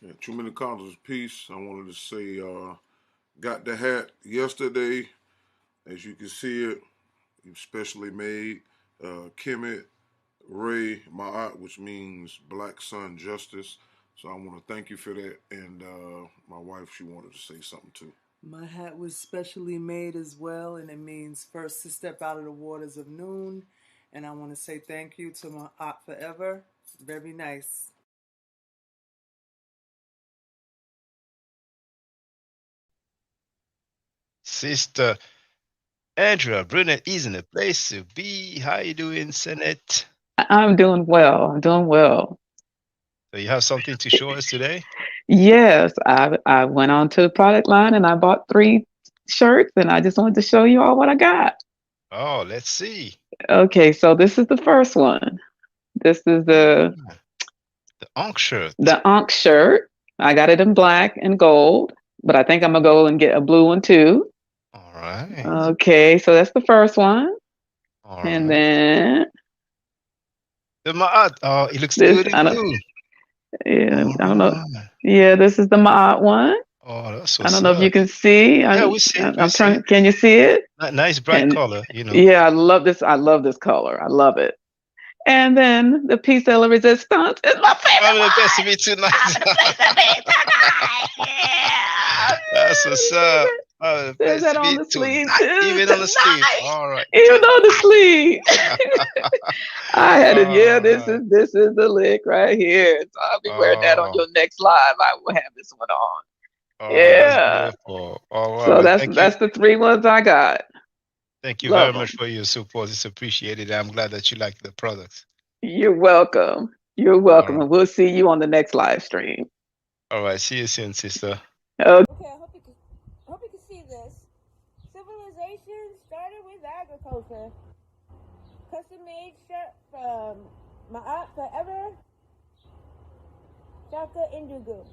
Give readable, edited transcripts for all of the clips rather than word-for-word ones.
Yeah, too many colors. Peace. I wanted to say, got the hat yesterday. As you can see it, specially made. Kemet Ray Ma'at, which means Black Sun Justice. So I want to thank you for that. And my wife, she wanted to say something too. My hat was specially made as well, and it means first to step out of the waters of noon. And I want to say thank you to my aunt forever. Very nice. Sister Andrea Brunet is in a place to be. How you doing, Senate? I'm doing well. I'm doing well. So you have something to show us today? Yes, I went on to the product line and I bought 3 shirts and I just wanted to show you all what I got. Oh, let's see. Okay, so this is the first one. This is the The Ankh shirt. the Ankh shirt. I got it in black and gold, but I think I'm gonna go and get a blue one too. All right. Okay, so that's the first one. All And right. then The Ma'at. Oh, it looks this good in I don't blue. yeah, All I don't know. right. Yeah, this is the Ma'at one. Oh, that's I don't what's know if you up. can see. Yeah, we see it. We I'm see trying. it. Can you see it? Nice bright And color, you know. yeah, I love this. I love this color. I love it. And then the piece de la resistance is my I'm favorite the best to one. be tonight. I'm the piece tonight. Yeah, That's what's up. favorite. I'm the There's best that to on be the sleeve tonight. too. Even on the sleeve. Tonight, All right. even on the Tonight. sleeve. I had it. Yeah, All right. this is the lick right here. So I'll be wearing that on Oh, your next live. I will have this one on. oh, that's Yeah. beautiful. All right. So Well, thank you. that's the 3 ones I got. Thank you very Love much them. for your support. It's appreciated. I'm glad that you like the products. You're welcome. You're All welcome. right. And we'll see you on the next live stream. All right. See you soon, sister. Okay. Okay, I hope you can see this. Civilization started with agriculture. Custom made shirt from my aunt forever, Shaka Indugu.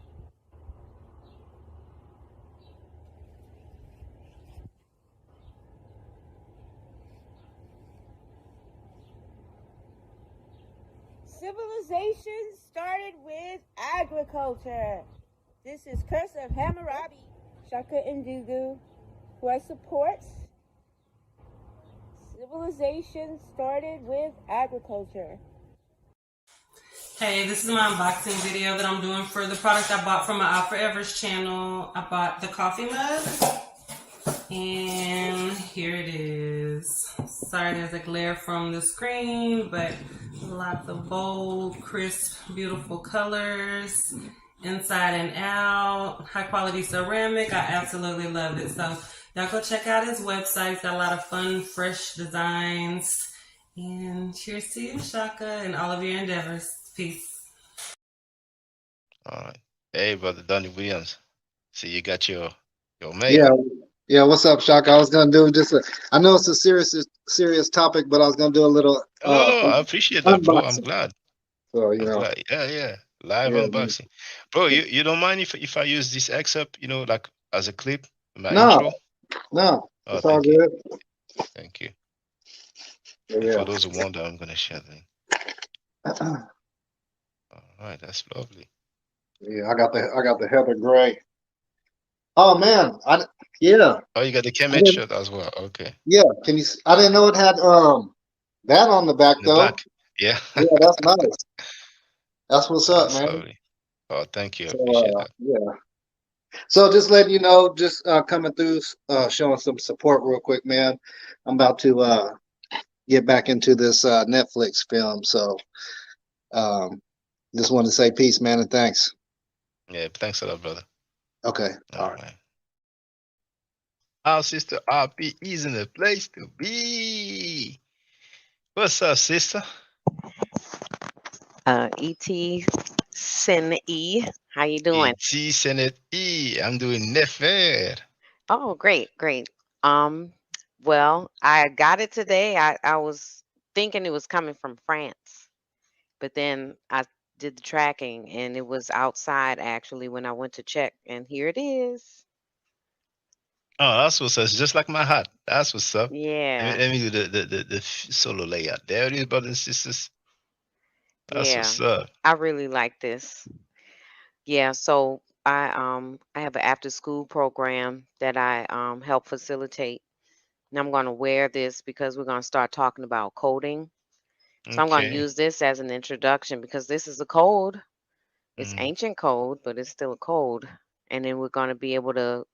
Civilization started with agriculture. This is Curse of Hammurabi, Shaka Indugu, who I support. Civilization started with agriculture. Hey, this is my unboxing video that I'm doing for the product I bought from my Forever's channel. I bought the coffee mug, and here it is. Sorry there's a glare from the screen, but lots of bold, crisp, beautiful colors, inside and out, high quality ceramic. I absolutely love it. So y'all go check out his website. It's got a lot of fun, fresh designs. And cheers to you, Shaka, and all of your endeavors. Peace. All right. Hey, brother Donnie Williams. See, you got your mail. Yeah, yeah. What's up, Shaka? I was gonna do just I know it's a serious topic, but I was gonna do a little No, I appreciate that, bro. I'm unboxing. glad. So I'm glad. Yeah. Live yeah. unboxing. Bro, you don't mind if I use this excerpt, like as a clip, my No, intro? no, Oh, it's all thank you. good. Thank you. Yeah. And for those who wonder, I'm gonna share the link. All right, that's lovely. Yeah, I got the Heather Gray. Oh man, yeah. Oh, you got the Kemet shirt as well. Okay. Yeah, can you? I didn't know it had that on the back In the though. back. Yeah. Yeah, that's nice. That's what's up, That's man. lovely. Oh, thank you. I So appreciate that. yeah. So just letting you know, just coming through, showing some support real quick, man. I'm about to get back into this Netflix film, so just wanted to say peace, man, and thanks. Yeah, thanks a lot, brother. Okay, All right. Our sister RP is in the place to be. What's up, sister? E.T. Sen E. How you doing? E.T. Senate E. I'm doing Nefer. Oh, great. Well, I got it today. I was thinking it was coming from France, but then I did the tracking and it was outside actually when I went to check, and here it is. Oh, that's what's up. It's just like my hat. That's what's up. Yeah. Let me do the solo layout. There it is, brothers and sisters. That's Yeah. what's up. I really like this. Yeah, so I have an after school program that I help facilitate. And I'm going to wear this because we're going to start talking about coding. So I'm going to Okay. use this as an introduction because this is a code. It's Mm. ancient code, but it's still a code. And then we're going to be able to,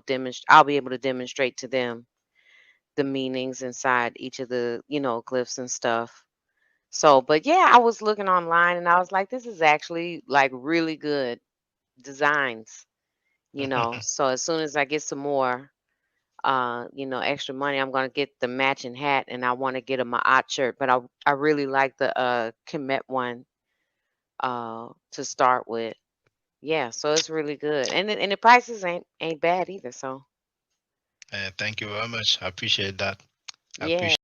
demonstrate. I'll be able to demonstrate to them the meanings inside each of the, glyphs and stuff. So, but yeah, I was looking online and I was like, this is actually like really good designs, So as soon as I get some more, extra money, I'm gonna get the matching hat and I want to get a Ma'at shirt. But I really like the Kemet one to start with. Yeah, so it's really good. And the prices ain't bad either. So Thank you very much. I appreciate that. I yeah. appreciate.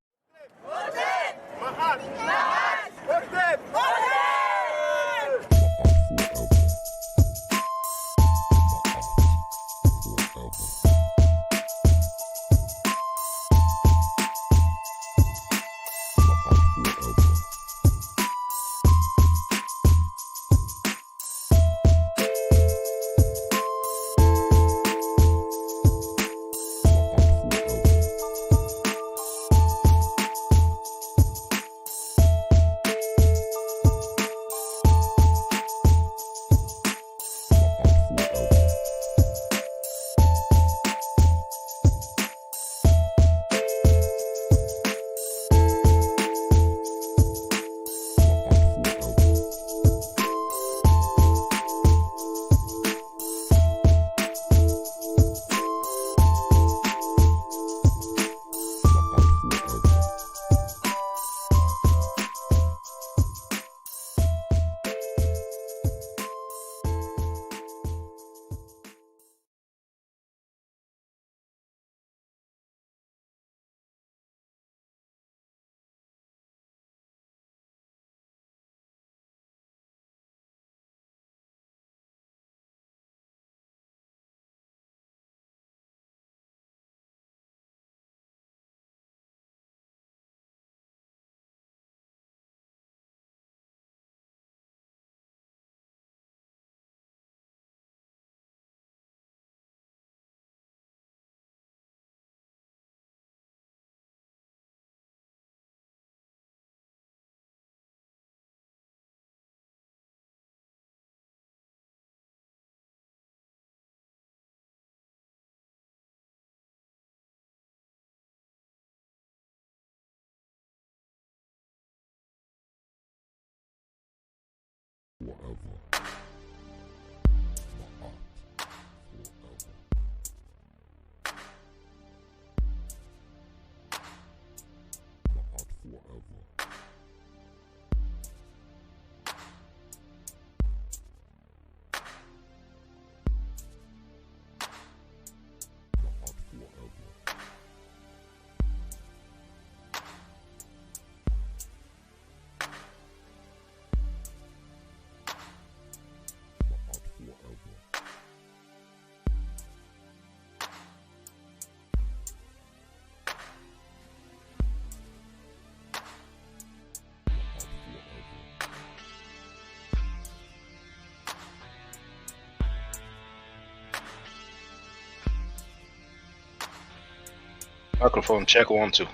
Microphone check 1 2.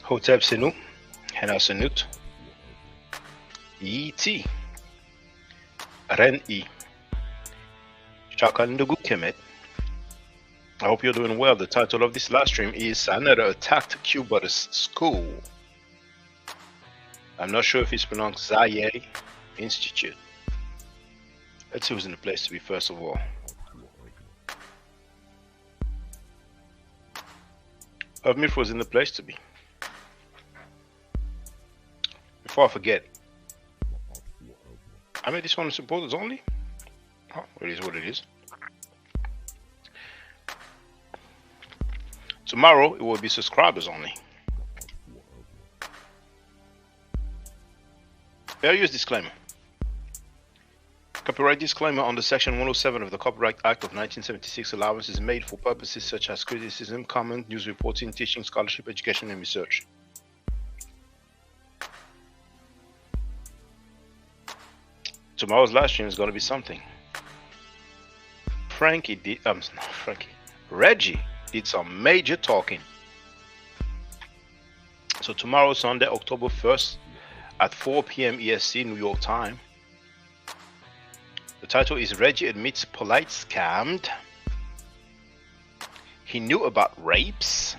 Hotep Senu, Hena Senut, E.T. Ren E. Shakandugu Kemet. I hope you're doing well. The title of this live stream is Another Attack to QueButter's School. I'm not sure if it's pronounced XyayX Institute. Let's see who's in the place to be first of all. Mif was in the place to be. Before I forget, I made this one supporters only. Oh, it is what it is. Tomorrow it will be subscribers only. Fair use disclaimer. Copyright disclaimer under Section 107 of the Copyright Act of 1976. Allowance is made for purposes such as criticism, comment, news reporting, teaching, scholarship, education, and research. Tomorrow's live stream is going to be something. Reggie did some major talking. So tomorrow, Sunday, October 1st, at 4 p.m. EST, New York time. The title is Reggie Admits Polite Scammed. He knew about rapes.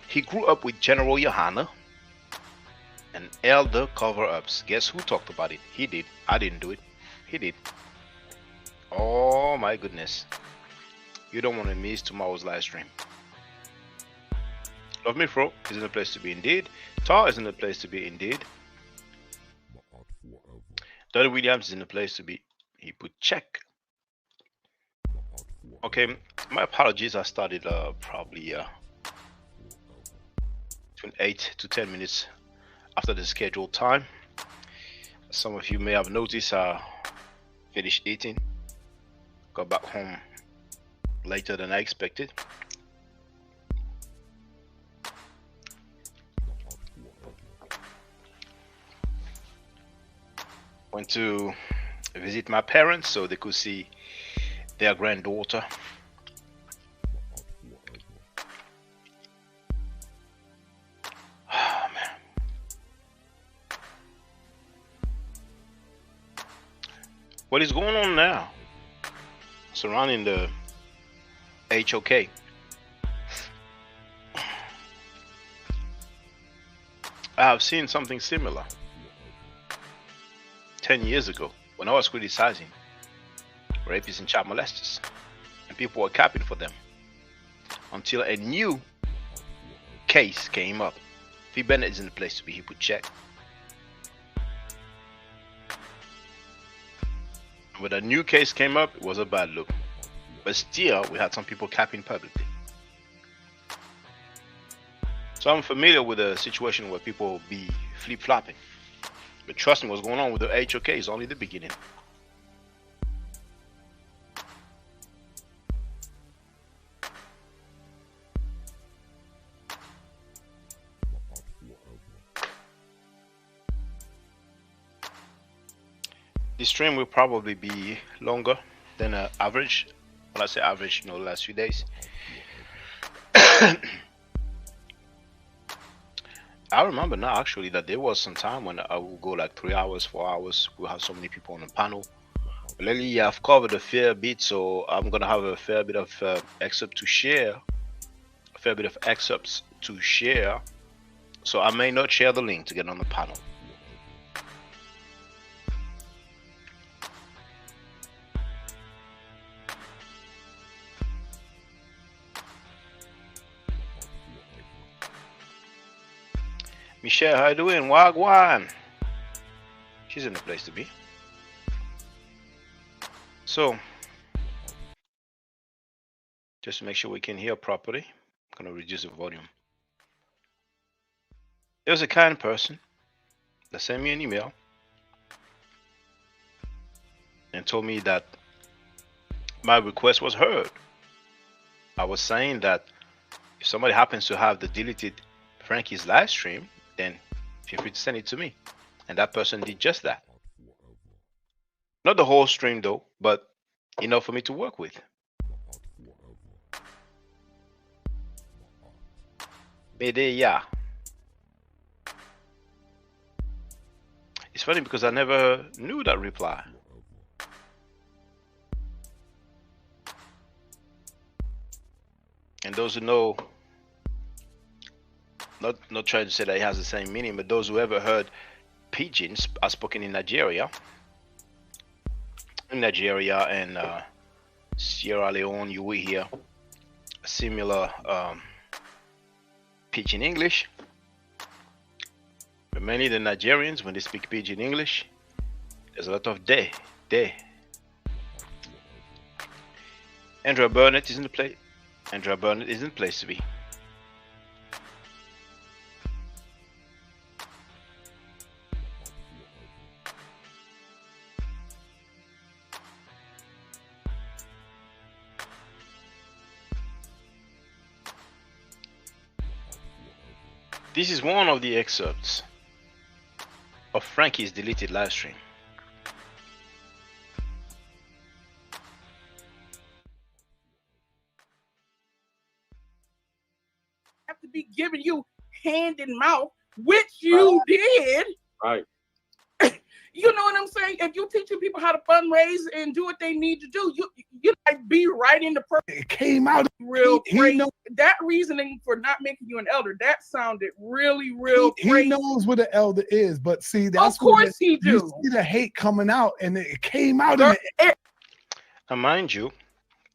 He grew up with General Johanna. And elder cover-ups. Guess who talked about it? He did. I didn't do it. He did. Oh my goodness. You don't want to miss tomorrow's live stream. Love Me Fro is in the place to be indeed. Tar is in the place to be indeed. Donnie Williams is in the place to be. He put check. Okay, my apologies. I started probably between 8 to 10 minutes after the scheduled time. Some of you may have noticed I finished eating. Got back home later than I expected. Went to visit my parents so they could see their granddaughter. Oh, man. What is going on now surrounding the HOK? I have seen something similar 10 years ago when I was criticizing rapists and child molesters, and people were capping for them until a new case came up. Fee Bennett is in the place to be. He put check. When a new case came up, it was a bad look, but still we had some people capping publicly. So I'm familiar with a situation where people be flip-flopping. But trust me, what's going on with the HOK is only the beginning. This stream will probably be longer than average. When I say average, you know, the last few days. I remember now actually that there was some time when I would go like 3 hours, 4 hours. We'll have so many people on the panel. But lately I've covered a fair bit, so I'm gonna have a fair bit of excerpts to share. So I may not share the link to get on the panel. Michelle, how you doing? Wagwan. She's in the place to be. So, just to make sure we can hear properly, I'm going to reduce the volume. There was a kind person that sent me an email and told me that my request was heard. I was saying that if somebody happens to have the deleted Frankie's live stream, then feel free to send it to me. And that person did just that. Not the whole stream though, but enough for me to work with. Medeya. It's funny because I never knew that reply. And those who know, not trying to say that it has the same meaning, but those who ever heard pidgins are spoken in Nigeria and Sierra Leone, you will hear a similar pidgin English. But many of the Nigerians, when they speak pidgin English, there's a lot of de. Andrea Burnett is in the place. Andrea Burnett is in the place to be. This is one of the excerpts of Frankie's deleted live stream. Have to be giving you hand and mouth, which you did. Right. You know what I'm saying? If you're teaching people how to fundraise and do what they need to do, you like be right in the It came out real he crazy. know- That reasoning for not making you an elder, that sounded really, real he crazy. knows what an elder is, but see, that's Of course what he you do. see the hate coming out, and it came out Girl, in it. Now, mind you,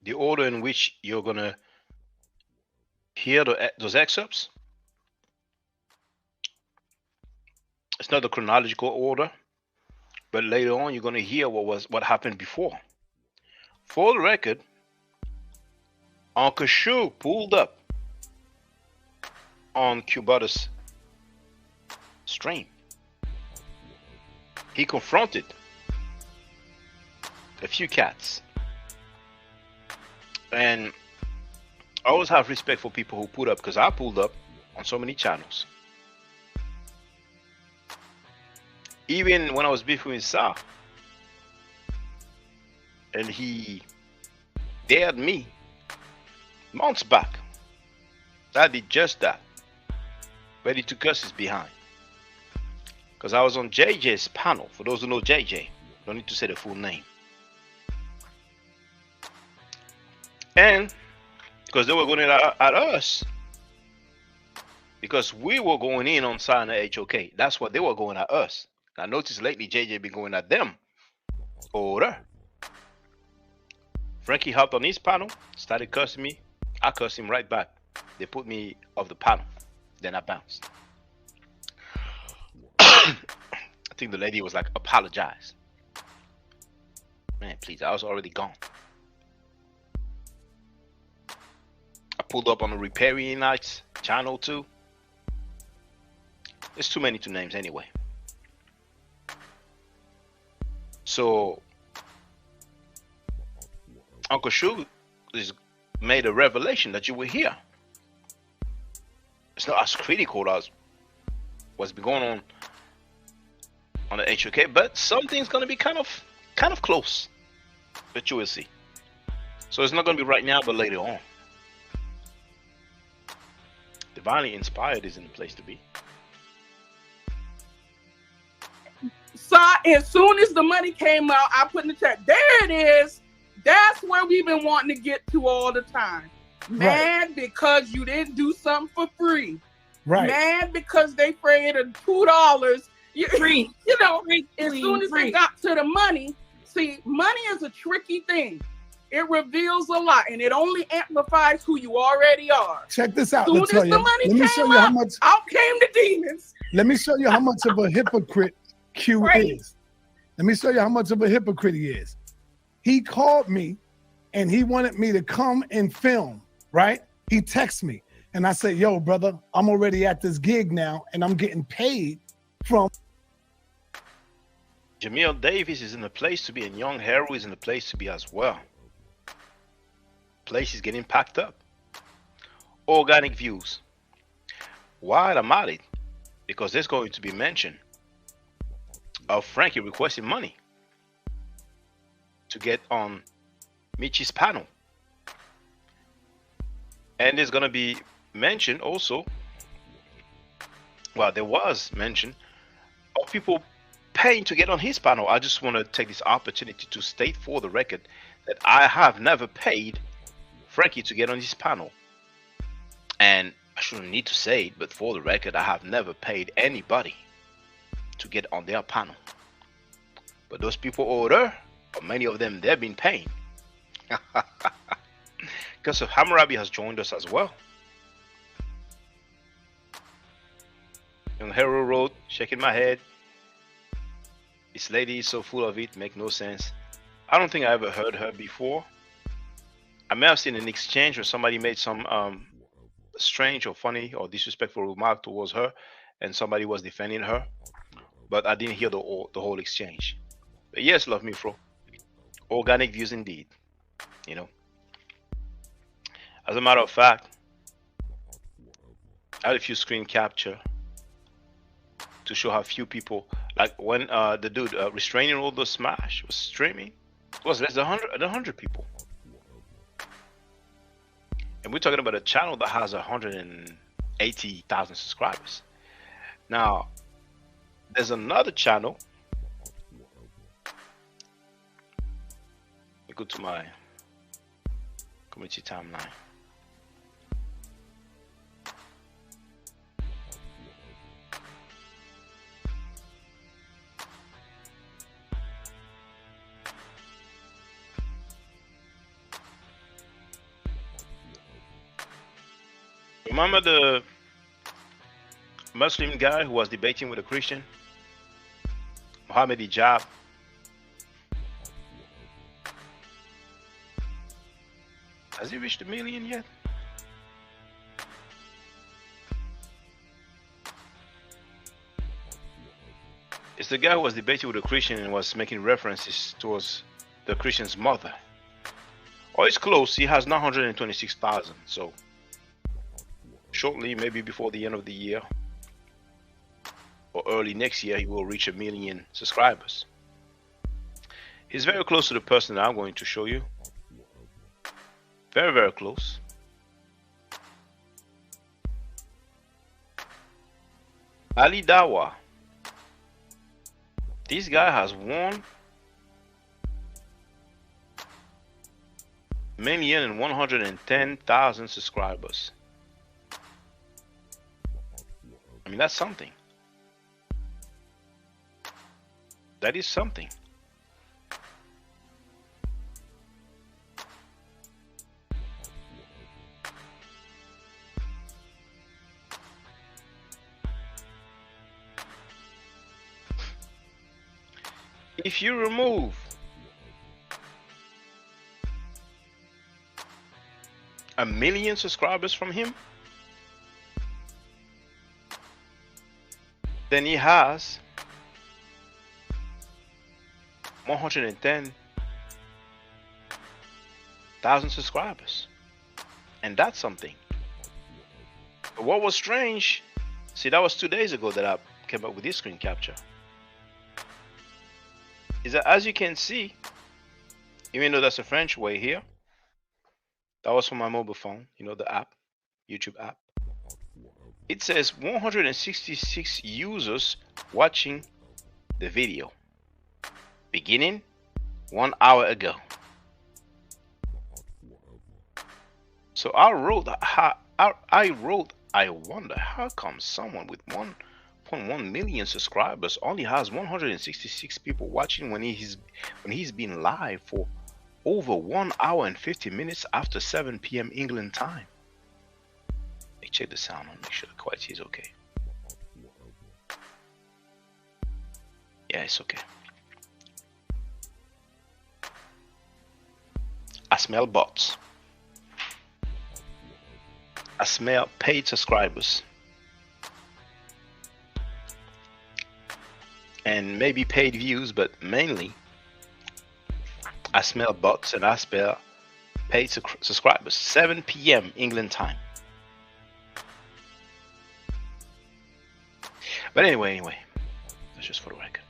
the order in which you're gonna hear those excerpts, it's not the chronological order, but later on you're gonna hear what happened before. For the record, Uncle Shu pulled up on QueButter's stream. He confronted a few cats. And I always have respect for people who put up, because I pulled up on so many channels. Even when I was beefing with Sa, and he dared me months back, I did just that, ready to curse his behind. Because I was on JJ's panel. For those who know JJ, don't need to say the full name. And because they were going at us, because we were going in on sign of HOK. That's what they were going at us. I noticed lately JJ been going at them. Order. Frankie hopped on his panel, started cursing me. I cursed him right back. They put me off the panel. Then I bounced. I think the lady was like, apologize. Man, please, I was already gone. I pulled up on the Repairing Nights channel too. There's too many to names anyway. So Uncle Shu has made a revelation that you will hear. It's not as critical as what's been going on the HOK, but something's gonna be kind of close. But you will see. So it's not gonna be right now, but later on. Divinely Inspired is in the place to be. So as soon as the money came out, I put in the chat, there it is. That's where we've been wanting to get to all the time. Mad because you didn't do something for free. Right. Mad because they afraid of $2. Free. You know, as soon as they got to the money, see, money is a tricky thing. It reveals a lot, and it only amplifies who you already are. Check this out. As soon as the money came up, out came the demons. Let me show you how much of a hypocrite Q is. Let me show you how much of a hypocrite he is. He called me and he wanted me to come and film, right? He texted me and I said, yo, brother, I'm already at this gig now and I'm getting paid from. Jamil Davis is in the place to be, and Young Hero is in the place to be as well. Place is getting packed up. Organic views. Why I'm at it? Because there's going to be mention of Frankie requesting money to get on Michi's panel. And there's going to be mention also, well, there was mention of people paying to get on his panel. I just want to take this opportunity to state for the record that I have never paid Frankie to get on his panel. And I shouldn't need to say it, but for the record, I have never paid anybody to get on their panel. But those people order, or many of them, they've been paying. Because Hammurabi has joined us as well. Young Hero wrote, shaking my head, this lady is so full of it, make no sense. I don't think I ever heard her before. I may have seen an exchange where somebody made some strange or funny or disrespectful remark towards her and somebody was defending her, but I didn't hear the whole exchange. But yes, love me, bro. Organic views indeed, you know. As a matter of fact, I had a few screen capture to show how few people, like when the dude restraining all the smash was streaming, it was less than 100 people. And we're talking about a channel that has 180,000 subscribers. Now, there's another channel. Let me go to my community timeline. Remember the Muslim guy who was debating with a Christian? Mohammed Hijab. Has he reached 1 million yet? It's the guy who was debating with a Christian and was making references towards the Christian's mother. Oh, it's close. He has 926,000. So shortly, maybe before the end of the year or early next year, he will reach 1 million subscribers. He's very close to the person that I'm going to show you. Very, very close. Ali Dawa. This guy has 1,110,000 subscribers. I mean, that's something. That is something. If you remove a million subscribers from him, then he has 110,000 subscribers, and that's something. But what was strange, see, that was 2 days ago that I came up with this screen capture, is that as you can see, even though that's a French way here, that was from my mobile phone, you know, the app, YouTube app. It says 166 users watching the video, beginning 1 hour ago. So I wonder how come someone with 1.1 million subscribers only has 166 people watching when he's been live for over 1 hour and 50 minutes after 7 p.m. England time. Let me check the sound and make sure the quality is okay. Yeah, it's okay. I smell bots. I smell paid subscribers. And maybe paid views, but mainly I smell bots and I smell paid subscribers. 7 p.m. England time. But anyway, that's just for the record.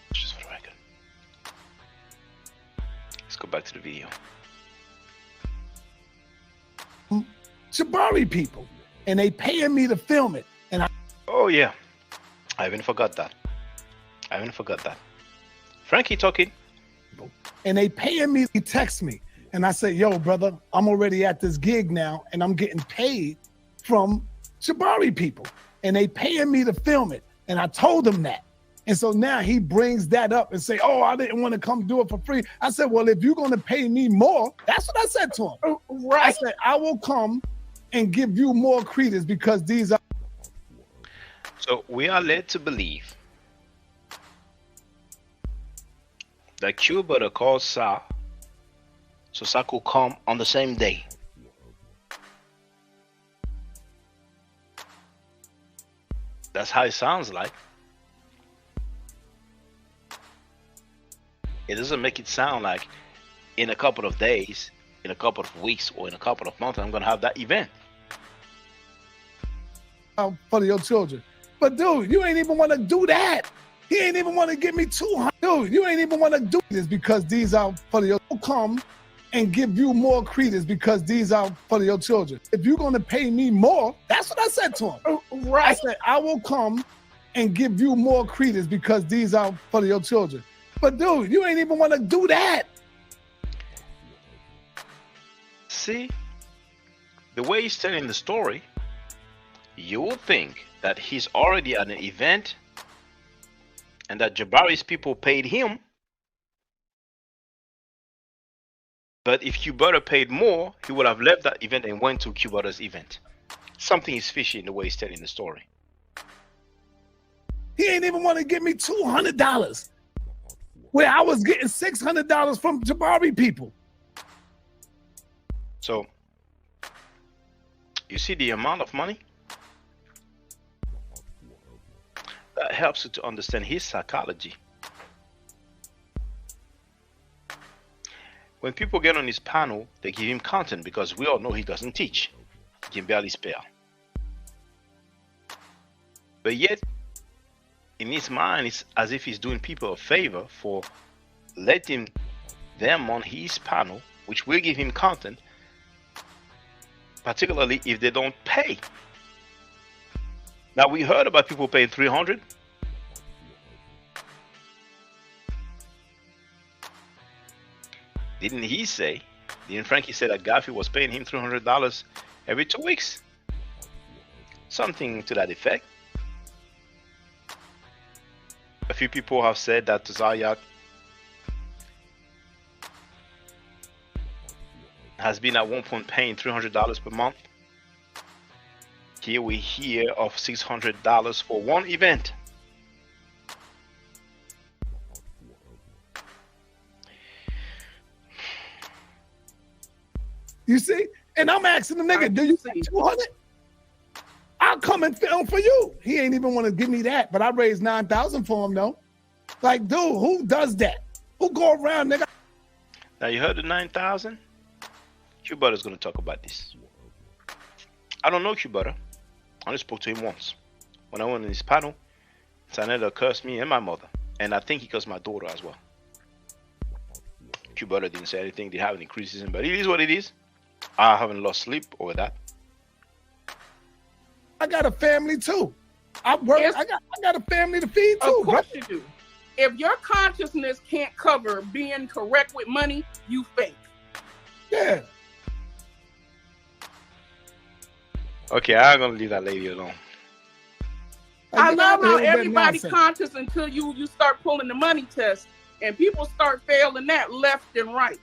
That's just for the record. Let's go back to the video. Jabari people, and they paying me to film it. And oh yeah, I haven't forgot that. Frankie talking. And they paying me. He text me, and I say, "Yo, brother, I'm already at this gig now, and I'm getting paid from Jabari people, and they paying me to film it." And I told him that. And so now he brings that up and say, "Oh, I didn't want to come do it for free." I said, "Well, if you're going to pay me more," that's what I said to him. Right. I said, "I will come and give you more credence because these are." So we are led to believe that QueButter called Sa, so Sa could come on the same day. That's how it sounds like. It doesn't make it sound like in a couple of days, in a couple of weeks, or in a couple of months, I'm going to have that event. For your children. But dude, you ain't even want to do that. He ain't even want to give me 200. Dude, you ain't even want to do this because these are for your come and give you more credence because these are for your children. If you're going to pay me more, that's what I said to him. Right. I said, I will come and give you more credence because these are for your children. But dude, you ain't even want to do that. See, the way he's telling the story, you will think that he's already at an event and that Jabari's people paid him. But if QueButter paid more, he would have left that event and went to QueButter's event. Something is fishy in the way he's telling the story. He ain't even want to give me $200 where I was getting $600 from Jabari people. So, you see the amount of money? That helps you to understand his psychology. When people get on his panel, they give him content because we all know he doesn't teach. He can barely spell. But yet, in his mind, it's as if he's doing people a favor for letting them on his panel, which will give him content, particularly if they don't pay. Now, we heard about people paying $300. Didn't he say, didn't Frankie say that Gaffy was paying him $300 every 2 weeks? Something to that effect. A few people have said that XyayX has been at one point paying $300 per month. Here we hear of $600 for one event. You see? And I'm asking the nigga, do you say 200? I'll come and film for you. He ain't even want to give me that, but I raised 9,000 for him though. Like, dude, who does that? Who go around, nigga? Now you heard the 9,000? QueButter's gonna talk about this. I don't know QueButter. I only spoke to him once. When I went on his panel, Saneda cursed me and my mother. And I think he cursed my daughter as well. QueButter didn't say anything, didn't have any criticism, but it is what it is. I haven't lost sleep over that. I got a family too. I work. I got a family to feed too. Of course you do. If your consciousness can't cover being correct with money, you fake. Yeah. Okay, I'm gonna leave that lady alone. I love how everybody's conscious until you start pulling the money test, and people start failing that left and right.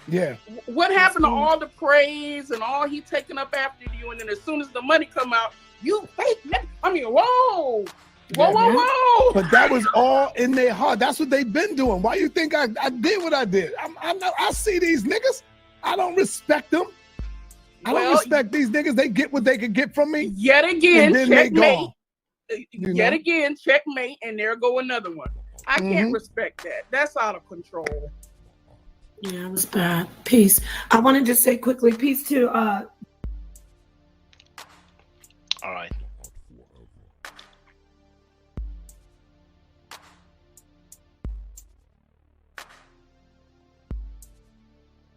Yeah. What happened to all the praise and all he taking up after you, and then as soon as the money come out, you fake that? I mean, whoa, whoa. But that was all in their heart. That's what they've been doing. Why you think I did what I did? I see these niggas. I don't respect them. I don't respect these niggas. They get what they could get from me. Yet again, checkmate. Yet again, checkmate, and there go another one. I can't respect that. That's out of control. Yeah, it was bad. Peace. I want to just say quickly, peace to all right.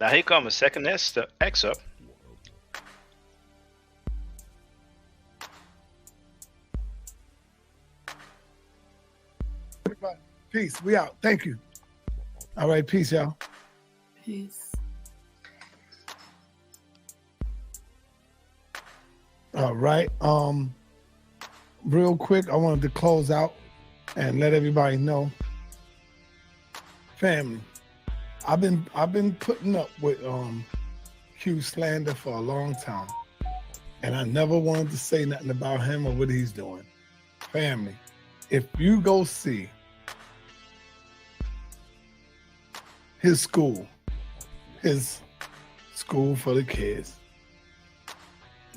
Now here comes a second excerpt. Peace. We out. Thank you. All right. Peace, y'all. peace. All right. Real quick, I wanted to close out and let everybody know, family, I've been putting up with Q slander for a long time, and I never wanted to say nothing about him or what he's doing. Family, if you go see his school for the kids,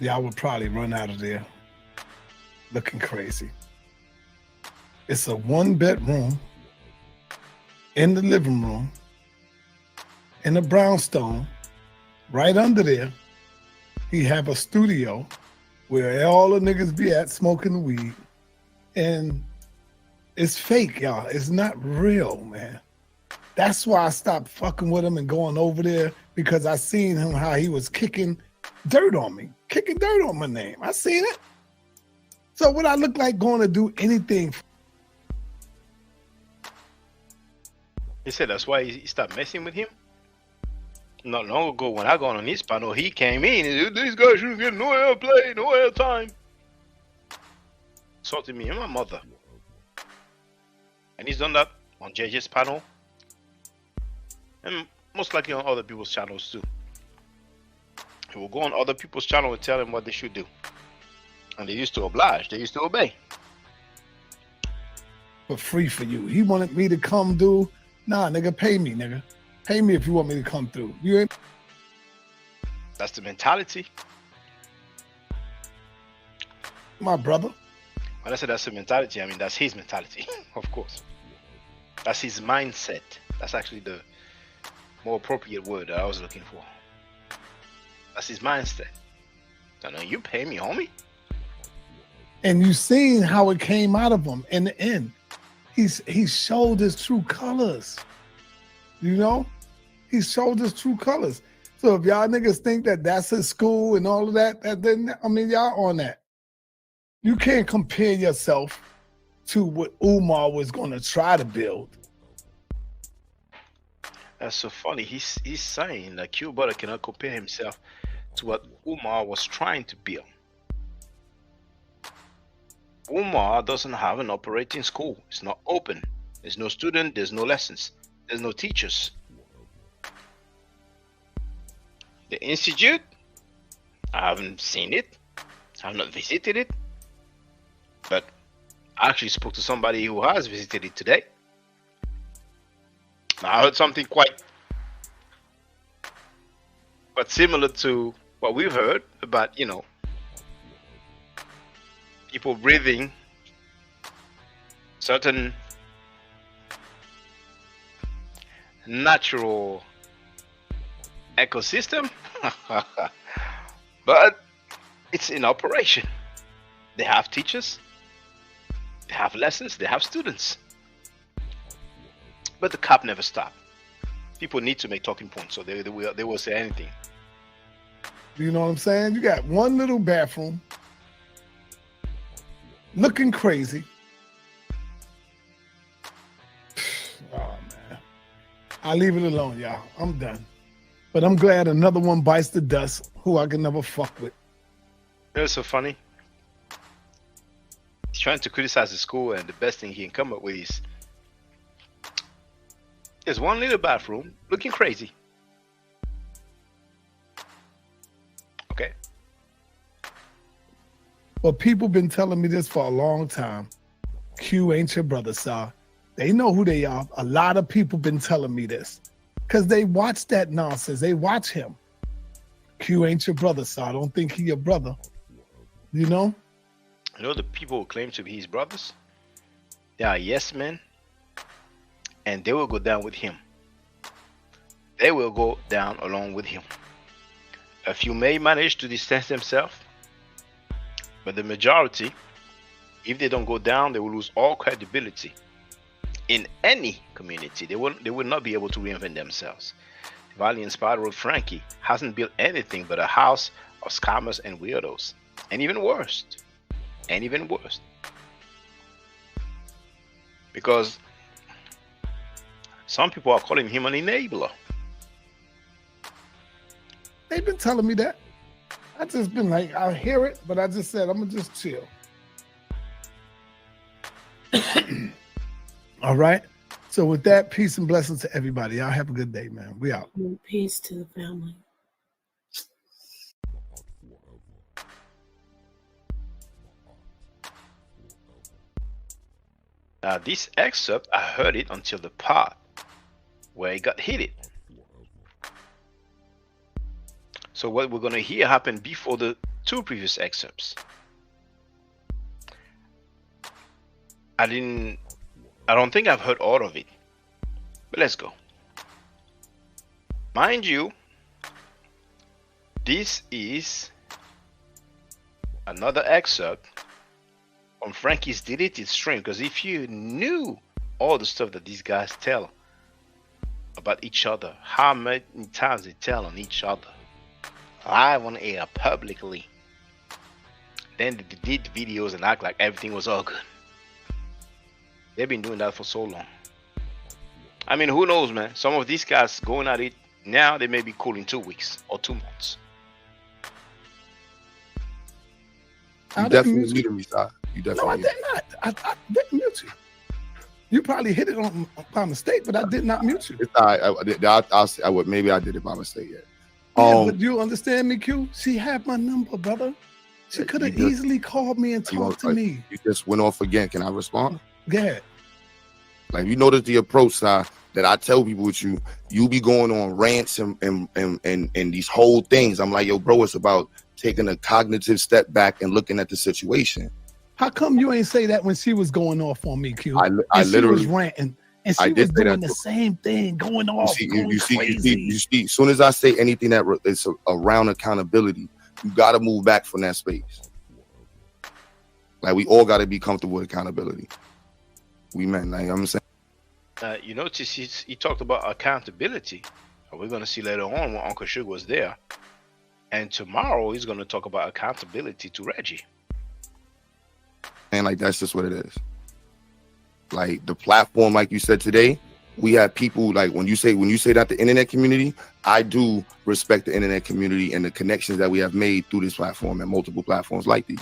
y'all would probably run out of there looking crazy. It's a 1-bedroom in the living room in a brownstone. Right under there, he have a studio where all the niggas be at smoking the weed. And it's fake, y'all. It's not real, man. That's why I stopped fucking with him and going over there, because I seen him how he was kicking dirt on me, kicking dirt on my name. I seen it. So would I look like going to do anything? He said that's why he stopped messing with him. Not long ago, when I got on his panel, he came in and said, these guys shouldn't get no airplay, no airtime. Insulted me and my mother. And he's done that on JJ's panel. And most likely on other people's channels too. He will go on other people's channel and tell them what they should do. And they used to oblige, they used to obey. For free for you. He wanted me to come do, nah, nigga, pay me, nigga. Pay me if you want me to come through. You ain't. That's the mentality. My brother. When I say that's the mentality, I mean that's his mentality, of course. That's his mindset. That's actually the more appropriate word that I was looking for. That's his mindset. So now you pay me, homie. And you seen how it came out of him in the end. He showed his true colors. You know? He showed his true colors. So if y'all niggas think that that's his school and all of that, then I mean, y'all on that. You can't compare yourself to what Umar was going to try to build. That's so funny. He's saying that QueButter cannot compare himself to what Umar was trying to build. Umar doesn't have an operating school. It's not open. There's no student, there's no lessons, there's no teachers. The institute, I haven't seen it. I have not visited it. But I actually spoke to somebody who has visited it today. I heard something quite similar to what we've heard about, you know, people breathing certain natural ecosystem, but it's in operation. They have teachers, they have lessons, they have students, but the cap never stopped. People need to make talking points, so they will say anything. You know what I'm saying? You got one little bathroom looking crazy. Oh man, I'll leave it alone, y'all. I'm done. But I'm glad another one bites the dust who I can never fuck with. That's so funny. He's trying to criticize the school, and the best thing he can come up with is there's one little bathroom looking crazy. Okay. Well, people been telling me this for a long time. Q ain't your brother, sir. They know who they are. A lot of people been telling me this because they watch that nonsense. They watch him. Q ain't your brother, sir. I don't think he your brother. You know? You know the people who claim to be his brothers? They are yes men, and they will go down with him. They will go down along with him. A few may manage to distance themselves, but the majority, if they don't go down, they will lose all credibility in any community. They will not be able to reinvent themselves. The Valley Inspired Road Frankie hasn't built anything but a house of scammers and weirdos, and even worse. And even worse. Because some people are calling him an enabler. They've been telling me that. I just been like, I hear it, but I just said, I'm gonna just chill. All right. So with that, peace and blessings to everybody. Y'all have a good day, man. We out. Peace to the family. Now this excerpt, I heard it until the part where it got heated. So what we're gonna hear happened before the two previous excerpts. I don't think I've heard all of it, but let's go. Mind you, this is another excerpt on Frankie's deleted stream, because if you knew all the stuff that these guys tell about each other, how many times they tell on each other, live on air, publicly, then they did videos and act like everything was all good. They've been doing that for so long. I mean, who knows, man? Some of these guys going at it now, they may be cool in 2 weeks or 2 months. You definitely muted me, sir. You definitely. No, I did not. I didn't mute you. You probably hit it on by mistake, but I did not mute you. It's all right. I would maybe I did it by mistake. Yeah. But you understand me, Q? She had my number, brother. She could have easily called me and talked to me. You just went off again. Can I respond? Yeah. Like, you notice the approach, sir, that I tell people with you. You be going on rants and these whole things. I'm like, yo, bro, it's about taking a cognitive step back and looking at the situation. How come you ain't say that when she was going off on me, Q? I literally was ranting, and she was doing the same thing, going off. You see, as soon as I say anything that is around accountability, you got to move back from that space. Like, we all got to be comfortable with accountability. We men, like I'm saying. You notice he talked about accountability. We're gonna see later on when Uncle Sugar was there, and tomorrow he's gonna talk about accountability to Reggie. And like, that's just what it is. Like, the platform, like you said today, we have people, like, when you say that the internet community, I do respect the internet community and the connections that we have made through this platform and multiple platforms like these.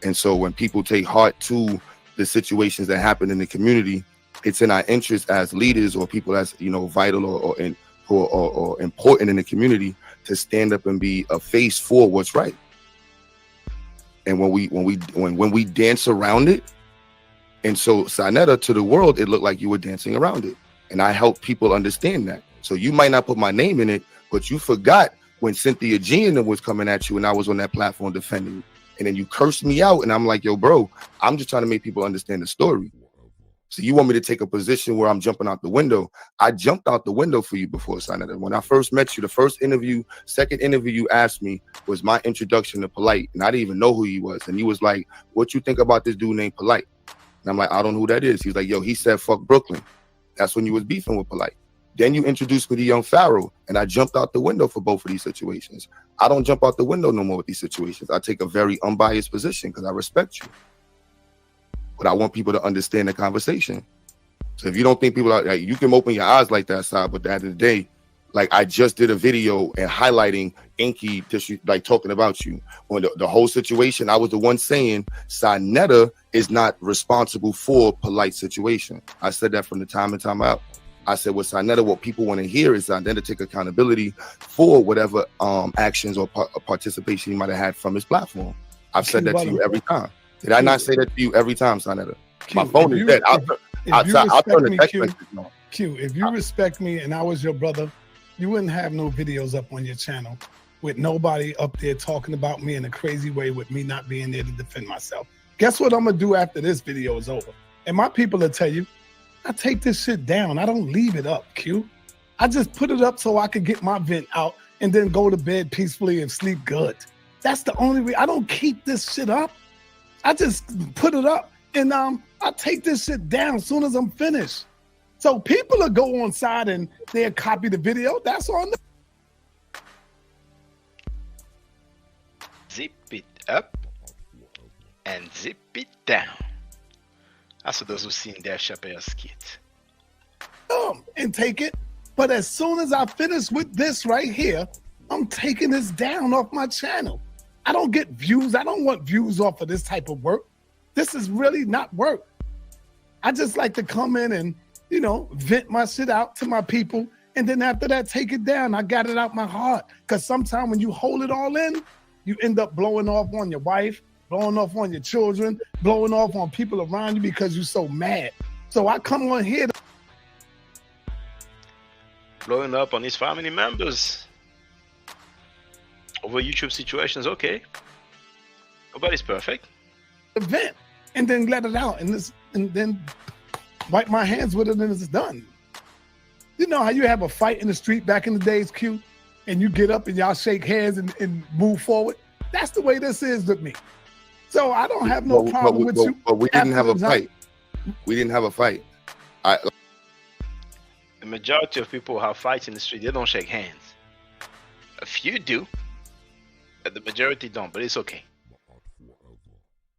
And so when people take heart to the situations that happen in the community, it's in our interest as leaders or people that's, you know, vital or important in the community to stand up and be a face for what's right. And when we dance around it, and so Sanetta, to the world, it looked like you were dancing around it. And I help people understand that. So you might not put my name in it, but you forgot when Cynthia Jean was coming at you and I was on that platform defending you. And then you cursed me out, and I'm like, yo, bro, I'm just trying to make people understand the story. So you want me to take a position where I'm jumping out the window? I jumped out the window for you before, Sanetta. When I first met you, the first interview, second interview you asked me was my introduction to Polite. And I didn't even know who he was. And he was like, what you think about this dude named Polite? And I'm like, I don't know who that is. He's like, yo, he said, fuck Brooklyn. That's when you was beefing with Polite. Then you introduced me to Young Pharaoh, and I jumped out the window for both of these situations. I don't jump out the window no more with these situations. I take a very unbiased position because I respect you. But I want people to understand the conversation. So if you don't think people are, like, you can open your eyes like that, side, but at the end of the day, like, I just did a video and highlighting Inky, like, talking about you. On the whole situation, I was the one saying Sanetta is not responsible for Polite situation. I said that from the time and time out. I said, with Sanetta, what people want to hear is Sanetta take accountability for whatever actions or participation he might have had from his platform. I've said that to you every time. Did I not say that to you every time, Sanetta? My phone is dead. I'll turn the text message on. Q, if you respect me and I was your brother, you wouldn't have no videos up on your channel with nobody up there talking about me in a crazy way with me not being there to defend myself. Guess what I'm going to do after this video is over? And my people will tell you, I take this shit down. I don't leave it up, Q. I just put it up so I could get my vent out and then go to bed peacefully and sleep good. That's the only way. I don't keep this shit up. I just put it up and I take this shit down as soon as I'm finished. So people will go on side and they'll copy the video. That's on them. Zip it up and zip it down. That's for those who've seen Dave Chappelle's skit. And take it. But as soon as I finish with this right here, I'm taking this down off my channel. I don't get views. I don't want views off of this type of work. This is really not work. I just like to come in and, you know, vent my shit out to my people. And then after that, take it down. I got it out my heart. Because sometimes when you hold it all in, you end up blowing off on your wife, blowing off on your children, blowing off on people around you because you're so mad. So I come on here. Blowing up on his family members over YouTube situations. Okay. Nobody's perfect. Vent and then let it out and then wipe my hands with it and it's done. You know how you have a fight in the street back in the days, Q, and you get up and y'all shake hands and move forward? That's the way this is with me. So I don't have no problem with you. But we didn't have a fight. We didn't have a fight. The majority of people who have fights in the street, they don't shake hands. A few do, but the majority don't. But it's okay.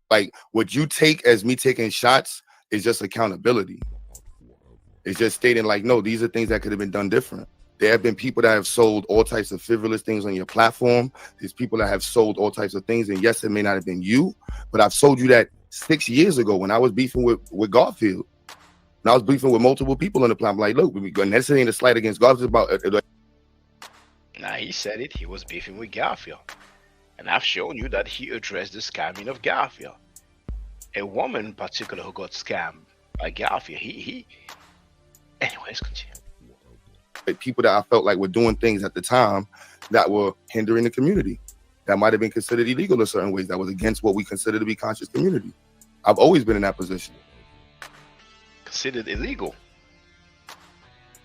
Like what you take as me taking shots is just accountability. It's just stating like, no, these are things that could have been done different. There have been people that have sold all types of frivolous things on your platform. There's people that have sold all types of things. And yes, it may not have been you, but I've sold you that 6 years ago when I was beefing with Garfield. And I was beefing with multiple people on the platform. Like, look, and this ain't a slight against Garfield. It's about Nah, he said it. He was beefing with Garfield. And I've shown you that he addressed the scamming of Garfield. A woman in particular who got scammed by Garfield. Anyways, continue. People that I felt like were doing things at the time that were hindering the community. That might have been considered illegal in certain ways. That was against what we consider to be conscious community. I've always been in that position. Considered illegal.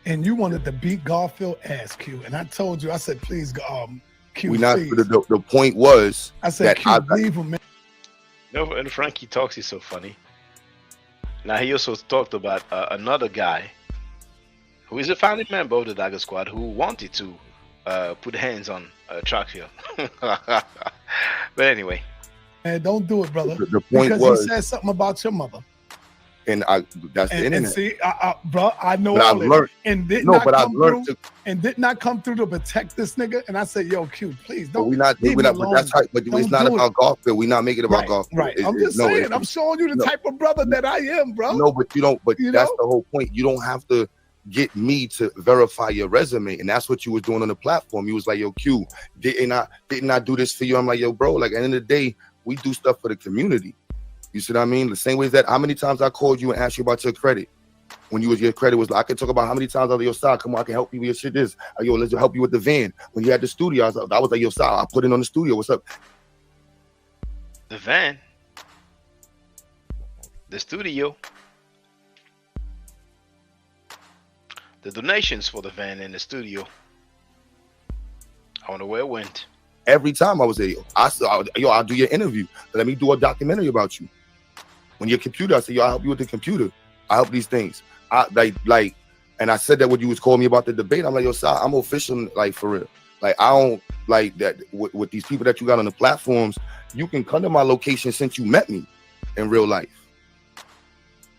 And you wanted to beat Garfield ass, Q. And I told you, I said, please, Q, we not. please. The point was, I said, Q, leave him, man. No, and Frankie talks is so funny. Now he also talked about another guy who is a founding member of the Dagger Squad who wanted to put hands on Trackfield. But anyway. Man, don't do it, brother. The point because was, he said something about your mother. And that's the internet. And see, bro, I know but all I've learned, and did no, not but come I've learned through, and did not come through to protect this nigga. And I said, yo, Q, please don't. But but that's how. But it's not about Garfield. We're not making it about Garfield. Right. I'm just saying. I'm showing you the type of brother that I am, bro. No, but you don't. But that's the whole point. You don't have to get me to verify your resume, and that's what you was doing on the platform. You was like, yo, Q, didn't I do this for you? I'm like, yo, bro. Like at the end of the day, we do stuff for the community. You see what I mean? The same way that how many times I called you and asked you about your credit when your credit was like, I can talk about how many times I was your side. Come on, I can help you with your shit. This, yo, let's help you with the van. When you had the studio, I was like, yo, side. I put it on the studio. What's up? The van, the studio, the donations for the van and the studio. I wonder where it went. Every time I was there, I said, yo, I'll do your interview. Let me do a documentary about you. When your computer, I said, yo, I'll help you with the computer. I help these things. And I said that when you was calling me about the debate, I'm like, yo, Sal, I'm official, like for real. Like I don't like that with these people that you got on the platforms. You can come to my location since you met me in real life.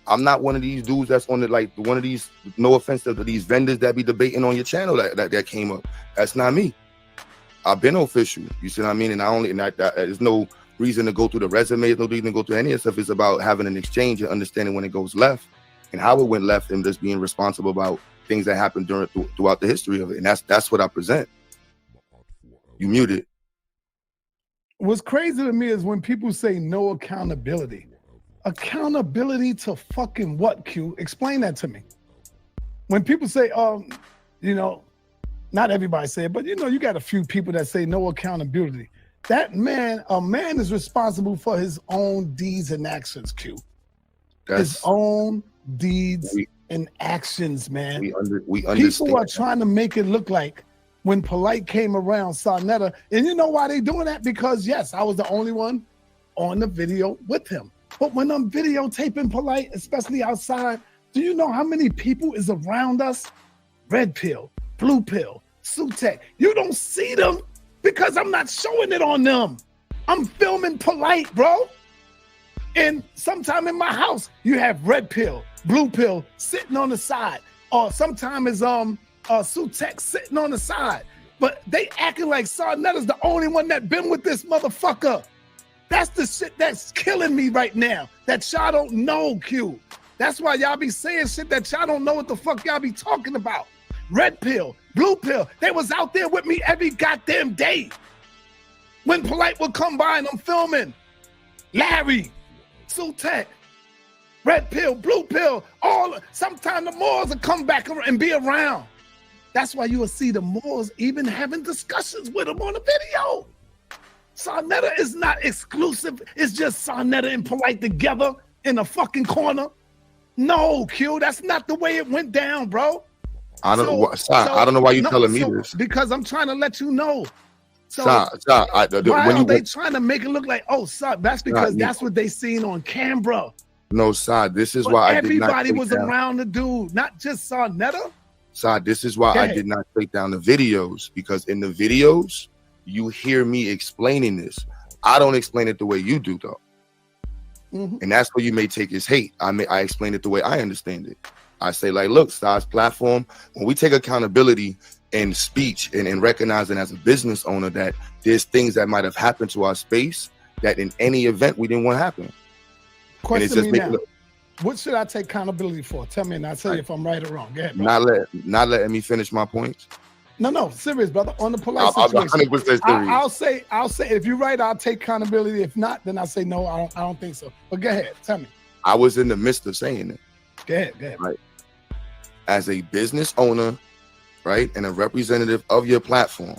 I'm not one of these dudes that's on the one of these. No offense to these vendors that be debating on your channel that came up. That's not me. I've been official. You see what I mean? And there's no reason to go through the resume. There's no reason to go through any of stuff. It's about having an exchange and understanding when it goes left and how it went left, and just being responsible about things that happened throughout the history of it. And that's what I present. You muted. What's crazy to me is when people say no accountability. Accountability to fucking what, Q? Explain that to me. When people say, not everybody say it, but you got a few people that say no accountability. A man is responsible for his own deeds and actions, Q. His own deeds and actions, man. We understand. People are trying to make it look like when Polite came around, Sarnetta, and you know why they doing that? Because yes, I was the only one on the video with him. But when I'm videotaping Polite, especially outside, do you know how many people is around us? Red pill, blue pill, Sutek. You don't see them because I'm not showing it on them. I'm filming Polite, bro. And sometime in my house, you have red pill, blue pill sitting on the side. Or sometimes it's Sutek sitting on the side. But they acting like Sarnetta's the only one that been with this motherfucker. That's the shit that's killing me right now. That y'all don't know, Q. That's why y'all be saying shit that y'all don't know what the fuck y'all be talking about. Red pill, blue pill, they was out there with me every goddamn day. When Polite would come by and I'm filming. Larry, Sutek, red pill, blue pill, sometimes the Moors will come back and be around. That's why you will see the Moors even having discussions with them on the video. Sarnetta is not exclusive. It's just Sarnetta and Polite together in a fucking corner. No, Q, that's not the way it went down, bro. I don't know why you're telling me this. Because I'm trying to let you know. So when why are you they trying to make it look like, oh, son, that's because that's what they seen on camera? No, Sod, this is But why I did not everybody take was down, around the dude, not just Sarnetta. Sod, this is why Go I ahead. did not take down the videos, because in the videos, you hear me explaining this. I don't explain it the way you do, though. And that's where you may take his hate. I explain it the way I understand it. I say, like, look, Sod's platform, when we take accountability in speech and recognizing as a business owner that there's things that might have happened to our space that in any event we didn't want to happen. Question me now. What should I take accountability for? Tell me, and I'll tell you if I'm right or wrong. Go ahead, brother. Not letting me finish my points. No, serious, brother. On the polite I'm situation, 100% serious. I'll say if you're right, I'll take accountability. If not, then I'll say no. I don't think so. But go ahead, tell me. I was in the midst of saying it. Go ahead. Right. As a business owner, right, and a representative of your platform,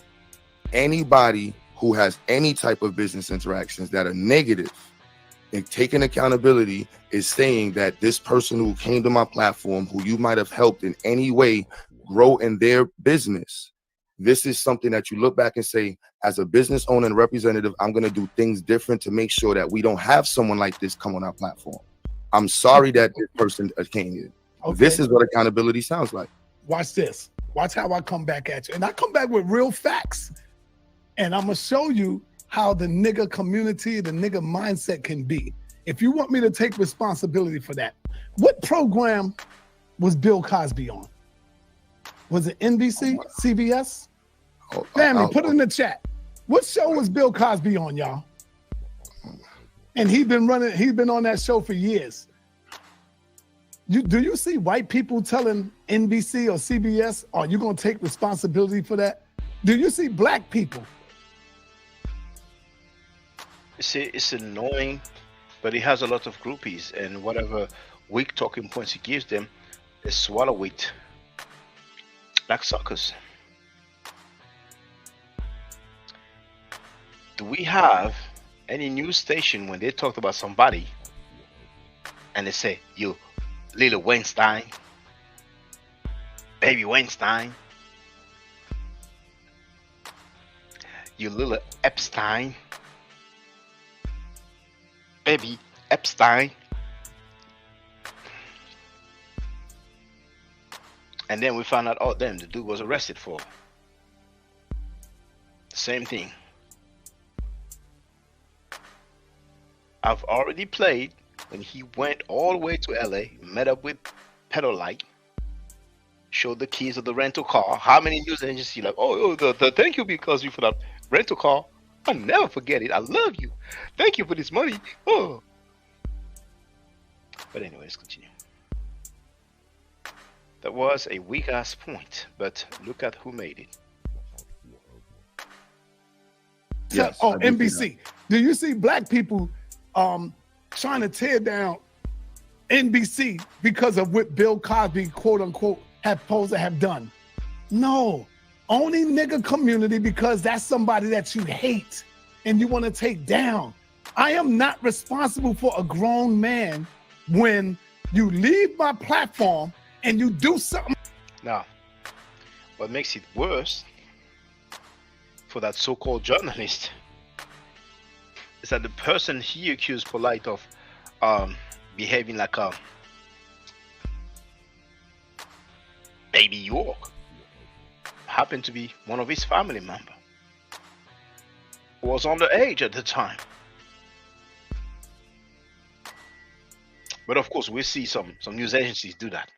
anybody who has any type of business interactions that are negative and taking accountability is saying that this person who came to my platform, who you might have helped in any way grow in their business, this is something that you look back and say, as a business owner and representative, I'm going to do things different to make sure that we don't have someone like this come on our platform. I'm sorry that this person came here. Okay. This is what accountability sounds like. Watch this. Watch how I come back at you. And I come back with real facts. And I'm going to show you how the nigga community, the nigga mindset can be. If you want me to take responsibility for that, what program was Bill Cosby on? Was it NBC, CBS? Family, put it in the chat. What show was Bill Cosby on, y'all? And he's been on that show for years. Do you see white people telling NBC or CBS, are you gonna take responsibility for that? Do you see black people? See, it's annoying, but he has a lot of groupies, and whatever weak talking points he gives them, they swallow it like suckers. Do we have any news station when they talked about somebody and they say, you little Weinstein, baby Weinstein, you little Epstein, baby Epstein, and then we found out, oh damn, the dude was arrested for the same thing. I've already played when he went all the way to LA, met up with Pedalite, showed the keys of the rental car. How many news agencies like, oh, thank you because you for that rental car. I'll never forget it. I love you. Thank you for this money. Oh. But anyways, continue. That was a weak ass point, but look at who made it. Yes, NBC. Do you see black people trying to tear down NBC because of what Bill Cosby, quote unquote, have supposed to have done? No, only nigga community, because that's somebody that you hate and you want to take down. I am not responsible for a grown man when you leave my platform and you do something. Now, what makes it worse for that so-called journalist is that the person he accused Polite of behaving like a baby York happened to be one of his family members who was underage at the time. But of course, we see some news agencies do that.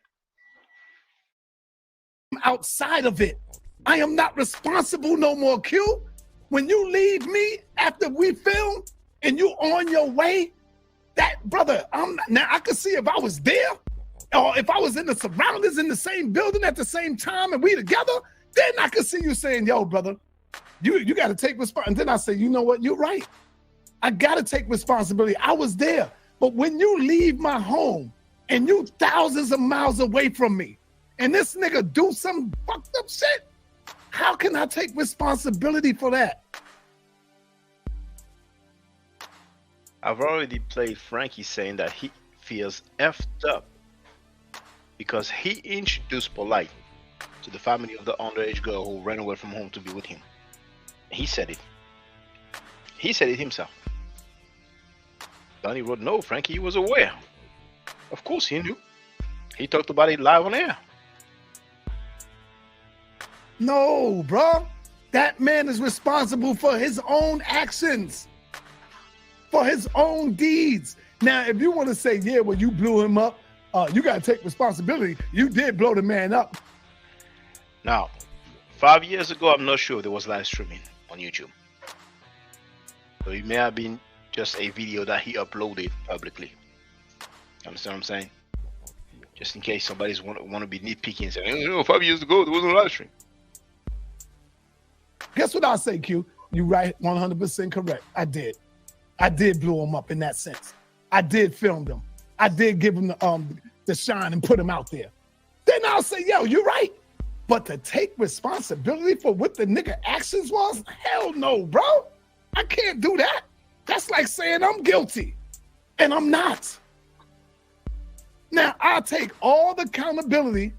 Outside of it, I am not responsible no more, Q. When you leave me after we film and you on your way, that brother, now I could see if I was there or if I was in the surroundings in the same building at the same time and we together, then I could see you saying, yo, brother, you got to take responsibility. And then I say, you know what? You're right. I got to take responsibility. I was there. But when you leave my home and you thousands of miles away from me and this nigga do some fucked up shit, how can I take responsibility for that? I've already played Frankie saying that he feels effed up because he introduced Polite to the family of the underage girl who ran away from home to be with him. He said it. He said it himself. Donnie wrote, no, Frankie was aware. Of course he knew. He talked about it live on air. No, bro. That man is responsible for his own actions, for his own deeds. Now, if you want to say, yeah, well, you blew him up, you got to take responsibility. You did blow the man up. Now, 5 years ago, I'm not sure there was live streaming on YouTube. So it may have been just a video that he uploaded publicly. Understand what I'm saying? Just in case somebody's want to be nitpicky and say, you know, 5 years ago, there wasn't a live stream. Guess what I say, Q? You right, 100% correct. I did. I did blow him up in that sense. I did film them. I did give him the shine and put him out there. Then I'll say, yo, you're right. But to take responsibility for what the nigga actions was? Hell no, bro. I can't do that. That's like saying I'm guilty, and I'm not. Now, I'll take all the accountability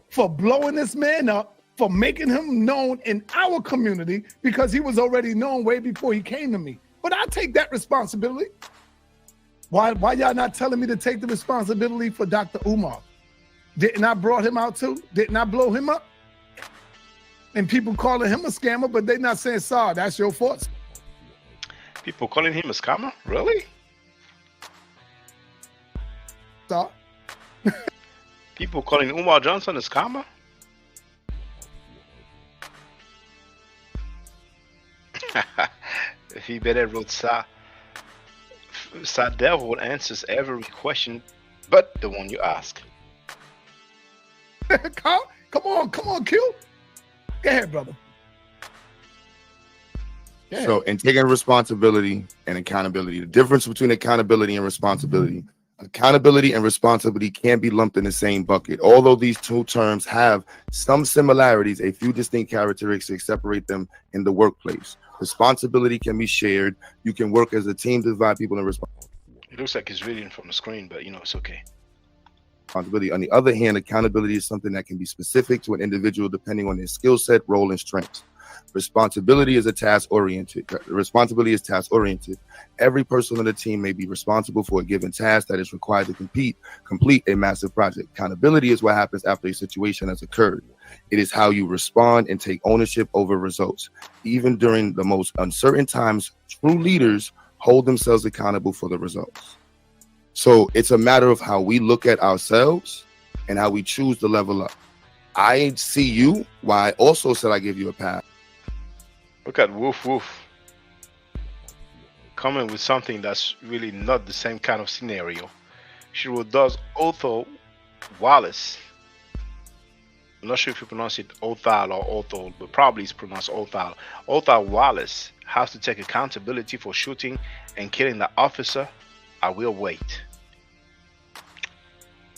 for blowing this man up, for making him known in our community, because he was already known way before he came to me. But I take that responsibility. Why y'all not telling me to take the responsibility for Dr. Umar? Didn't I brought him out too? Didn't I blow him up? And people calling him a scammer, but they not saying, sorry, that's your fault. People calling him a scammer? Really? Sorry? People calling Umar Johnson a scammer? He better wrote Devil answers every question but the one you ask. Come on, Q. Go ahead, brother. Go ahead. So, in taking responsibility and accountability, the difference between accountability and responsibility can be lumped in the same bucket. Although these two terms have some similarities, a few distinct characteristics separate them in the workplace. Responsibility can be shared. You can work as a team to divide people in responsibility. It looks like he's reading from the screen, but it's okay. Responsibility. On the other hand, accountability is something that can be specific to an individual depending on their skill set, role, and strengths. Responsibility is task-oriented. Every person on the team may be responsible for a given task that is required to complete a massive project. Accountability is what happens after a situation has occurred. It is how you respond and take ownership over results. Even during the most uncertain times, true leaders hold themselves accountable for the results. So it's a matter of how we look at ourselves and how we choose to level up. I see you, why I also said I give you a pass. Look at Woof Woof coming with something that's really not the same kind of scenario. She does Otho Wallace. I'm not sure if you pronounce it Othal or Othol, but probably it's pronounced Othal. Othal Wallace has to take accountability for shooting and killing the officer. I will wait.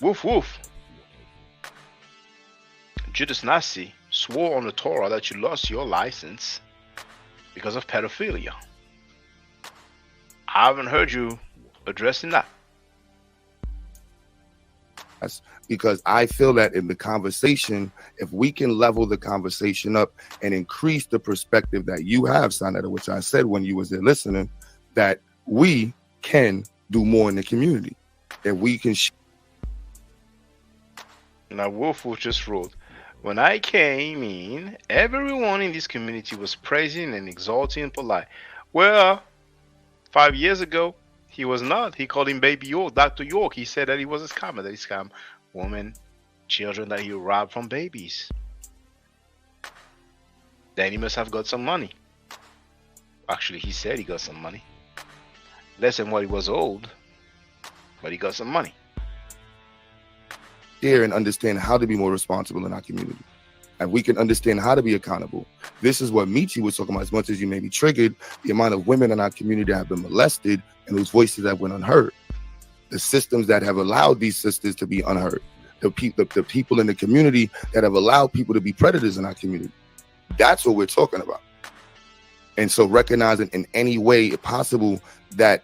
Woof Woof. Judas Nasi swore on the Torah that you lost your license because of pedophilia. I haven't heard you addressing that. That's because I feel that in the conversation, if we can level the conversation up and increase the perspective that you have, Sanetta, which I said when you was there listening, that we can do more in the community, that we can. Now, Wolf just wrote, when I came in, everyone in this community was praising and exalting polite. Well, 5 years ago, he was not. He called him Baby York, Dr. York. He said that he was a scammer, that he scammed women, children, that he robbed from babies. Then he must have got some money. Actually, he said he got some money. Less than what he was owed, but he got some money. Share and understand how to be more responsible in our community. And we can understand how to be accountable. This is what Michi was talking about. As much as you may be triggered, the amount of women in our community that have been molested and whose voices have went unheard. The systems that have allowed these sisters to be unheard. The people in the community that have allowed people to be predators in our community. That's what we're talking about. And so recognizing in any way possible that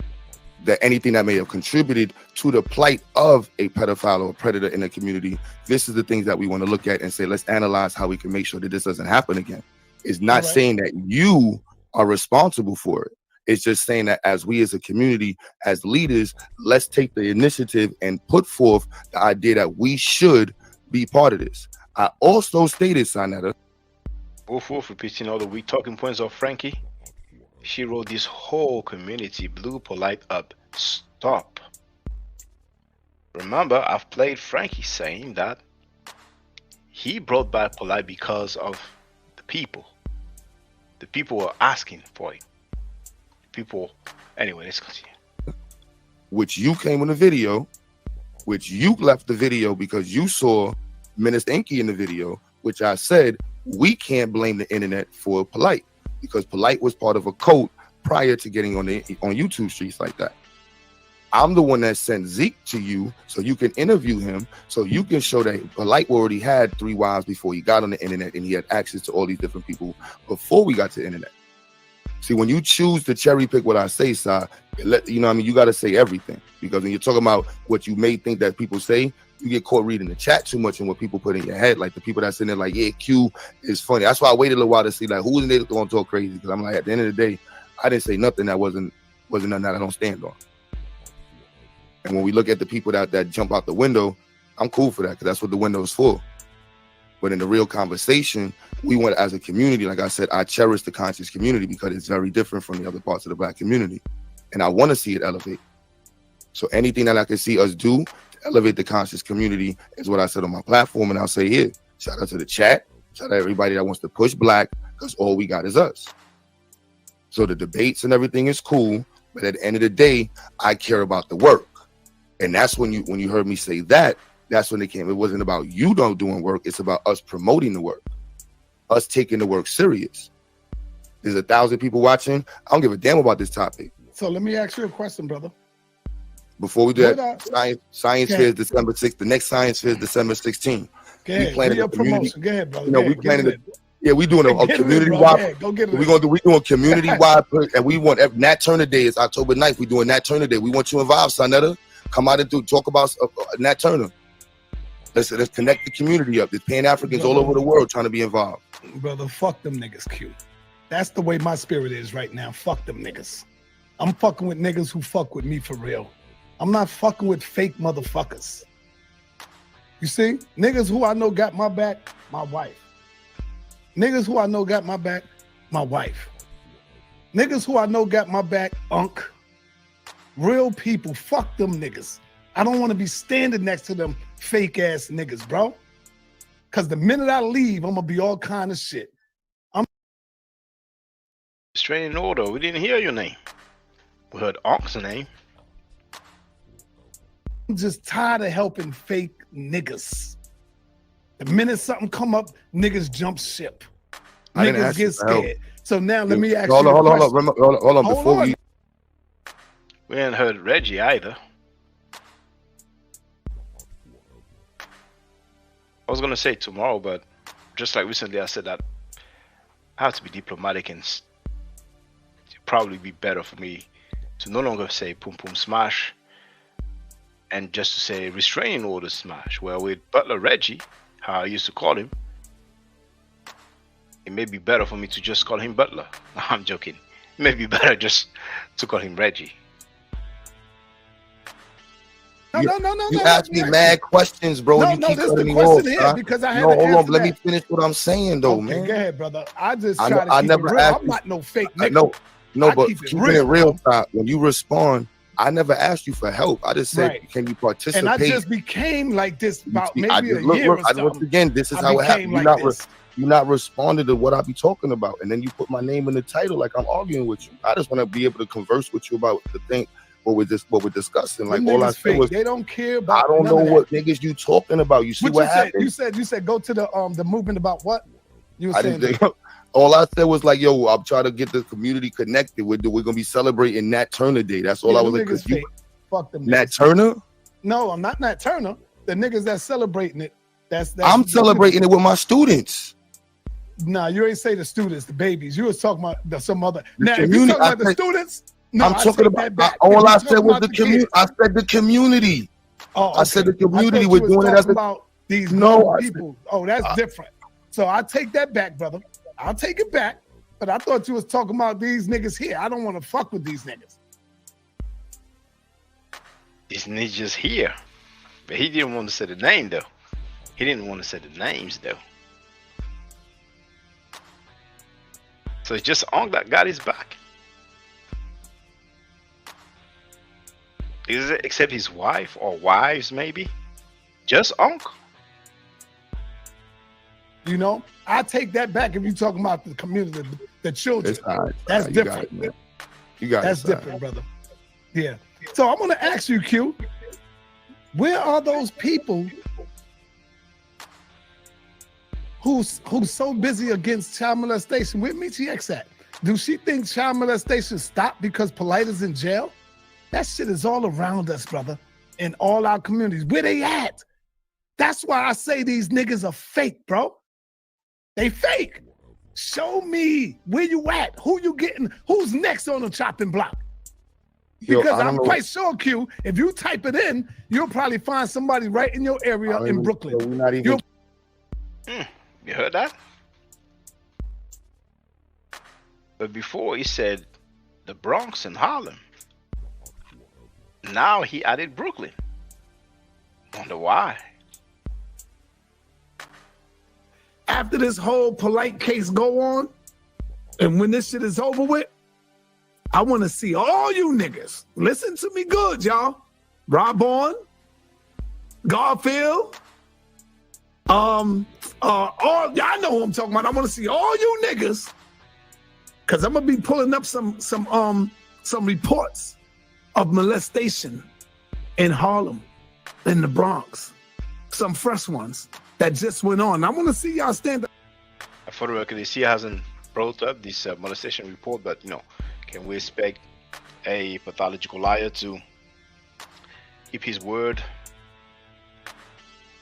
anything that may have contributed to the plight of a pedophile or a predator in the community, this is the things that we want to look at and say, let's analyze how we can make sure that this doesn't happen again. It's not saying that you are responsible for it. It's just saying that as we as a community, as leaders, let's take the initiative and put forth the idea that we should be part of this. I also stated, Sanetta, Wolf repeating all the weak talking points of Frankie. She wrote this whole community blew Polite up. Stop. Remember, I've played Frankie saying that he brought back Polite because of the people. The people were asking for it. People, anyway, let's continue. which you came in the video, which you left the video because you saw Minister Inky in the video, which I said we can't blame the internet for Polite because Polite was part of a cult prior to getting on YouTube streets like that. I'm the one that sent Zeke to you so you can interview him, so you can show that Polite already had 3 wives before he got on the internet, and he had access to all these different people before we got to the internet. See, when you choose to cherry pick what I say, Si, you know what I mean, you got to say everything, because when you're talking about what you may think that people say, you get caught reading the chat too much and what people put in your head, like the people that's in there like, yeah, Q is funny. That's why I waited a little while to see like who's in there going to talk crazy, because I'm like, at the end of the day, I didn't say nothing that wasn't nothing that I don't stand on. And when we look at the people that jump out the window, I'm cool for that, because that's what the window is for. But in the real conversation, we want, as a community, like I said, I cherish the conscious community because it's very different from the other parts of the Black community. And I want to see it elevate. So anything that I can see us do to elevate the conscious community is what I said on my platform. And I'll say here, shout out to the chat, shout out to everybody that wants to push Black, because all we got is us. So the debates and everything is cool, but at the end of the day, I care about the work. And that's when you heard me say that, that's when it came. It wasn't about you don't doing work. It's about us promoting the work, us taking the work serious. There's 1,000 people watching. I don't give a damn about this topic. So let me ask you a question, brother. Before we do that, Science Fair is December 6th. The next Science Fair is December 16th. Go ahead, your promotion. Go ahead, brother. You know, we planning it. Yeah, we doing a community-wide. Go get it. We doing community-wide, and we want Nat Turner Day is October 9th. We doing Nat Turner Day. We want you involved, Sanetta. Come out and talk about Nat Turner. Let's connect the community up. There's Pan-Africans all over the world trying to be involved. Brother, fuck them niggas, Q. That's the way my spirit is right now. Fuck them niggas. I'm fucking with niggas who fuck with me for real. I'm not fucking with fake motherfuckers. You see? Niggas who I know got my back, my wife. Niggas who I know got my back, my wife. Niggas who I know got my back, Unc. Real people, fuck them niggas. I don't want to be standing next to them fake ass niggas, bro. Cause the minute I leave, I'm gonna be all kind of shit. Restraining order. We didn't hear your name. We heard Onk's name. I'm just tired of helping fake niggas. The minute something come up, niggas jump ship. Niggas get scared. So now let me ask you a question. Hold on. Before we ain't heard Reggie either. I was gonna say tomorrow, but just like recently, I said that I have to be diplomatic, and it'd probably be better for me to no longer say "pum pum smash" and just to say "restraining order smash." Well, with Butler Reggie, how I used to call him, it may be better for me to just call him Butler. No, I'm joking. It may be better just to call him Reggie. No. You asked me mad questions, bro. No, you keep this is cutting the me off, question here because I haven't hold on. answered Let me that. finish what I'm saying, though, Okay, man. go ahead, brother. I just try I to keep never it real. asked I'm you. not no fake nigga. No, but keep it keeping real, it real, bro. Todd, when you respond, I never asked you for help. I just said, Right. can you participate? And I just became like this about maybe a look, year or once something. again, this is I how it became happened. like You're not responding to what I be talking about, and then you put my name in the title like I'm arguing with you. I just want to be able to converse with you about the thing, what we're discussing. Like Them all I niggas said fake. was, They don't care about. I don't none know of that. what niggas you talking about. You see what happened? You said go to the movement about what? You were I saying didn't think. All I said was like, yo, I'm trying to get the community connected. We're gonna be celebrating Nat Turner Day. That's all I was like. Niggas fake. Fuck them. Nat niggas. Turner? No, I'm not Nat Turner. The niggas that's celebrating it. That's I'm celebrating it with my students. Nah, you ain't say the students, the babies. You was talking about some other. The Now, if you community, talking about the I said- students, no, I'm I talking take about that back. all If I you said talking was about the the community. kids. I said the community. Oh, I said the okay. community. I thought We're you was doing it as talking a about these No, young I said- people. Oh, that's different. So I take that back, brother. I'll take it back. but I thought you was talking about these niggas here. I don't want to fuck with these niggas. These ninjas here. But he didn't want to say the name though. He didn't want to say the names though. So it's just Unc that got his back. Is it except his wife or wives maybe? Just Unc. You know, I take that back if you're talking about the community, the children. That's different. You got That's different, brother. Yeah. So I'm gonna ask you, Q, where are those people who's so busy against child molestation? Where XyayX at? Do she think child molestation stopped because Polite is in jail? That shit is all around us, brother, in all our communities. Where they at? That's why I say these niggas are fake, bro. They fake. Show me where you at. Who you getting? Who's next on the chopping block? Because I'm quite sure, Q, if you type it in, you'll probably find somebody right in your area in Brooklyn. So we're not even... You heard that? But before he said the Bronx and Harlem. Now he added Brooklyn. Wonder why? After this whole Polite case go on, and when this shit is over with, I want to see all you niggas. Listen to me good, y'all. Rob on, Garfield, all y'all know who I'm talking about. I want to see all you niggas, cause I'm gonna be pulling up some reports of molestation in Harlem, in the Bronx, some fresh ones that just went on. I want to see y'all stand up. For the record, he hasn't brought up this molestation report, but you know, can we expect a pathological liar to keep his word?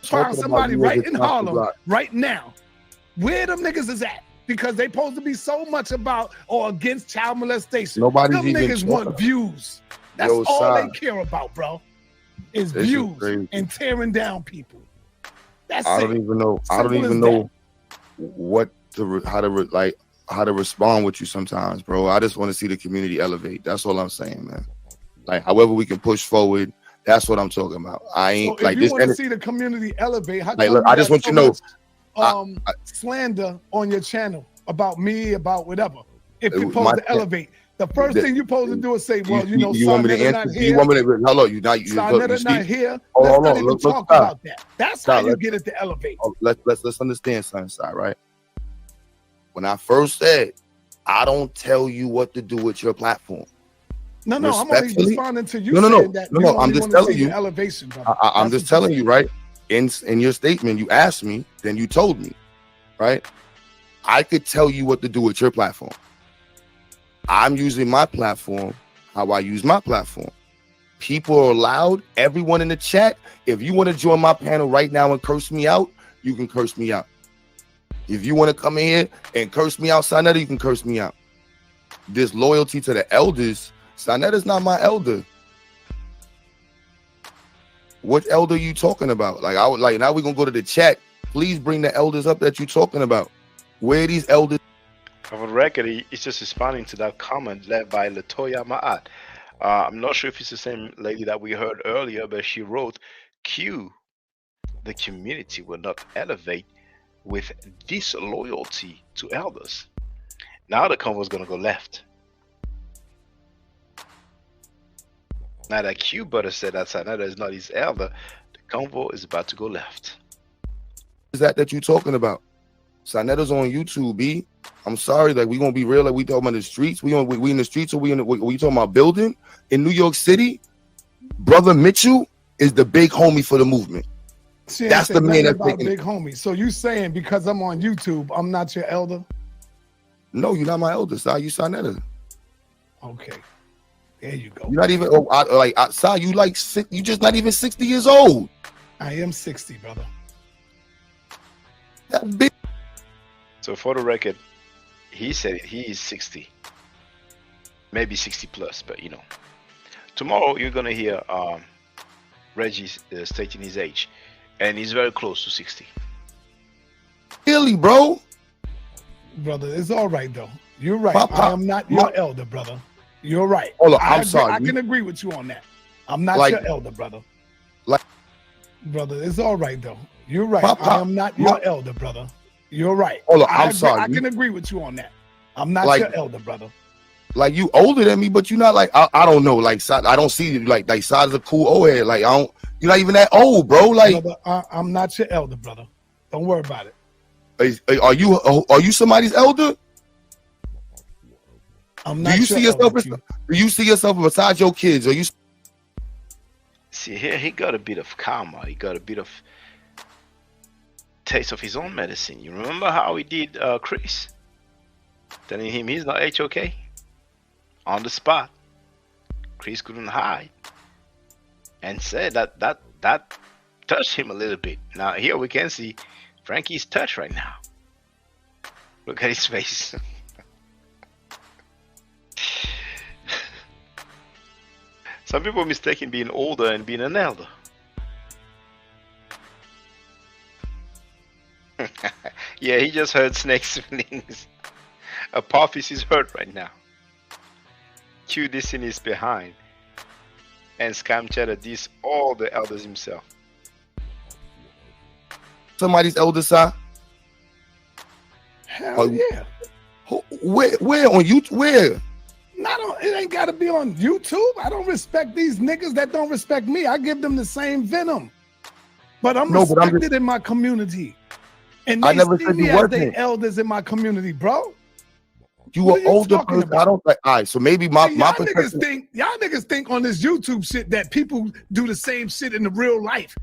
Find somebody right in Harlem right now. Where them niggas is at? Because they supposed to be so much about or against child molestation. Nobody's them even niggas want views. That's all they care about, bro. Is views and tearing down people. That's I don't even know. I don't even know how to respond with you sometimes, bro. I just want to see the community elevate. That's all I'm saying, man. Like, however we can push forward, that's what I'm talking about. I ain't so like if you this. want to see the community elevate, how like, look, I just want you to know, slander on your channel about me, about whatever. If you're supposed to elevate, the first thing you're supposed to do is say, well, you want me to answer? You want me to? Hello, you not here. Hold Let's on, not even talk about that. That's how you get it to elevate. Let's understand, Sunside, right? When I first said, I don't tell you what to do with your platform. No, I'm only responding to you. No. I'm just telling you. Elevation, I'm just telling you, right? In your statement, you asked me, then you told me, right? I could tell you what to do with your platform. I'm using my platform how I use my platform. People are allowed, everyone in the chat, if you want to join my panel right now and curse me out, you can curse me out. If you want to come in here and curse me out, Sanetta, you can curse me out. This loyalty to the elders, Sanetta's not my elder. What elder are you talking about? Like, now we're gonna go to the chat. Please bring the elders up that you're talking about. Where are these elders? For the record, he's just responding to that comment led by Latoya Ma'at. I'm not sure if it's the same lady that we heard earlier, but she wrote, Q, the community will not elevate with disloyalty to elders. Now the convo is going to go left. Now that QueButter said that Sanetta is not his elder, the convo is about to go left. Is that you're talking about? Sanetta's on YouTube, B. I'm sorry, like, we gonna be real, like, we talking about the streets. We in the streets, or we talking about building in New York City? Brother Mitchell is the big homie for the movement. That's the man that's taking big homie. So you saying because I'm on YouTube, I'm not your elder? No, you're not my elder, Si. You Sanetta. Okay, there you go. You're not even Si. You just not even 60 years old. I am 60, brother. That big. So for the record, he said he is 60, maybe 60 plus, but you know. Tomorrow you're gonna hear Reggie stating his age, and he's very close to 60. Really, bro? Brother, it's all right though. You're right. I am not your elder, brother. You're right. Hold on, I'm sorry. I can agree with you on that. I'm not Like- your elder, brother. Like, Brother, it's all right though. You're right. Pop, I am not your elder, brother. You're right. Hold on, I'm agree- sorry. I can agree with you on that. I'm not Like- your elder, brother. like you older than me, but you're not like I don't know. Like I don't see you like Side's a cool old head. Like I don't. You're not even that old, bro. Like Brother, I'm not your elder, brother. Don't worry about it. are you somebody's elder? I'm Do not you your see yourself? elder, Q. Do you see yourself besides your kids? Are you? See, here he got a bit of karma. He got a bit of taste of his own medicine. You remember how he did Chris? Telling him he's not HOK? On the spot. Chris couldn't hide. And said that touched him a little bit. Now here we can see Frankie's touched right now. Look at his face. Some people mistaken being older and being an elder. Yeah, he just heard Snake's feelings. Apophis is hurt right now. Q this in his behind. And Scam Cheddar this all the elders himself. Somebody's elder side? Hell yeah. Where on you? Where? It ain't got to be on YouTube. I don't respect these niggas that don't respect me. I give them the same venom. But I'm respected in my community. And I they never see said me you as wasn't. they elders in my community, bro. You What were are you older talking person. about? I don't like. All right, so maybe my Y'all perspective. niggas think on this YouTube shit that people do the same shit in the real life.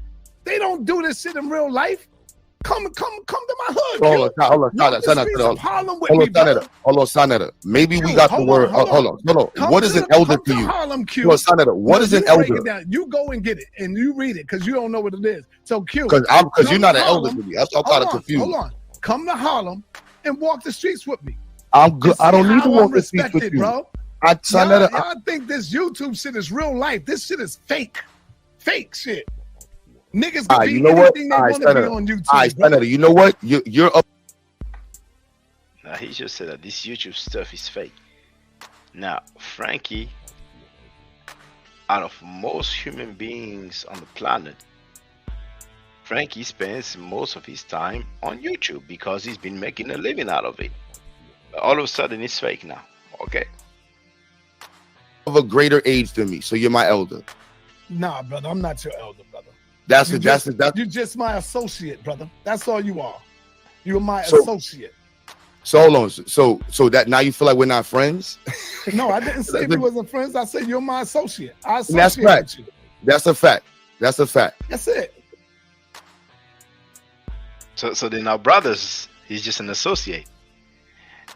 They don't do this shit in real life. Come to my hood. Hold on, Walk the streets of Harlem with me, brother. Hold on, Sanetta. Maybe we Q, got the hold word. on, hold Hold on. Come What is to an the- elder come to to you? Harlem, Q. Hold on, Sanetta. What No, is an you break elder? it down. You go and get it and you read it because you don't know what it is. So Q. Because come you're not to an elder Harlem. to me. That's why I'm kind of confused. Hold on. Come to Harlem and walk the streets with me. I'm good. I don't need to How walk I'm the streets with respected, you. bro. Sanetta, Y'all think this YouTube shit is real life. This shit is fake. Fake shit. Niggas can be you know what? anything they want to be on YouTube. All right, bro. Sanetta, you know what? You're up. Now he just said that this YouTube stuff is fake. Now Frankie, out of most human beings on the planet, Frankie spends most of his time on YouTube because he's been making a living out of it. But all of a sudden it's fake now. Okay. Of a greater age than me, so you're my elder. Nah, brother, I'm not your elder, brother. That's You're just my associate, brother. That's all you are. You're my So- associate. So hold on. So that now you feel like we're not friends? No, I didn't say we wasn't friends. I said you're my associate. I And that's associate fact. with you. That's a fact. That's a fact. That's it. So they're now brothers. He's just an associate.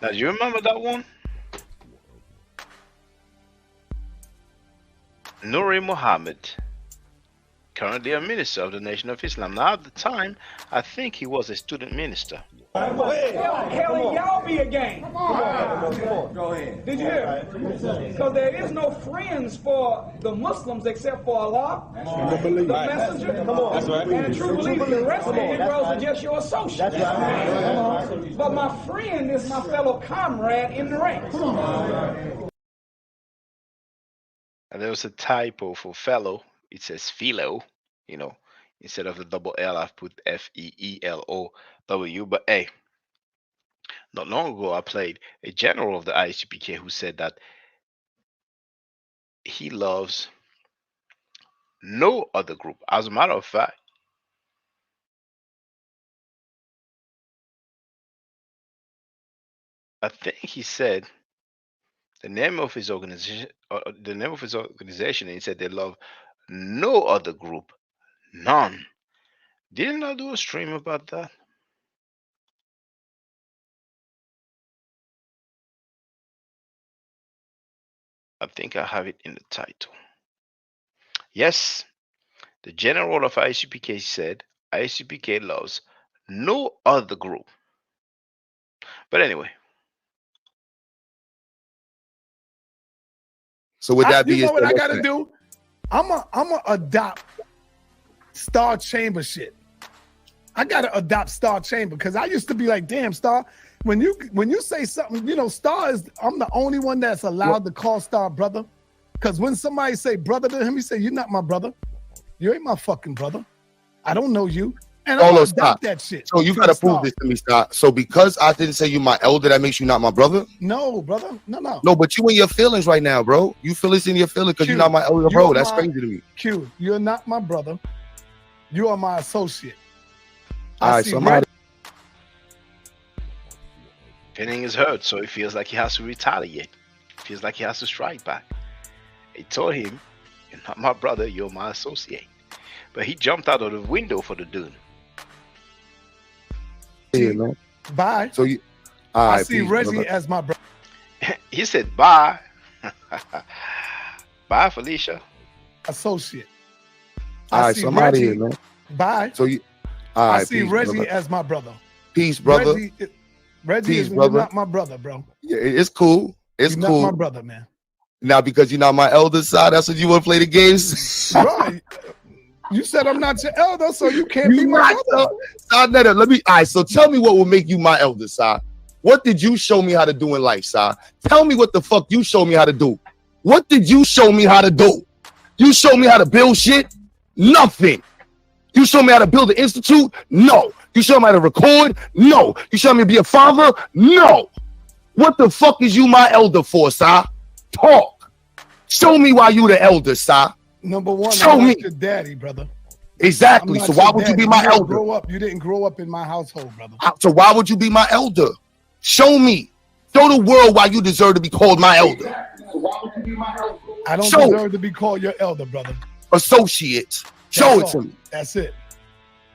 Now do you remember that one? Nuri Muhammad, currently a minister of the Nation of Islam. Now at the time, I think he was a student minister. Hell, y'all be a gang. Come on. Go ahead. Did you hear? Because there is no friends for the Muslims except for Allah, the messenger, That's right. and a true believer. The rest of the Negroes are just your associates. That's right. But my friend is my fellow comrade in the ranks. And there was a typo for fellow. It says philo, you know, instead of the double L, I've put FEELOW. But hey, not long ago, I played a general of the ISUPK who said that he loves no other group. As a matter of fact, I think he said the name of his organization, and he said they love no other group, none. Didn't I do a stream about that? I think I have it in the title. Yes, the general of ICPK said ICPK loves no other group. But anyway. So would that be? You know what I gotta do? I'm a adopt Star Chamber shit. I gotta adopt Star Chamber because I used to be like, damn, Star, when you say something, you know, Star is. I'm the only one that's allowed to call Star brother, because when somebody say brother to him, he say, "You're not my brother. You ain't my fucking brother. I don't know you." And I'm gonna doubt that shit. So you gotta prove this to me, Star. So because I didn't say you my elder, that makes you not my brother? No, brother. No. No, but you in your feelings right now, bro. You feel this in your feelings because you're not my elder, bro. That's crazy to me. Q, you're not my brother. You are my associate. All right, somebody. Feeling is hurt, so he feels like he has to retaliate. Feels like he has to strike back. He told him, "You're not my brother, you're my associate." But he jumped out of the window for the dude. Yeah, man. Bye. So you, I see Reggie as my brother. He said, "Bye." Bye, Felicia. Associate. All right, somebody here, man. Bye. So you, all right, I see Reggie as my brother. Peace, brother. Reggie is not my brother, bro. Yeah, it's cool. It's you're cool. Not my brother, man. Now, because you're not my elder side, that's what you want to play the games. Bro, you said I'm not your elder, so you can't be my brother. Let me. All right. So tell me what will make you my elder side. What did you show me how to do in life, side? Tell me what the fuck you showed me how to do. What did you show me how to do? You showed me how to build shit? Nothing. You showed me how to build an institute? No. You showed me how to record? No. You showed me to be a father? No. What the fuck is you my elder for, sir? Talk. Show me why you the elder, sir. Number one, show I'm me. not your daddy, brother. Exactly. So why would you be my elder? You didn't grow up in my household, brother. So why would you be my elder? Show me. Show the world why you deserve to be called my elder. I don't deserve to be called your elder, brother. Associate. Show it to me. That's it.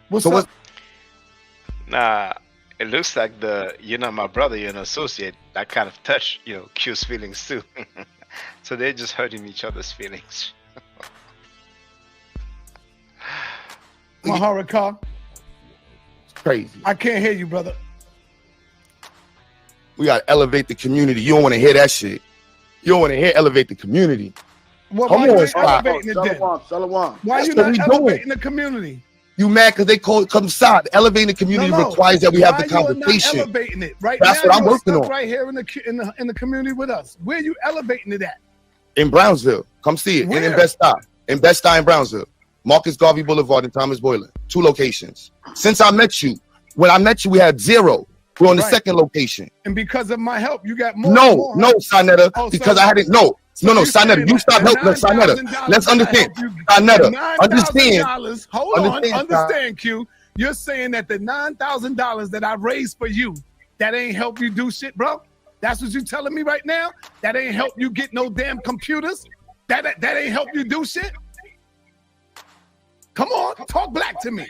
What's up? Nah, it looks like "you're not my brother, you're an associate." That kind of touch, Q's feelings too. So they're just hurting each other's feelings. Maharaka. It's crazy. I can't hear you, brother. We gotta elevate the community. You don't want to hear that shit. You don't want to hear elevate the community. Well, Come why on, you elevating it then? Why you not elevating the community? You mad because they call it come side. Elevating the community requires that we have the conversation. Not elevating it right That's now, what I'm working on. Right here in the community with us. Where are you elevating it at? In Brownsville. Come see it. Where? In Bed-Stuy. In Bed-Stuy in Brownsville. Marcus Garvey Boulevard and Thomas Boylan. 2 locations. Since I met you, when I met you, we had 0. We're on the second location. And because of my help, you got more. No, Sinetta. Because I hadn't. No, Sinetta. You stop helping us, Sinetta. Let's understand. Sinetta. Understand. Hold on. Understand, Q. You're saying that the $9,000 that I raised for you, that ain't help you do shit, bro? That's what you telling me right now? That ain't help you get no damn computers? That ain't help you do shit? Come on, talk black to me.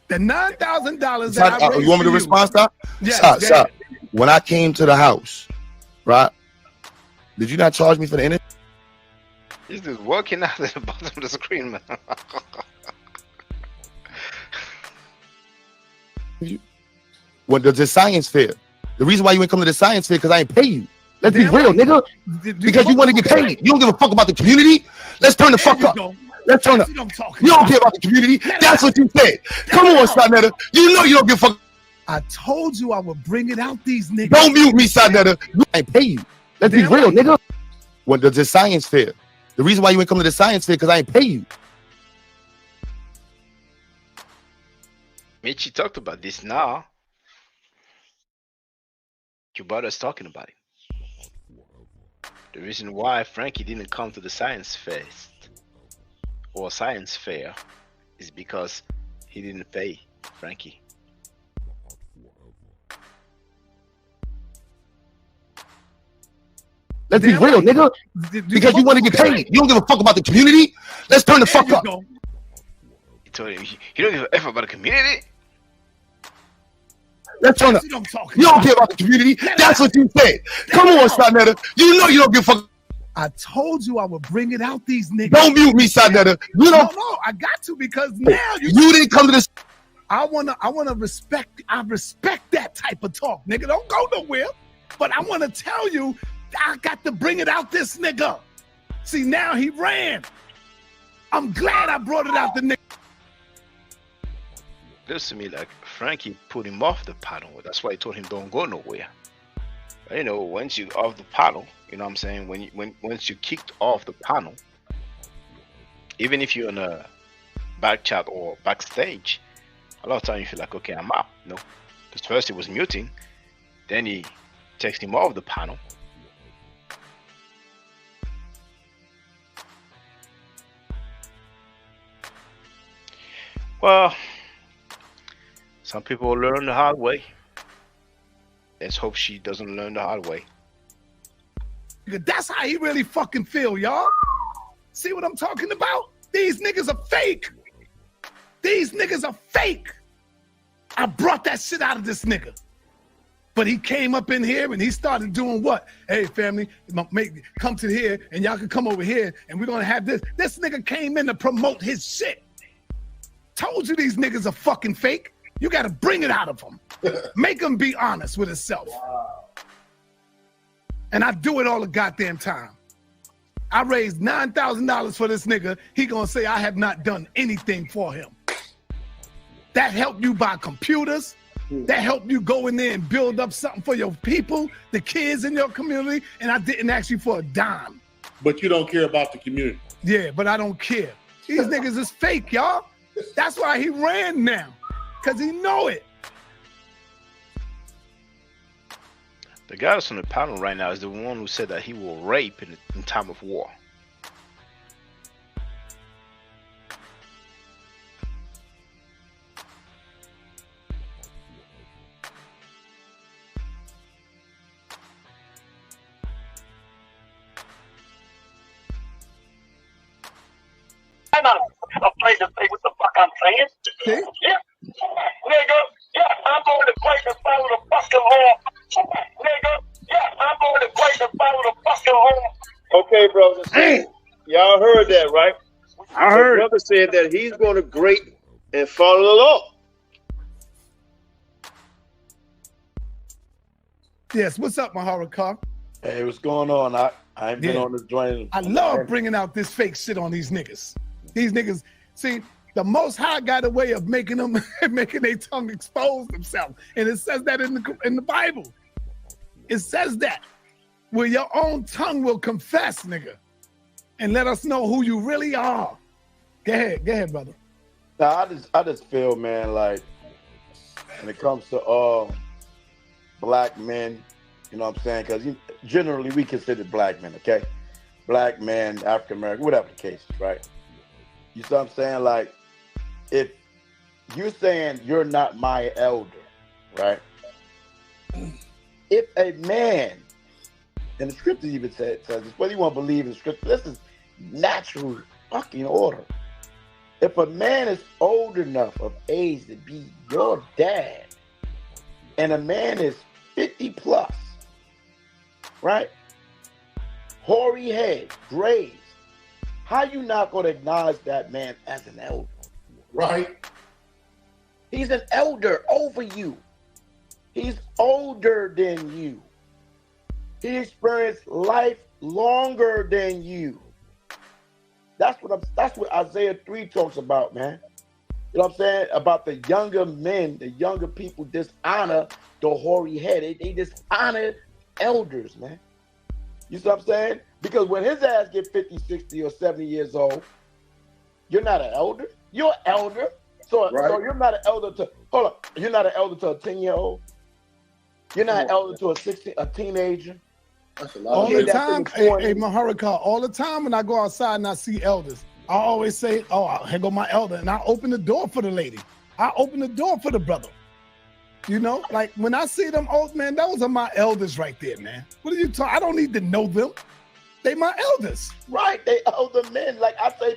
The $9,000 that I raised you want me to respond, stop? Yes, stop. When I came to the house, right? Did you not charge me for the internet? He's just working out at the bottom of the screen, man. When the science fair, the reason why you ain't come to the science fair because I ain't pay you. Let's be real, nigga. Because you want to get paid. You don't give a fuck about the community. Let's turn the fuck up. Let's turn up. You don't care about the community. That's what you said. Come on, Sinetta. You know you don't give a fuck. I told you I would bring it out these niggas. Don't mute me, Sinetta. I ain't pay you. Let's be real, nigga. When the science fair, the reason why you ain't come to the science fair because I ain't pay you. Michi talked about this now. QueButter's talking about it. The reason why Frankie didn't come to the science fest or science fair is because he didn't pay Frankie. Let's be real, nigga. Because you want to get paid. You don't give a fuck about the community. Let's turn the fuck up. He told him, you don't give a F about the community? Let's turn up. You don't care about the community. That's what you said. Come on, Sinetta. You know you don't give a fuck. I told you I would bring it out these niggas. Don't mute me, Sinetta. You don't. No, I got to because now you didn't come to this. I wanna respect. I respect that type of talk, nigga. Don't go nowhere. But I want to tell you, I got to bring it out this nigga. See, now he ran. I'm glad I brought it out the nigga. Looks to me like Frankie put him off the panel. That's why he told him don't go nowhere. But, once you off the panel, you know what I'm saying? Once you kicked off the panel, even if you're in a back chat or backstage, a lot of times you feel like, okay, I'm out. No, because first he was muting, then he takes him off the panel. Well, some people learn the hard way. Let's hope she doesn't learn the hard way. That's how he really fucking feel, y'all. See what I'm talking about? These niggas are fake. These niggas are fake. I brought that shit out of this nigga. But he came up in here and he started doing what? Hey, family, come to here and y'all can come over here and we're going to have this. This nigga came in to promote his shit. Told you these niggas are fucking fake. You got to bring it out of them. Make him be honest with himself. Wow. And I do it all the goddamn time. I raised $9,000 for this nigga. He gonna say I have not done anything for him. That helped you buy computers. That helped you go in there and build up something for your people, the kids in your community, and I didn't ask you for a dime. But you don't care about the community. Yeah, but I don't care. These niggas is fake, y'all. That's why he ran now, because he know it. The guy that's on the panel right now is the one who said that he will rape in time of war. I'm not afraid to say what the fuck I'm saying. Yeah, nigga. Yeah, I'm going to play to follow the fucking law. Nigga. Yeah, I'm going to play to follow the fucking law. Okay, brothers and sisters. Y'all heard that, right? I heard. The brother said that he's going to grade and follow the law. Yes, what's up, Maharakar? Hey, what's going on? I ain't been on this joint. I love bringing out this fake shit on these niggas. These niggas, see, the Most High got a way of making them, making their tongue expose themselves. And it says that in the Bible. It says that. Where your own tongue will confess, nigga. And let us know who you really are. Go ahead, brother. Now, I just feel, man, like, when it comes to black men, you know what I'm saying? Because generally we consider black men, okay? Black men, African American, whatever the case is, right? You see what I'm saying? Like, if you're saying you're not my elder, right? If a man, and the scripture even says this, whether you want to believe in the scripture, this is natural fucking order. If a man is old enough of age to be your dad, and a man is 50 plus, right? Hoary head, grays. How you not going to acknowledge that man as an elder? Right. He's an elder over you. He's older than you. He experienced life longer than you. That's what Isaiah 3 talks about, man. You know what I'm saying? About the younger men, the younger people dishonor the hoary head. They dishonor elders, man. You see what I'm saying? Because when his ass get 50, 60, or 70 years old, you're not an elder. You're an elder. So you're not an elder to, hold on, you're not an elder to a 10-year-old. You're not an elder to a teenager. That's a lot. All the time, hey Maharakar, all the time when I go outside and I see elders, I always say, oh, here go my elder. And I open the door for the lady. I open the door for the brother. You know, like when I see them old men, those are my elders right there, man. What are you talking? I don't need to know them. They my elders. Right, they elder men. Like I say,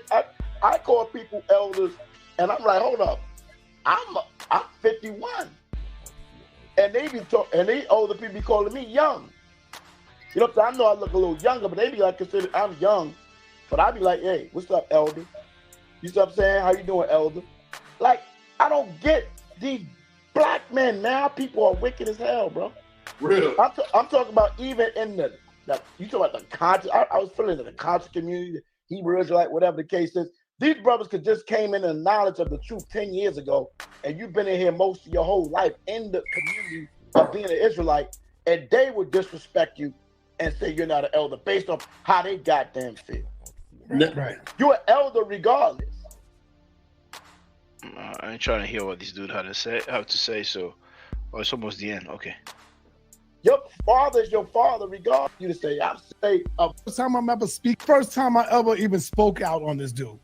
I call people elders, and I'm like, hold up, I'm 51, and they be talking, and they older people be calling me young. You know, I know I look a little younger, but they be like considered I'm young, but I be like, hey, what's up, elder? You see what I'm saying? How you doing, elder? Like I don't get these black men now. People are wicked as hell, bro. Really? I'm talking about even in the you talk about the conscious. I was feeling in the conscious community, the Hebrew Israelite, whatever the case is. These brothers could just came in the knowledge of the truth 10 years ago, and you've been in here most of your whole life in the community of being an Israelite, and they would disrespect you and say you're not an elder based on how they goddamn feel. Right. You're an elder regardless. I'm trying to hear what this dude had to say. So, it's almost the end. Okay. Your father is your father, regardless. You to say, I say. First time I ever speak. First time I ever even spoke out on this dude.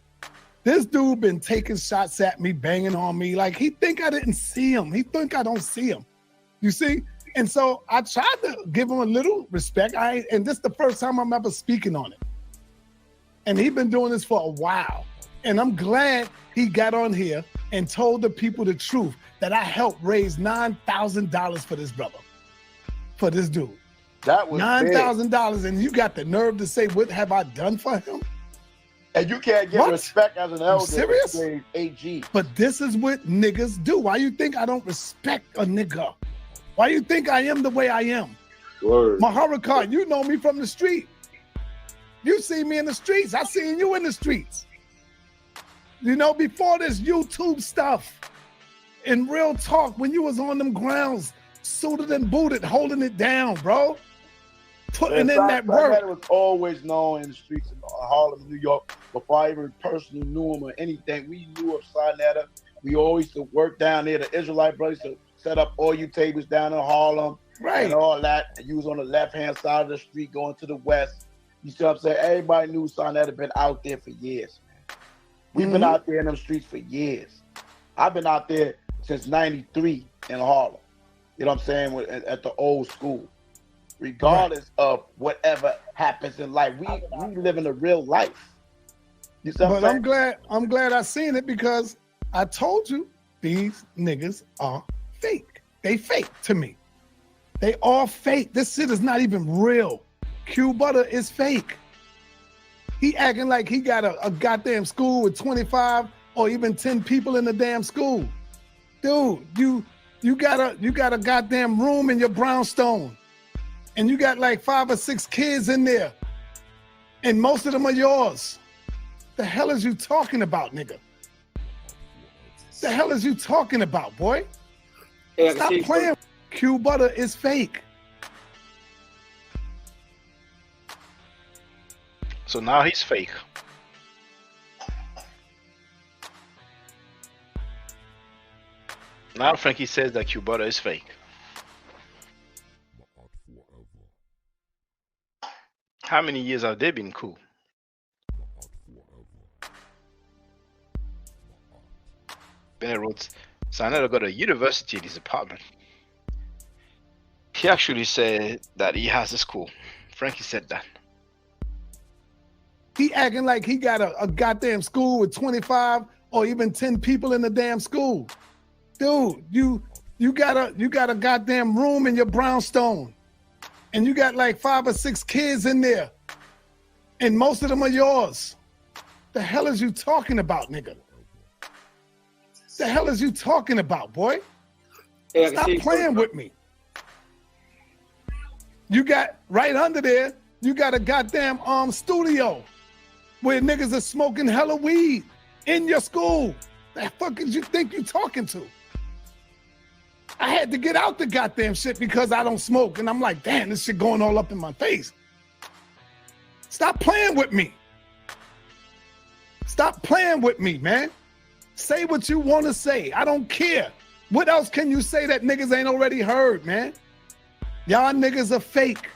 This dude been taking shots at me, banging on me. Like, he think I didn't see him. He think I don't see him. You see? And so I tried to give him a little respect. And this is the first time I'm ever speaking on it. And he been doing this for a while. And I'm glad he got on here and told the people the truth that I helped raise $9,000 for this brother, for this dude. That was $9,000, and you got the nerve to say, what have I done for him? And you can't get respect as an elder. Serious? AG. But this is what niggas do. Why you think I don't respect a nigga? Why you think I am the way I am? Word. Maharakat, you know me from the street. You see me in the streets. I seen you in the streets. You know, before this YouTube stuff, in real talk, when you was on them grounds, suited and booted, holding it down, bro. Putting in that work. It was always known in the streets of Harlem, New York, before I even personally knew him or anything. We knew of Sinetta. We always used to work down there. The Israelite brothers to set up all you tables down in Harlem, right, and all that. And you was on the left-hand side of the street going to the west. You see what I'm saying? Everybody knew Sinetta had been out there for years. We've been out there in them streets for years. I've been out there since '93 in Harlem. You know what I'm saying? At the old school. Regardless of whatever happens in life, we live in a real life. You see what I'm saying? I'm glad I seen it, because I told you these niggas are fake. They fake to me. They all fake. This shit is not even real. QueButter is fake. He acting like he got a goddamn school with 25 or even 10 people in the damn school. Dude, you got a goddamn room in your brownstone, and you got like 5 or 6 kids in there, and most of them are yours. The hell is you talking about, nigga? The hell is you talking about, boy? Yeah, stop playing. QueButter is fake. So now he's fake. Now Frankie says that QueButter is fake. How many years have they been cool? Bennett wrote, Sinetta got a university in his apartment. He actually said that he has a school. Frankie said that. He acting like he got a goddamn school with 25 or even 10 people in the damn school. Dude, you got a goddamn room in your brownstone, and you got like 5 or 6 kids in there, and most of them are yours. The hell is you talking about, nigga? The hell is you talking about, boy? Yeah, stop playing with me. You got right under there, you got a goddamn studio where niggas are smoking hella weed in your school. The fuck is you think you talking to? I had to get out the goddamn shit because I don't smoke, and I'm like, damn, this shit going all up in my face. Stop playing with me. Stop playing with me, man. Say what you want to say. I don't care. What else can you say that niggas ain't already heard, man? Y'all niggas are fake.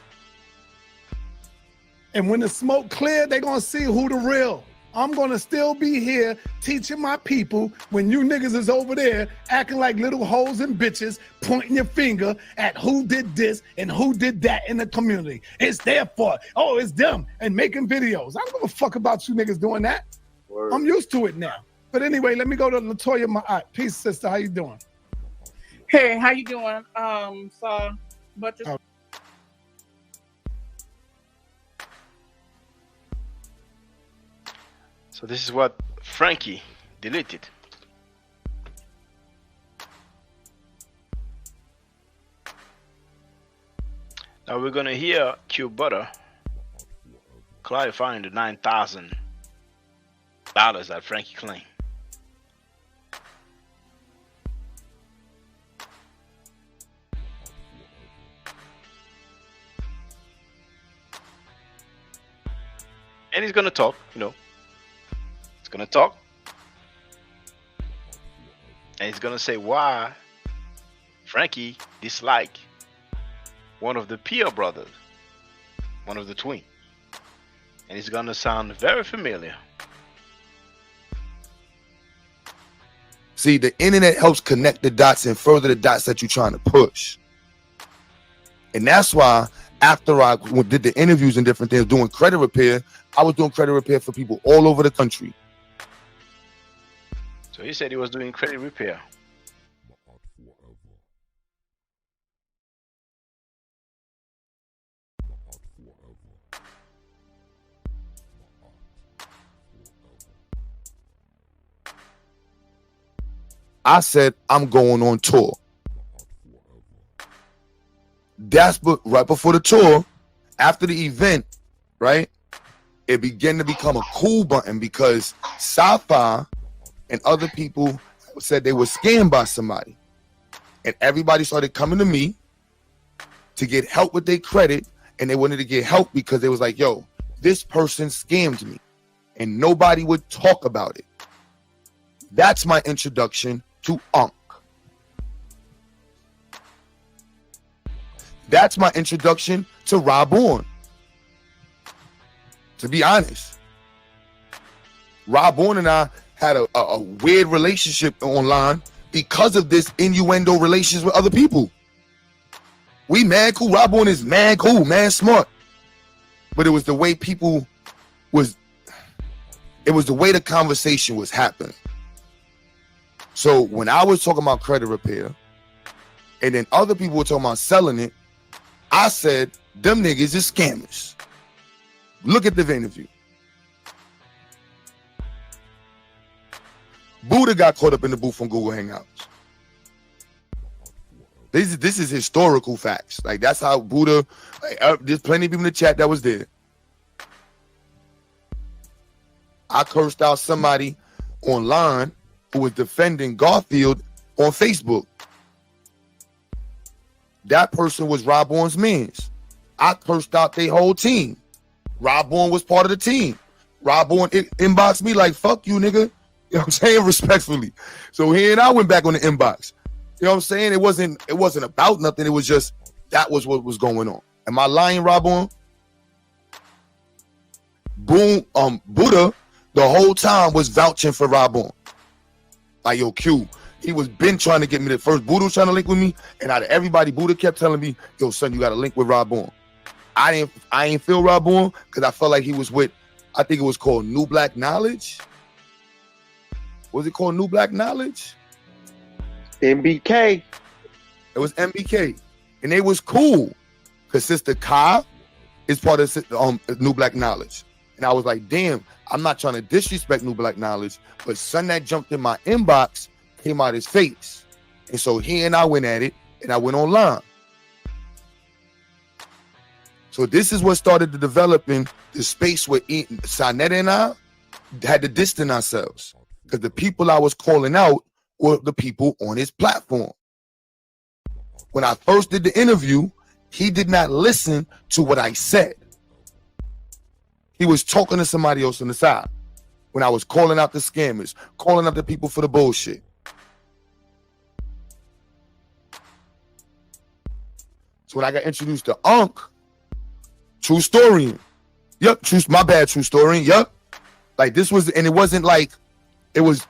And when the smoke clear, they gonna see who the real. I'm gonna still be here teaching my people when you niggas is over there acting like little hoes and bitches, pointing your finger at who did this and who did that in the community. It's their fault. Oh, it's them, and making videos. I don't give a fuck about you niggas doing that. Word. I'm used to it now. But anyway, let me go to Latoya. Peace, sister. How you doing? Hey, how you doing? So, but just. So this is what Frankie deleted. Now we're gonna hear QueButter clarifying the 9,000 that Frankie claimed. And he's gonna talk, He's gonna talk. And he's gonna say why Frankie disliked one of the Pierre brothers, one of the twins. And it's gonna sound very familiar. See, the internet helps connect the dots and further the dots that you're trying to push. And that's why after I did the interviews and different things, doing credit repair, I was doing credit repair for people all over the country. So he said he was doing credit repair. I said, I'm going on tour. That's right before the tour, after the event, right? It began to become a cool button because Sci-Fi and other people said they were scammed by somebody. And everybody started coming to me to get help with their credit. And they wanted to get help because they was like, yo, this person scammed me. And nobody would talk about it. That's my introduction to Unc. That's my introduction to Rob On. To be honest, Rob On and I had a weird relationship online because of this innuendo relations with other people. We mad cool. Rob On is mad cool, mad smart. But it was the way people was, it was the way the conversation was happening. So when I was talking about credit repair, and then other people were talking about selling it, I said, them niggas is scammers. Look at the interview. Buddha got caught up in the booth on Google Hangouts. This is historical facts. Like, that's how Buddha, there's plenty of people in the chat that was there. I cursed out somebody online who was defending Garfield on Facebook. That person was Rob On's mans. I cursed out their whole team. Rob On was part of the team. Rob On inboxed me like, fuck you, nigga. You know what I'm saying? Respectfully. So he and I went back on the inbox. You know what I'm saying? It wasn't about nothing. It was just, that was what was going on. Am I lying, Rob On? Boom, Buddha the whole time was vouching for Rob On. Like, yo, Q, he was been trying to get me the first. Buddha was trying to link with me, and out of everybody, Buddha kept telling me, yo, son, you got to link with Rob On. I ain't feel Rob On because I felt like he was with, I think it was called New Black Knowledge. Was it called New Black Knowledge? MBK. It was MBK. And they was cool because Sister Ka is part of New Black Knowledge. And I was like, damn, I'm not trying to disrespect New Black Knowledge, but son that jumped in my inbox came out his face. And so he and I went at it, and I went online. So this is what started to develop in the space where Sanet and I had to distance ourselves, because the people I was calling out were the people on his platform. When I first did the interview, he did not listen to what I said. He was talking to somebody else on the side when I was calling out the scammers, calling out the people for the bullshit. So when I got introduced to Unc, true story. Yep, my bad, true story. Yep. Like this was, and it wasn't like, it was,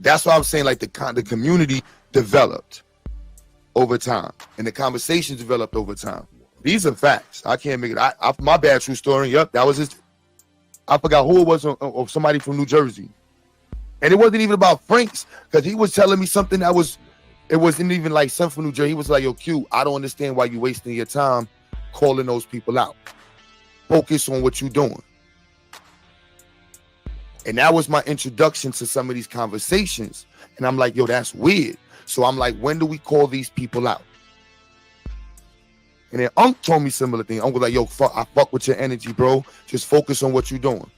that's why I'm saying like the community developed over time and the conversations developed over time. These are facts. I can't make it. My bad, true story. Yep, that was his. I forgot who it was, or somebody from New Jersey. And it wasn't even about Frank's, because he was telling me something that was, it wasn't even like something from New Jersey. He was like, yo, Q, I don't understand why you wasting your time calling those people out. Focus on what you're doing. And that was my introduction to some of these conversations. And I'm like, yo, that's weird. So I'm like, when do we call these people out? And then Unc told me similar thing. Unc was like, yo, I fuck with your energy, bro. Just focus on what you're doing.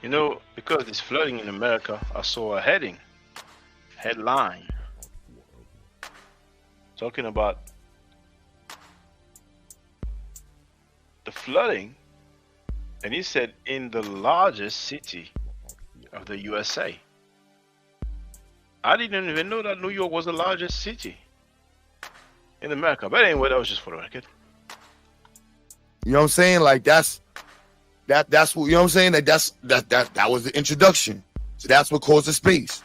You know, because it's flooding in America, I saw a headline, talking about the flooding, and he said in the largest city of the USA. I didn't even know that New York was the largest city in America. But anyway, that was just for the record. You know what I'm saying? Like that's what, you know what I'm saying? That was the introduction. So that's what caused the space.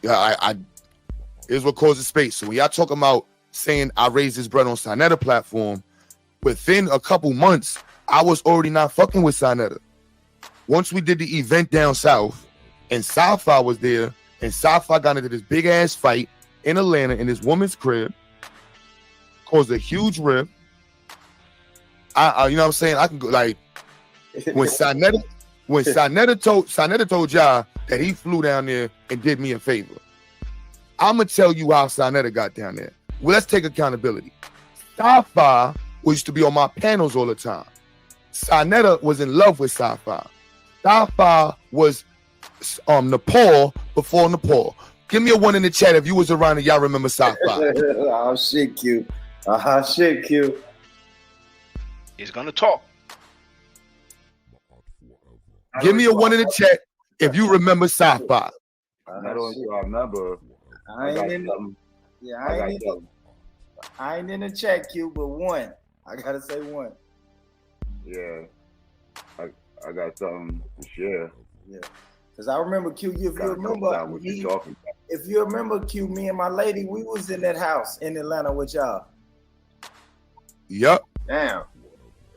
Yeah, is what caused the space. So when y'all talking about saying I raised this bread on Sinetta platform, within a couple months, I was already not fucking with Sinetta. Once we did the event down south, and Sci-Fi was there, and Sci-Fi got into this big ass fight in Atlanta in this woman's crib, caused a huge rift. I you know what I'm saying? I can go like when Sinetta told y'all that he flew down there and did me a favor. I'm gonna tell you how Sinetta got down there. Well, let's take accountability. Sci-Fi used to be on my panels all the time. Sinetta was in love with Sci-Fi. Sci-Fi was Nepal before Nepal. Give me a 1 in the chat if you was around and y'all remember Sci-Fi. Oh shit, Q. Shit, Q. He's gonna talk. Give me a 1 in the chat if you remember Sci-Fi. I remember. I ain't in the chat, Q, but 1. I gotta say 1. Yeah. I got something to share. Yeah. Because I remember Q, if you remember Q, me and my lady, we was in that house in Atlanta with y'all. Yep. Damn.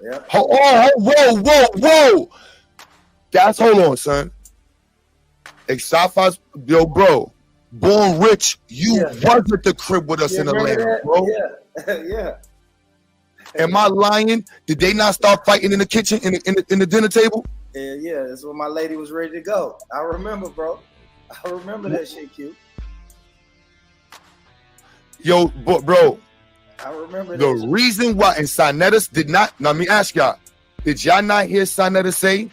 Yep. Whoa. Hold on, son. Sci-Fi's, yo, bro. Born Rich, you was at the crib with us in Atlanta, bro. Yeah. Am I lying? Did they not start fighting in the kitchen, in the dinner table? Yeah, that's when my lady was ready to go. I remember, bro. I remember that shit, Q. Yo, bro. I remember the that reason why, and Sinetta did not, now let me ask y'all, did y'all not hear Sinetta say,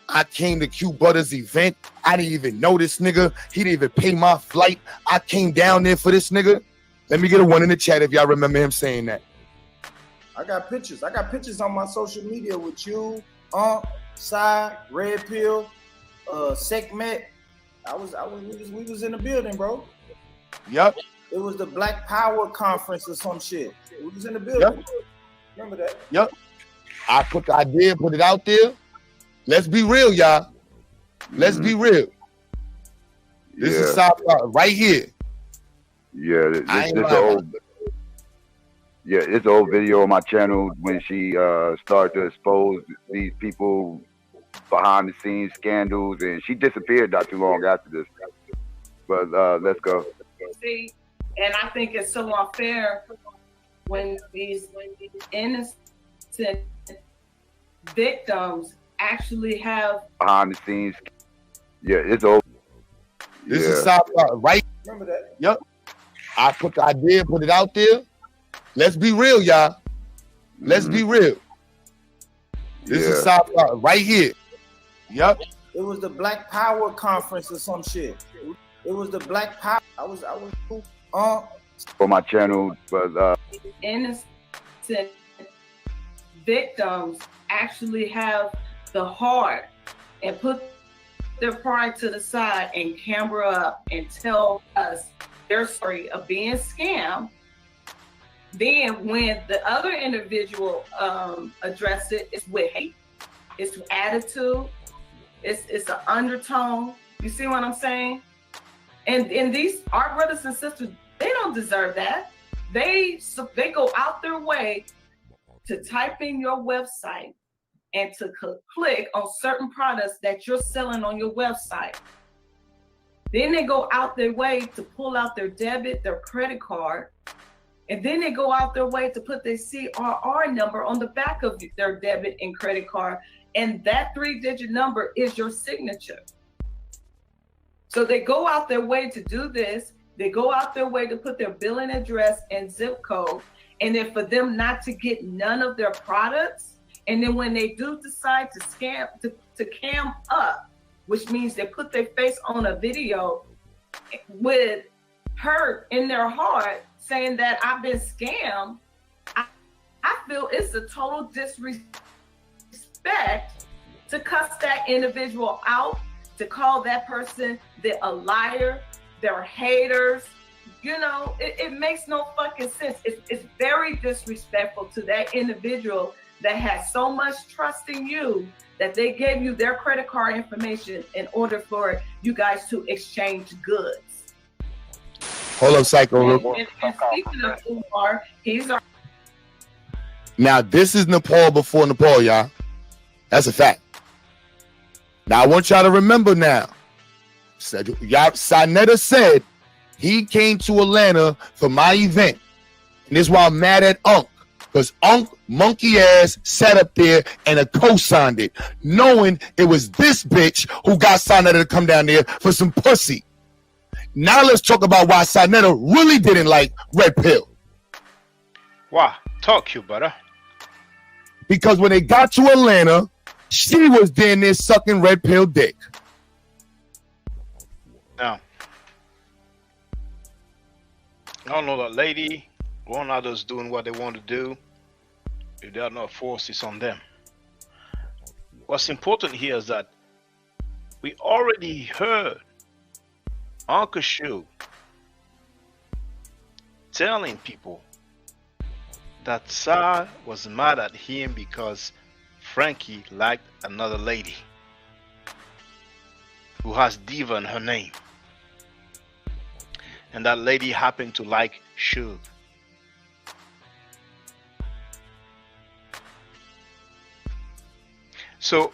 I came to QueButter's event, I didn't even know this nigga, he didn't even pay my flight, I came down there for this nigga? Let me get a 1 in the chat if y'all remember him saying that. I got pictures on my social media with you, Side, Red Pill, Sekhmet. We was in the building, bro. Yep. It was the Black Power Conference or some shit. We was in the building. Yep. Remember that? Yep. I did put it out there. Let's be real, y'all. Let's be real. This is Sci-Fi right here. Yeah, it's an old video on my channel when she started to expose these people behind the scenes scandals, and she disappeared not too long after this. But let's go. See, and I think it's so unfair when these innocent victims actually have behind the scenes. Yeah, it's old. This is Sci-Fi right. Remember that? Yep. I did put it out there. Let's be real, y'all. Let's be real. This is Sci-Fi right here. Yep. It was the Black Power Conference or some shit. It was the Black Power. I was on my channel, but innocent victims actually have the heart and put their pride to the side and camera up and tell us their story of being scammed. Then when the other individual address it, it's with hate, it's attitude, it's an undertone. You see what I'm saying? And these, our brothers and sisters, they don't deserve that. They go out their way to type in your website and to click on certain products that you're selling on your website. Then they go out their way to pull out their debit, their credit card, and then they go out their way to put their CRR number on the back of their debit and credit card. And that 3-digit number is your signature. So they go out their way to do this. They go out their way to put their billing address and zip code. And then for them not to get none of their products And then when they do decide to scam, to cam up, which means they put their face on a video with hurt in their heart saying that I've been scammed, I feel it's a total disrespect to cuss that individual out, to call that person a liar, they're haters. You know, it makes no fucking sense. It's very disrespectful to that individual that has so much trust in you that they gave you their credit card information in order for you guys to exchange goods. Hold up, Psycho. And speaking of Umar, he's our... Now, this is Nepal before Nepal, y'all. That's a fact. Now, I want y'all to remember now. Sanetta said he came to Atlanta for my event. And this is why I'm mad at Unc. Because Unc, monkey ass, sat up there and co-signed it, knowing it was this bitch who got Sanetta to come down there for some pussy. Now let's talk about why Sanetta really didn't like Red Pill. Why? Talk, QueButter. Because when they got to Atlanta, she was down there sucking Red Pill dick. Now, I don't know that lady. One others doing what they want to do. If they are not forced, it's on them. What's important here is that we already heard Uncle Shu telling people that Sai was mad at him because Frankie liked another lady who has Diva in her name. And that lady happened to like Suge. So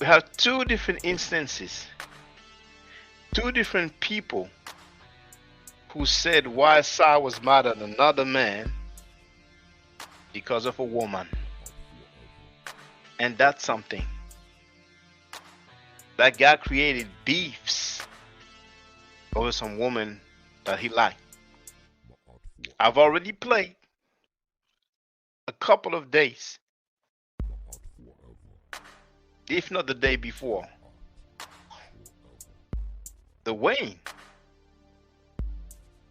we have two different instances, two different people who said why Sai was mad at another man because of a woman. And that's something. That guy created beefs over some woman that he liked. I've already played a couple of days, if not the day before, the Wayne,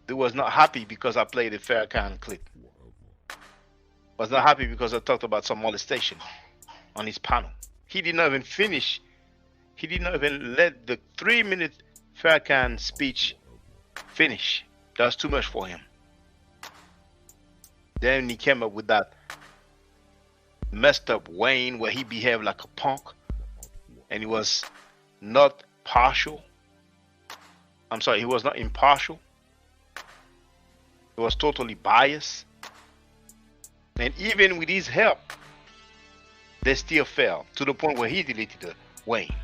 who was not happy because I played a Farrakhan clip, was not happy because I talked about some molestation on his panel. He did not even finish. He did not even let the 3-minute Farrakhan speech finish. That was too much for him. Then he came up with that messed up Wayne where he behaved like a punk and he was not partial. I'm sorry, he was not impartial. He was totally biased. And even with his help, they still fell to the point where he deleted the Wayne.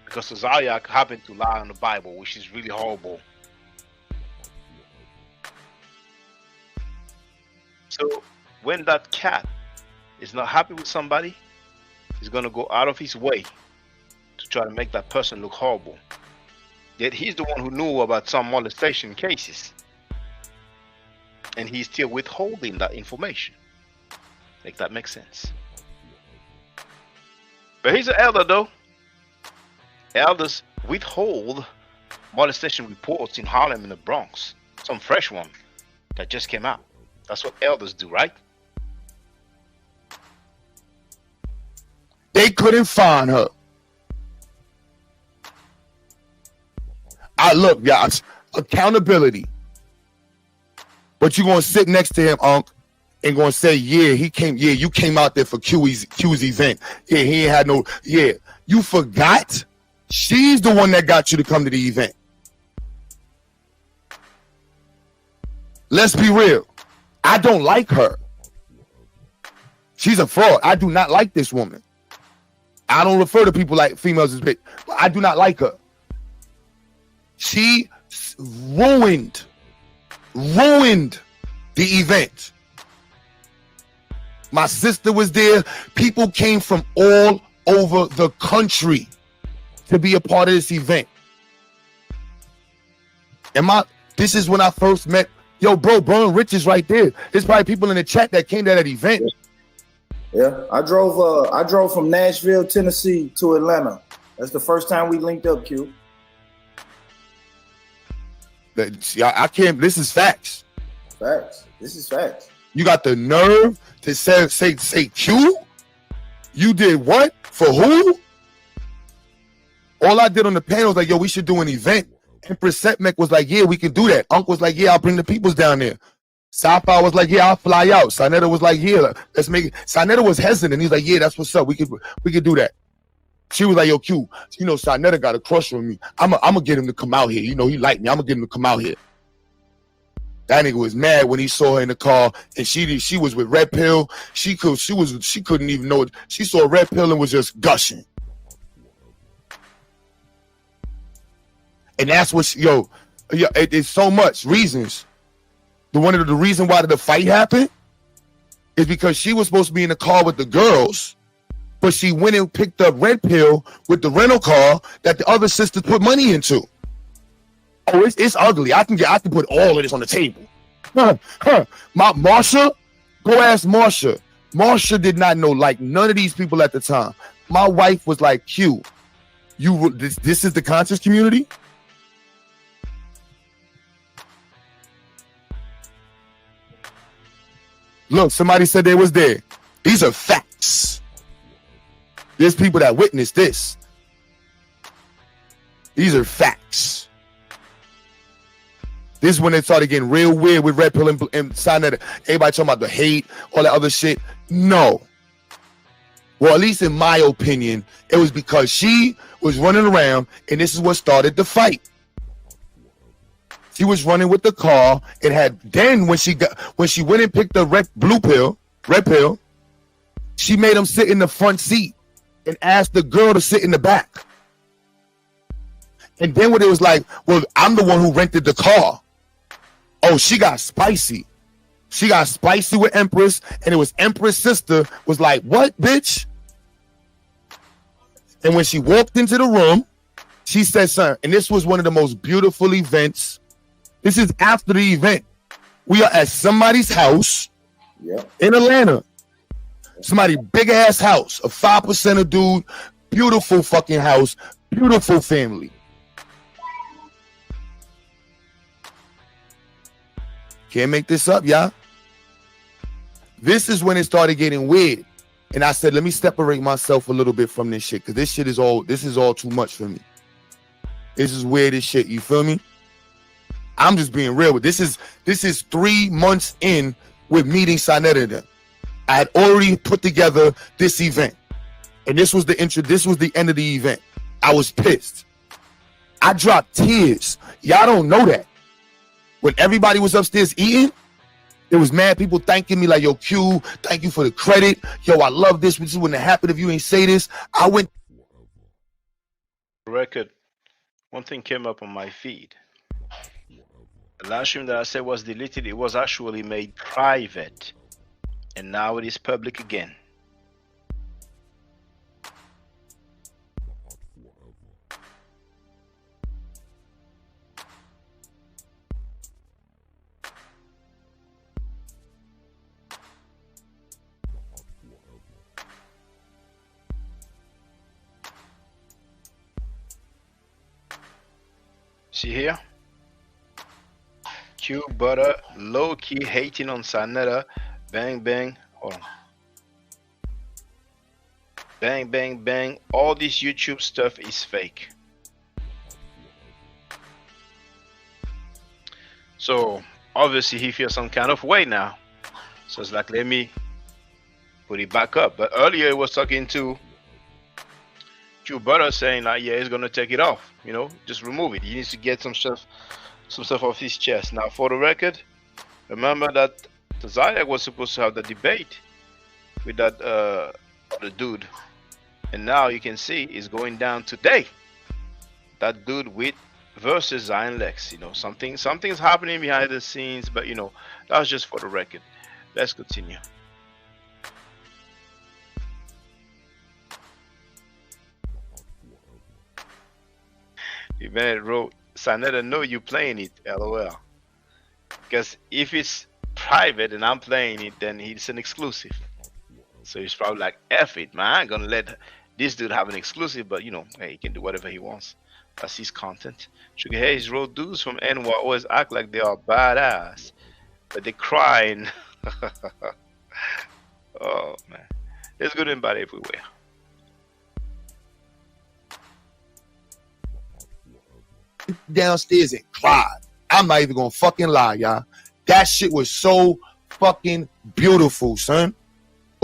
Because XyayX happened to lie on the Bible, which is really horrible. So when that cat is not happy with somebody, he's going to go out of his way to try to make that person look horrible. Yet he's the one who knew about some molestation cases. And he's still withholding that information. Make that make sense. But he's an elder though. Elders withhold molestation reports in Harlem and the Bronx. Some fresh one that just came out. That's what elders do, right? They couldn't find her. I look, guys, accountability. But you're gonna sit next to him, Unc, and gonna say, yeah, he came, yeah, you came out there for Q's event. Yeah, he ain't had no, yeah. You forgot? She's the one that got you to come to the event. Let's be real. I don't like her. She's a fraud. I do not like this woman. I don't refer to people like females as bitch. I do not like her. She ruined the event. My sister was there. People came from all over the country to be a part of this event. This is when I first met, yo, bro, Burn Rich is right there. There's probably people in the chat that came to that event. Yeah, I drove from Nashville, Tennessee to Atlanta. That's the first time we linked up, Q. I can't. This is facts. Facts. This is facts. You got the nerve to say Q? You did what? For who? All I did on the panel was like, yo, we should do an event. Empress Setmek was like, yeah, we can do that. Unc was like, yeah, I'll bring the peoples down there. Sci-Fi was like, yeah, I'll fly out. Sinetta was like, yeah, let's make it. Sinetta was hesitant. He's like, yeah, that's what's up. We could do that. She was like, yo, Q, you know, Sinetta got a crush on me. I'm gonna get him to come out here. You know, he liked me. I'm gonna get him to come out here. That nigga was mad when he saw her in the car, and she was with Red Pill. She couldn't even know it. She saw Red Pill and was just gushing. And that's what it's so much reasons. One of the reason why the fight happened is because she was supposed to be in the car with the girls, but she went and picked up Red Pill with the rental car that the other sisters put money into. Oh, it's ugly. I can put all of this on the table. My Marsha, go ask Marsha. Marsha did not know like none of these people at the time. My wife was like, Q, this is the conscious community? Look, somebody said they was there. These are facts. There's people that witnessed this. These are facts. This is when it started getting real weird with Red Pill and Sinetta. Everybody talking about the hate, all that other shit. No. Well, at least in my opinion, it was because she was running around, and this is what started the fight. She was running with the car. It had then when she went and picked the red pill, she made him sit in the front seat and asked the girl to sit in the back. And then when it was like, well, I'm the one who rented the car. Oh, she got spicy. She got spicy with Empress, and it was Empress' sister was like, what, bitch? And when she walked into the room, she said, son, and this was one of the most beautiful events. This is after the event. We are at somebody's house in Atlanta. Somebody big ass house, a 5%er dude, beautiful fucking house, beautiful family. Can't make this up, y'all. This is when it started getting weird. And I said, let me separate myself a little bit from this shit, because this is all too much for me. This is weird as shit, you feel me? I'm just being real with this is 3 months in with meeting Sinetta and them. I had already put together this event. And this was the end of the event. I was pissed. I dropped tears. Y'all don't know that. When everybody was upstairs eating, there was mad people thanking me like, yo, Q, thank you for the credit. Yo, I love this. This wouldn't have happened if you ain't say this. I went. Record. One thing came up on my feed. The last stream that I said was deleted. It was actually made private. And now it is public again. See here? QueButter low-key hating on Sinetta. Bang, bang. Hold on. Bang, bang, bang. All this YouTube stuff is fake. So, obviously, he feels some kind of way now. So it's like, let me put it back up. But earlier, he was talking to QueButter saying like, yeah, he's gonna take it off, you know, just remove it. He needs to get some stuff off his chest. Now, for the record, remember that XyayX was supposed to have the debate with that the dude, and now you can see it's going down today. That dude with versus XyayX. You know, something's happening behind the scenes, but you know, that was just for the record. Let's continue. Man wrote, Sinetta know you playing it, LOL. Because if it's private and I'm playing it, then it's an exclusive. So he's probably like, F it, man. I ain't gonna let this dude have an exclusive, but you know, hey, he can do whatever he wants. That's his content. Sugar Hayes road dudes from NY always act like they are badass, but they crying. Oh man. There's good and bad everywhere. Downstairs and cried. I'm not even gonna fucking lie, y'all. That shit was so fucking beautiful, son.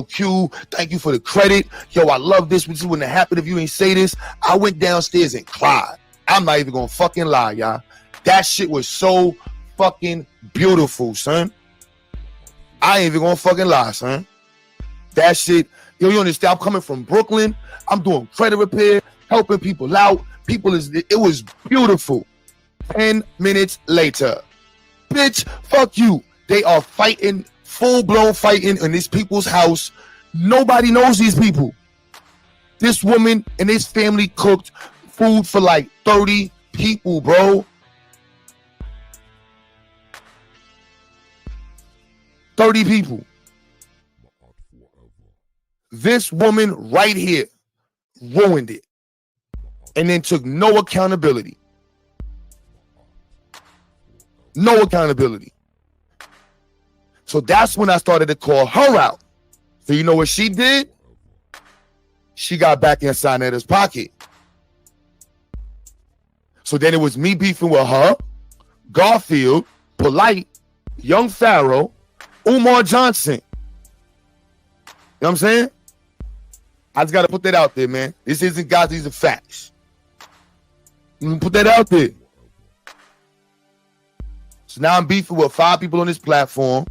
Q, thank you for the credit. Yo, I love this. This wouldn't have happened if you ain't say this. I went downstairs and cried. I'm not even gonna fucking lie, y'all. That shit was so fucking beautiful, son. I ain't even gonna fucking lie, son. That shit, yo, you understand? I'm coming from Brooklyn. I'm doing credit repair, helping people out. It was beautiful. 10 minutes later, bitch, fuck you. They are fighting, full-blown fighting in these people's house. Nobody knows these people. This woman and his family cooked food for like 30 people, bro. 30 people. This woman right here ruined it and then took no accountability. No accountability. So that's when I started to call her out. So you know what she did? She got back inside Netta's pocket. So then it was me beefing with her, Garfield, Polite, Young Pharaoh, Umar Johnson. You know what I'm saying? I just got to put that out there, man. This isn't guys, these are facts. Put that out there. So now I'm beefing with 5 people on this platform.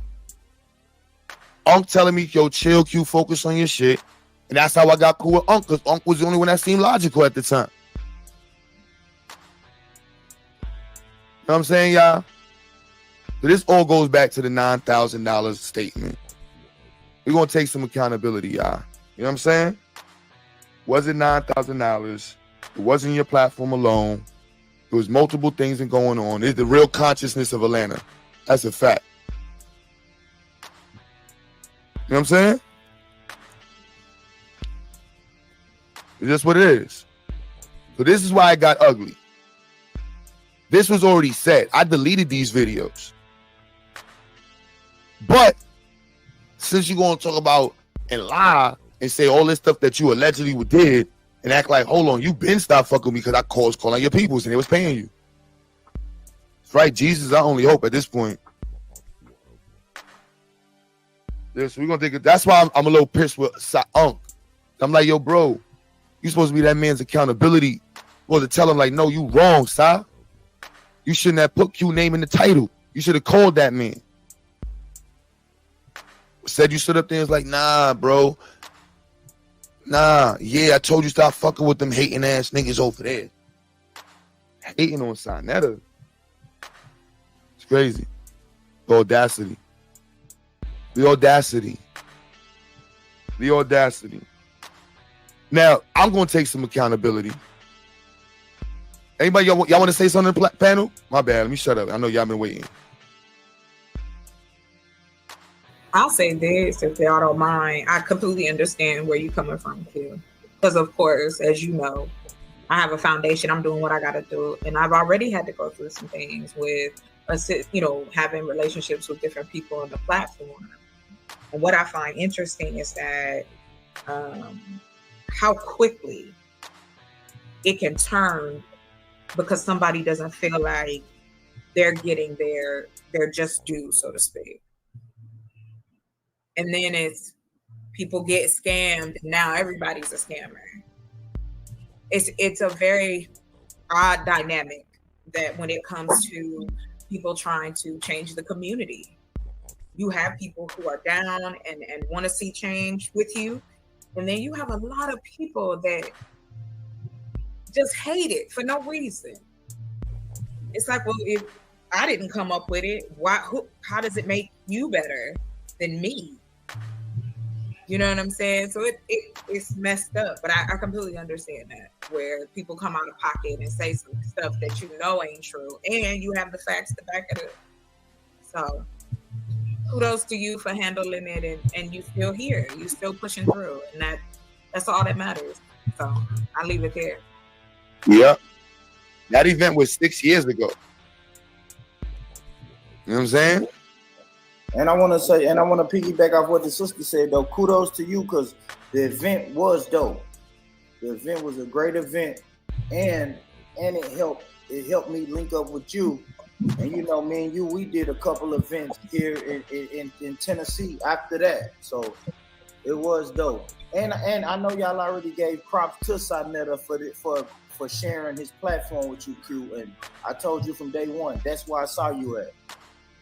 Unc telling me, yo, chill, Q, focus on your shit. And that's how I got cool with Unc, because Unc was the only one that seemed logical at the time. You know what I'm saying, y'all? So this all goes back to the $9,000 statement. We're going to take some accountability, y'all. You know what I'm saying? Was it $9,000? It wasn't your platform alone. There was multiple things going on. It's the real consciousness of Atlanta. That's a fact. You know what I'm saying? It's just what it is. So this is why it got ugly. This was already said. I deleted these videos. But since you're going to talk about and lie and say all this stuff that you allegedly did and act like, hold on, you been stopped fucking with me because I calling your peoples and they was paying you. That's right, Jesus, I only hope at this point. Yeah, so we're gonna take it. That's why I'm a little pissed with Unc. I'm like, yo, bro, you supposed to be that man's accountability. Supposed to tell him, like, no, you wrong, Si. You shouldn't have put Q name in the title. You should have called that man. Said you stood up there and was like, nah, bro. Nah, yeah, I told you stop fucking with them hating ass niggas over there. Hating on Sinetta. It's crazy. The audacity. The audacity. The audacity. Now, I'm going to take some accountability. Anybody, y'all want to say something in the panel? My bad. Let me shut up. I know y'all been waiting. I'll say this, if y'all don't mind. I completely understand where you're coming from, Q. Because, of course, as you know, I have a foundation. I'm doing what I got to do. And I've already had to go through some things with, having relationships with different people on the platform. And what I find interesting is that how quickly it can turn because somebody doesn't feel like they're getting their just due, so to speak. And then it's people get scammed. And now everybody's a scammer. It's a very odd dynamic that when it comes to people trying to change the community, you have people who are down and want to see change with you. And then you have a lot of people that just hate it for no reason. It's like, well, if I didn't come up with it, how does it make you better than me? You know what I'm saying? So it's messed up, but I completely understand that, where people come out of pocket and say some stuff that you know ain't true, and you have the facts to back it up. So kudos to you for handling it, and you still here, you still pushing through, and that's all that matters. So I'll leave it there. Yeah, that event was 6 years ago. You know what I'm saying? And I want to say, and I want to piggyback off what the sister said, though. Kudos to you, because the event was dope. The event was a great event, and it helped me link up with you. And you know, me and you, we did a couple events here in Tennessee after that. So it was dope. And I know y'all already gave props to Sinetta for sharing his platform with you, Q. And I told you from day one, that's where I saw you at.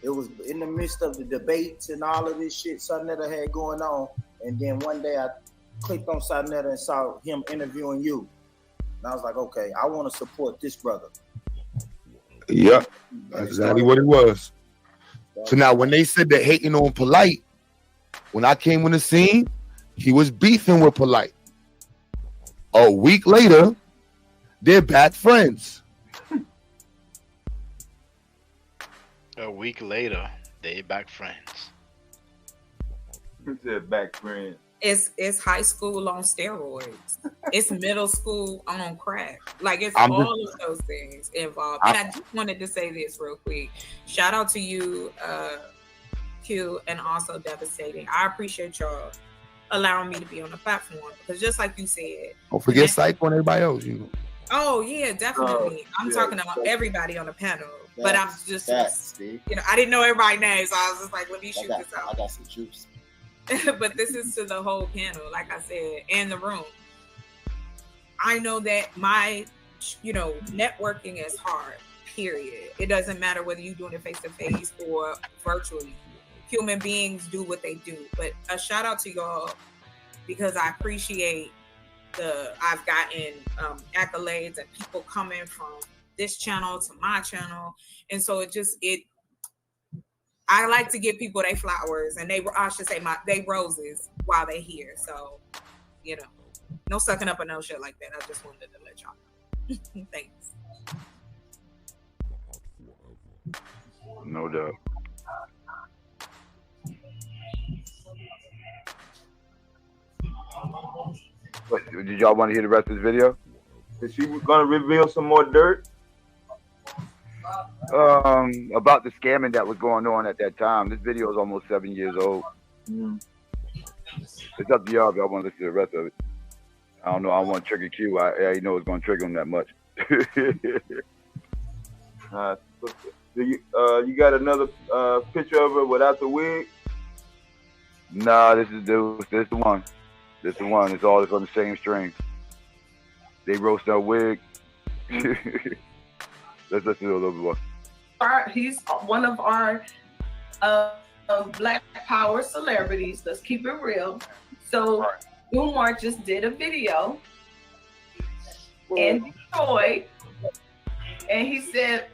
It was in the midst of the debates and all of this shit Sinetta had going on. And then one day I clicked on Sinetta and saw him interviewing you. And I was like, okay, I want to support this brother. Yep, that's exactly what it was. So now when they said that hating on Polite, when I came on the scene, he was beefing with Polite. A week later, they're back friends. A week later, they back friends. Who said back friends? It's high school on steroids. It's middle school on crack. Like it's all of those things involved. And I just wanted to say this real quick. Shout out to you, Q, and also Devastating. I appreciate y'all allowing me to be on the platform, because just like you said, Don't forget Psycho and everybody else. You know. Oh yeah, definitely. I'm talking about everybody on the panel. But I'm just, you know, I didn't know everybody's name, so I was just like, let me shoot this out. I got some juice. But this is to the whole panel, like I said, and the room. I know that my, networking is hard, period. It doesn't matter whether you're doing it face-to-face or virtually. Human beings do what they do. But a shout out to y'all, because I appreciate I've gotten accolades and people coming from this channel to my channel. And so I like to give people their flowers, and they roses while they're here. So, no sucking up or no shit like that. I just wanted to let y'all know. Thanks. No doubt. What, did y'all want to hear the rest of this video? Is she gonna reveal some more dirt? About the scamming that was going on at that time. This video is almost 7 years old. It's up to y'all if y'all want to listen to the rest of it. I don't know. I want to trigger Q. I know it's going to trigger him that much. You got another picture of her without the wig? Nah, this is the one. This is the one. It's all on the same string. They roast our wig. Let's listen to a little bit more. He's one of our Black Power celebrities. Let's keep it real. So Umar just did a video in Detroit, and he said,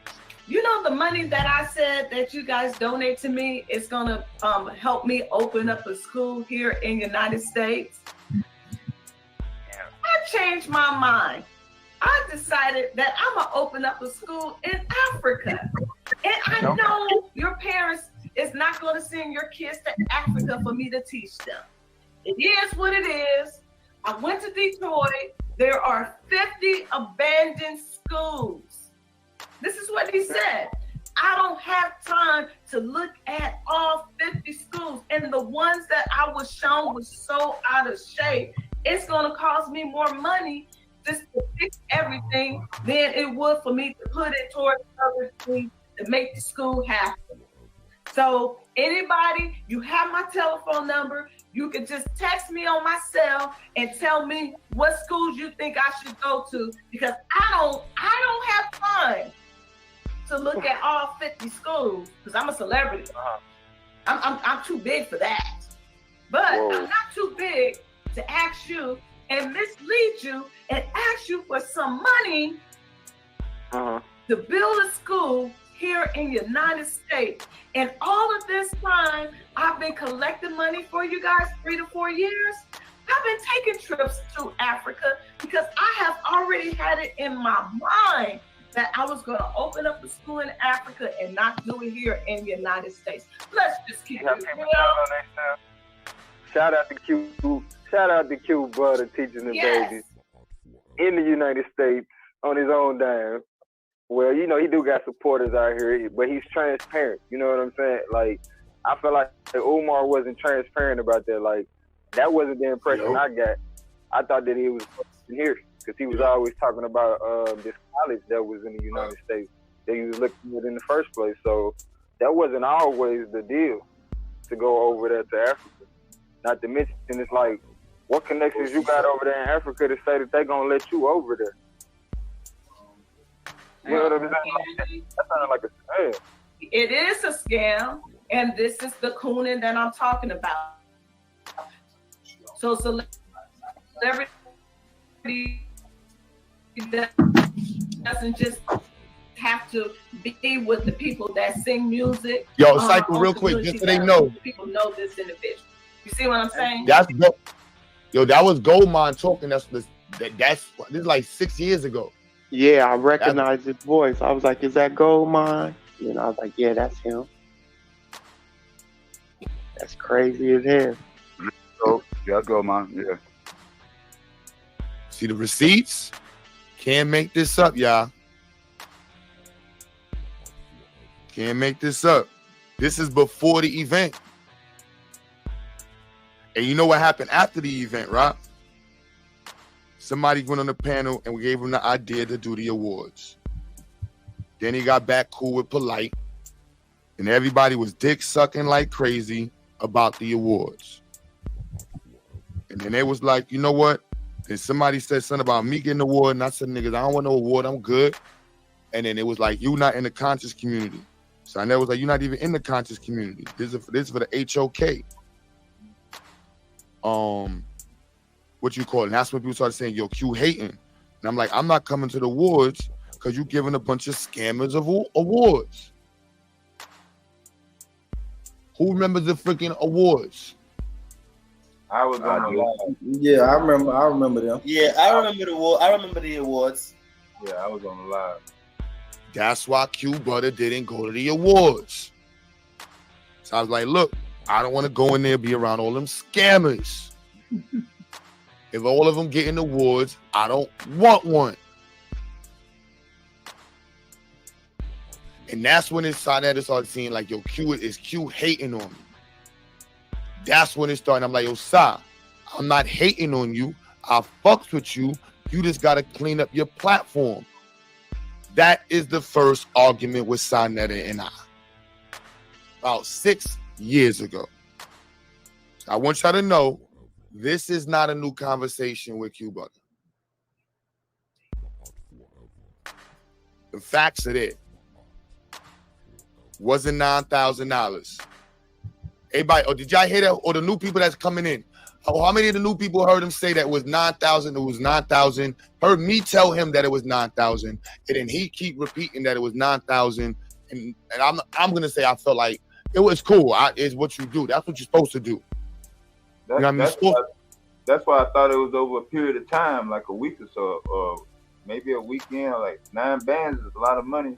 the money that I said that you guys donate to me is gonna help me open up a school here in the United States. I changed my mind. I decided that I'm gonna open up a school in Africa. And I know your parents is not gonna send your kids to Africa for me to teach them. It is what it is. I went to Detroit. There are 50 abandoned schools. This is what he said. I don't have time to look at all 50 schools. And the ones that I was shown was so out of shape. It's gonna cost me more money just to fix everything than it would for me to put it towards other things to make the school happen. So anybody, you have my telephone number. You can just text me on my cell and tell me what schools you think I should go to, because I don't have time to look at all 50 schools, because I'm a celebrity. I'm too big for that. But I'm not too big to ask you and mislead you and ask you for some money to build a school here in the United States. And all of this time, I've been collecting money for you guys, 3 to 4 years. I've been taking trips to Africa because I have already had it in my mind that I was going to open up a school in Africa and not do it here in the United States. Let's just keep it real. Shout out to Q. Shout out to QueButter teaching the babies in the United States on his own dime. Well, you know, he do got supporters out here, but he's transparent. You know what I'm saying? Like, I feel like Umar wasn't transparent about that. Like, that wasn't the impression I got. I thought that he was here because he was always talking about this college that was in the United States that he was looking at in the first place. So that wasn't always the deal to go over there to Africa. Not to mention, it's like, what connections you got over there in Africa to say that they're going to let you over there? You know what I'm saying? That sounded like a scam. It is a scam, and this is the cooning that I'm talking about. So celebrity doesn't just have to be with the people that sing music. Yo, Cycle, real quick, just so they know. People know this individual. You see what I'm saying? That was Goldmine talking. This is like 6 years ago. Yeah, I recognized his voice. I was like, is that Goldmine? You know, I was like, yeah, that's him. That's crazy as hell. Oh, yeah, Goldmine, yeah. See the receipts? Can't make this up, y'all. Can't make this up. This is before the event. And you know what happened after the event, right? Somebody went on the panel and we gave him the idea to do the awards. Then he got back cool with Polite. And everybody was dick sucking like crazy about the awards. And then they was like, you know what? And somebody said something about me getting an award. And I said, niggas, I don't want no award. I'm good. And then it was like, you not in the conscious community. So I know it was like, you're not even in the conscious community. This is for the HOK. What you call it? And that's when people started saying, yo, Q hating. And I'm like, I'm not coming to the awards because you giving a bunch of scammers of awards. Who remembers the freaking awards? I was on the live. Yeah, I remember them. Yeah, I remember the award. I remember the awards. Yeah, I was on the live. That's why QueButter didn't go to the awards. So I was like, look, I don't want to go in there and be around all them scammers. If all of them getting awards, I don't want one. And that's when it started seeing like, yo, Q hating on me. That's when it started. I'm like, yo, Sa, I'm not hating on you. I fucks with you. You just got to clean up your platform. That is the first argument with Sanetta and I. About 6 years ago. I want y'all to know, this is not a new conversation with QueButter. The facts are there. Wasn't $9,000. Everybody, or did y'all hear that? Or the new people that's coming in? How many of the new people heard him say that it was 9,000? It was 9,000. Heard me tell him that it was 9,000, and then he keep repeating that it was 9,000. And I'm gonna say I felt like it was cool. It's what you do. That's what you're supposed to do. That's why I thought it was over a period of time, like a week or so, or maybe a weekend. Like 9 bands is a lot of money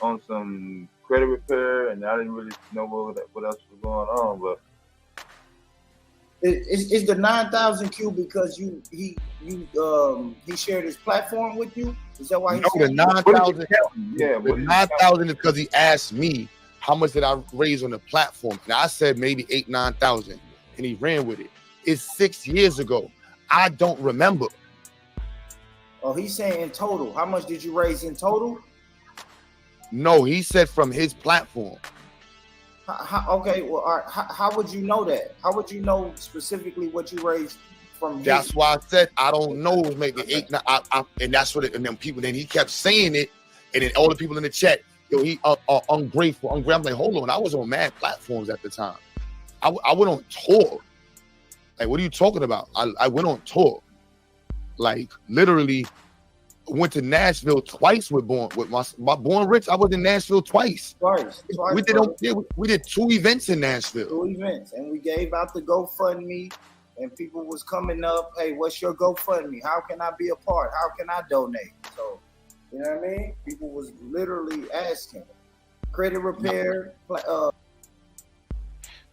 on some credit repair, and I didn't really know what else was going on. But is the 9,000 Q because he shared his platform with you? Is that why? No, the 9,000. Yeah, the 9,000 is because he asked me how much did I raise on the platform, and I said maybe 8,000-9,000. And he ran with it. It's 6 years ago. I don't remember. Oh, he's saying in total. How much did you raise in total? No, he said from his platform. Okay, well, how would you know that? How would you know specifically what you raised from his? That's why I said I don't know. It was maybe 8, and that's what. And then people. Then he kept saying it, and then all the people in the chat, yo, he ungrateful. I'm like, hold on. I was on mad platforms at the time. I went on tour. Like, what are you talking about? I went on tour. Like, literally, went to Nashville twice with my Born Rich. I was in Nashville twice. Twice. We did 2 events in Nashville. 2 events, and we gave out the GoFundMe, and people was coming up. Hey, what's your GoFundMe? How can I be a part? How can I donate? So You know what I mean? People was literally asking. Credit repair.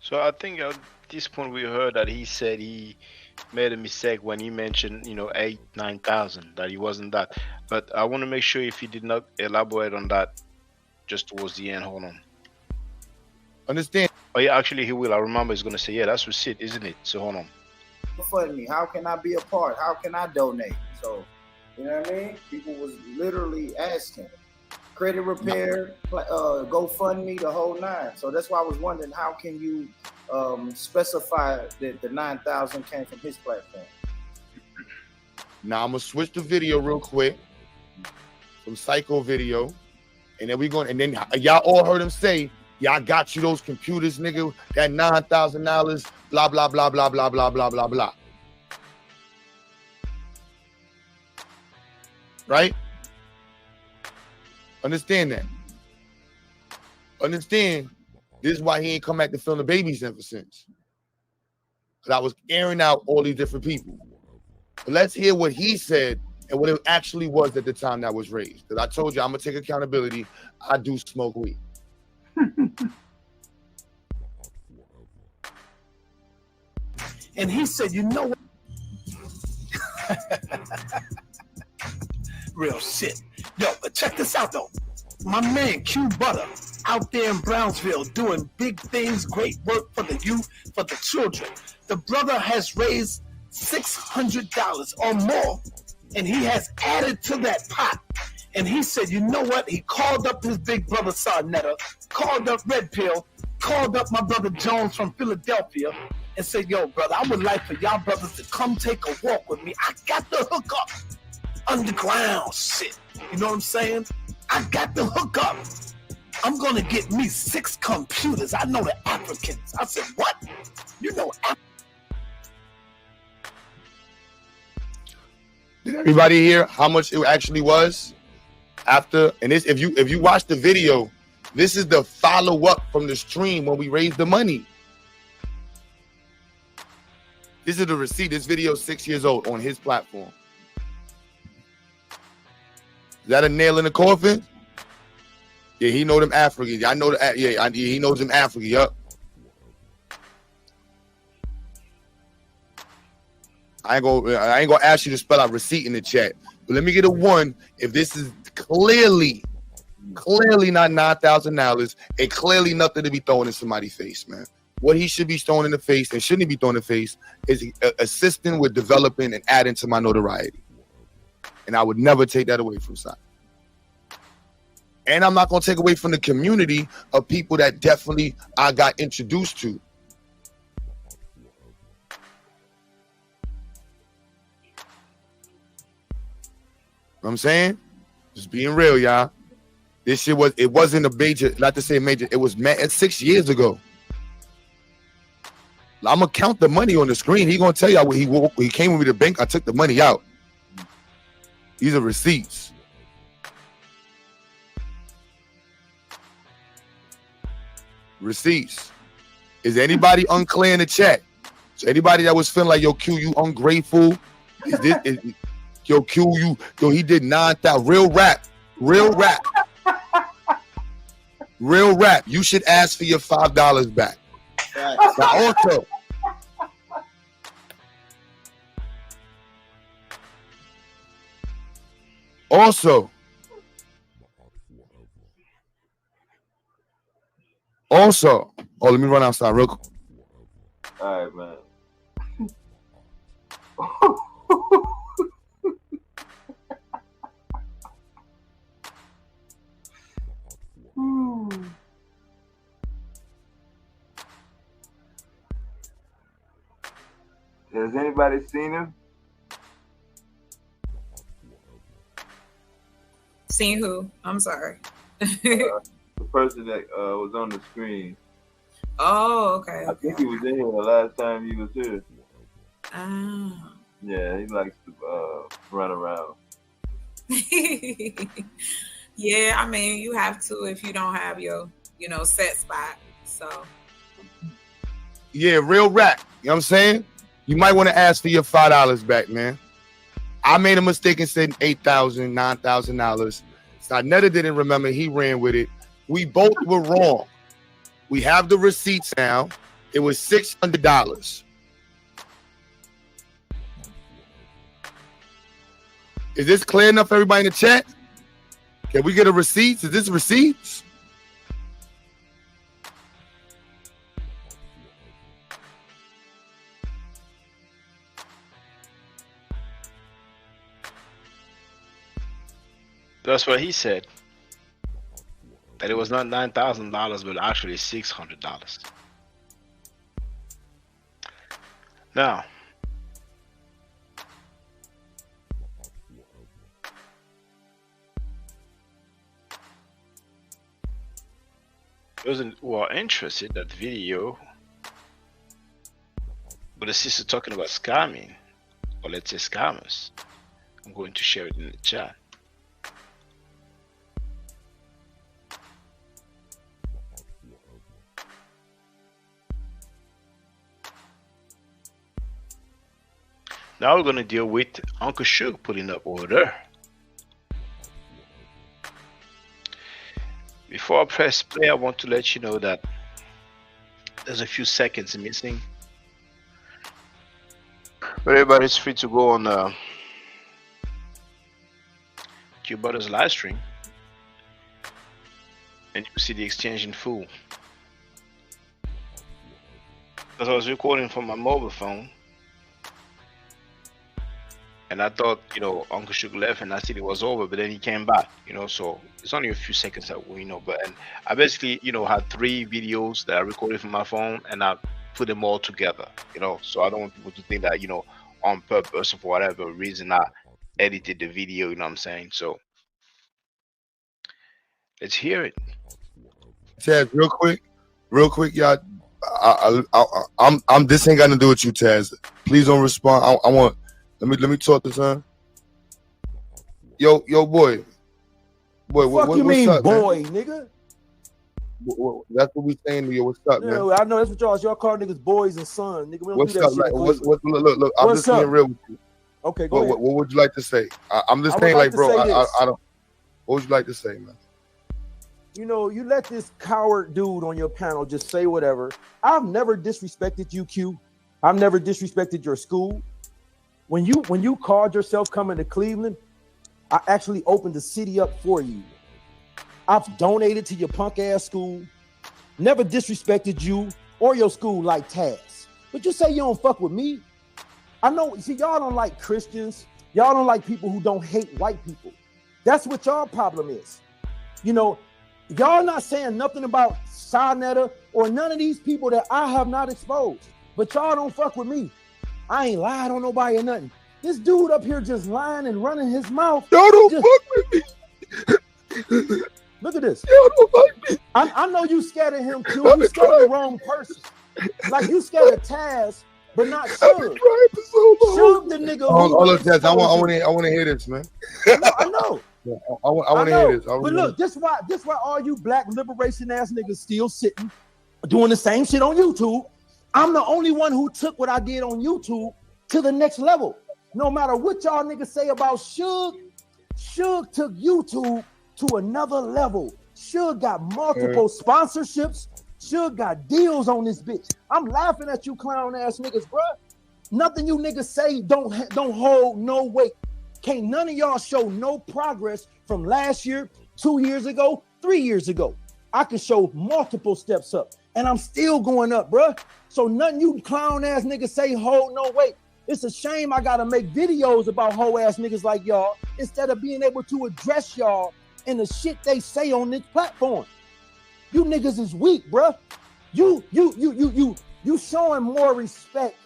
So I think at this point we heard that he said he made a mistake when he mentioned, 8,000-9,000, that he wasn't that. But I want to make sure if he did not elaborate on that just towards the end. Hold on. Understand? Oh yeah, actually he will. I remember he's gonna say, yeah, that's receipt, isn't it? So hold on. Fund me. How can I be a part? How can I donate? So, you know what I mean? People was literally asking. Credit repair, GoFundMe, the whole nine. So that's why I was wondering, how can you specify that the 9,000 came from his platform? Now I'm gonna switch the video real quick from Psycho video, and then and then y'all all heard him say, "Yeah, I got you those computers, nigga. That $9,000, blah blah blah blah blah blah blah blah blah." Right? Understand that. Understand. This is why he ain't come back to film the babies ever since. Because I was airing out all these different people. But let's hear what he said and what it actually was at the time that was raised. Because I told you I'm gonna take accountability. I do smoke weed. And he said, you know what? Real shit. Yo, but check this out though. My man QButter out there in Brownsville doing big things, great work for the youth, for the children. The brother has raised $600 or more, and he has added to that pot. And he said, you know what? He called up his big brother Sarnetta, called up Red Pill, called up my brother Jones from Philadelphia, and said, yo, brother, I would like for y'all brothers to come take a walk with me. I got the hookup. Underground shit. You know what I'm saying? I got the hookup. I'm gonna get me 6 computers. I know the Africans. I said, what? You know Did everybody hear how much it actually was after? And this, if you watch the video, this is the follow-up from the stream when we raised the money. This is the receipt. This video is 6 years old on his platform. Is that a nail in the coffin? Yeah, he know them Africans. I know that. Yeah, he knows them Africans. Yup. I ain't gonna ask you to spell out receipt in the chat, but let me get a 1 if this is clearly not $9,000 and clearly nothing to be thrown in somebody's face, man. What he should be thrown in the face and shouldn't be thrown in the face is assisting with developing and adding to my notoriety. And I would never take that away from Sai. And I'm not going to take away from the community of people that definitely I got introduced to. You know what I'm saying? Just being real, y'all. This shit wasn't a major, not to say major, it was 6 years ago. I'm going to count the money on the screen. He going to tell y'all when he came with me to the bank, I took the money out. These are receipts. Receipts. Is anybody unclear in the chat? So anybody that was feeling like, yo, Q, you ungrateful? Yo, Q, he did 9,000. Real rap. Real rap. You should ask for your $5 back. Now also, let me run outside real quick. All right, man. Has anybody seen him? Seen who? I'm sorry. The person that was on the screen. Oh, okay. I think he was in here the last time he was here. Oh. Yeah, he likes to run around. Yeah, I mean, you have to if you don't have your, set spot. So. Yeah, real rap. You know what I'm saying? You might want to ask for your $5 back, man. I made a mistake and said $8,000, $9,000. Sarnetta didn't remember. He ran with it. We both were wrong. We have the receipts now. It was $600. Is this clear enough for everybody in the chat? Can we get a receipt? Is this receipts? That's what he said. That it was not $9,000, but actually $600. Now, those who are interested, that video with the sister talking about scamming, or let's say scammers, I'm going to share it in the chat. Now we're going to deal with Uncle Suge putting up order. Before I press play, I want to let you know that there's a few seconds missing. But everybody's free to go on QueButter's live stream, and you see the exchange in full. Because I was recording from my mobile phone, and I thought, you know, Uncle Suge left and I said it was over, but then he came back, you know, so it's only a few seconds that we know. But and I basically, you know, had 3 videos that I recorded from my phone and I put them all together, you know, so I don't want people to think that, you know, on purpose or for whatever reason I edited the video, you know what I'm saying? So let's hear it. Taz, real quick, y'all. I'm. This ain't got to do with you, Taz. Please don't respond. I want. Let me talk to son. Yo, boy. Fuck you mean, up, boy, man? nigga? That's what we saying to you. What's up, man? I know that's what y'all call niggas boys and sons, nigga. We don't What's do that up? shit. Like, in look. I'm What's just being up? real with you. Okay, go ahead. What would you like to say? I'm just I would saying, like like, to bro. say I this. don't. What would you like to say, man? You know, you let this coward dude on your panel just say whatever. I've never disrespected you, Q. I've never disrespected your school. When you called yourself coming to Cleveland, I actually opened the city up for you. I've donated to your punk ass school. Never disrespected you or your school like Taz. But you say you don't fuck with me. I know, see, y'all don't like Christians. Y'all don't like people who don't hate white people. That's what y'all problem is. You know, y'all not saying nothing about Sarnetta or none of these people that I have not exposed. But y'all don't fuck with me. I ain't lied on nobody or nothing. This dude up here just lying and running his mouth. Y'all don't fuck with me. Look at this. Y'all don't fuck me. I know you scared of him, Q. You scared of the wrong person. Like you scared of Taz, but not Suge. Suge the nigga who Hold on, Taz. I want to hear this, man. I know. Yeah, I want to hear this. But look, this why all you black liberation ass niggas still sitting doing the same shit on YouTube. I'm the only one who took what I did on YouTube to the next level. No matter what y'all niggas say about Suge, Suge took YouTube to another level. Suge got multiple sponsorships. Suge got deals on this bitch. I'm laughing at you clown ass niggas, bruh. Nothing you niggas say don't hold no weight. Can't none of y'all show no progress from last year, 2 years ago, 3 years ago. I can show multiple steps up, and I'm still going up, bruh. So nothing you clown ass niggas say hold no weight. It's a shame I gotta make videos about hoe ass niggas like y'all instead of being able to address y'all and the shit they say on this platform. You niggas is weak, bruh. You showing more respect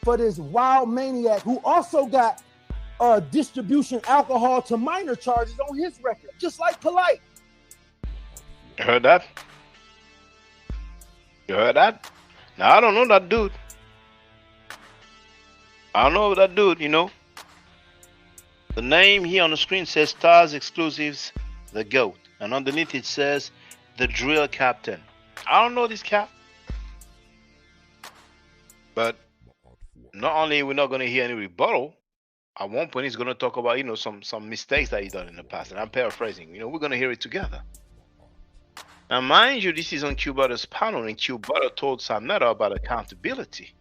for this wild maniac who also got distribution alcohol to minor charges on his record, just like Polite. You heard that? You heard that? Now, I don't know that dude. I don't know that dude, you know. The name here on the screen says Stars Exclusives, The GOAT. And underneath it says The Drill Captain. I don't know this cap. But not only we're not going to hear any rebuttal, at one point he's gonna talk about, you know, some mistakes that he done in the past, and I'm paraphrasing. You know, we're gonna hear it together. Now, mind you, this is on QueButter's panel, and QueButter told Samnetta about accountability.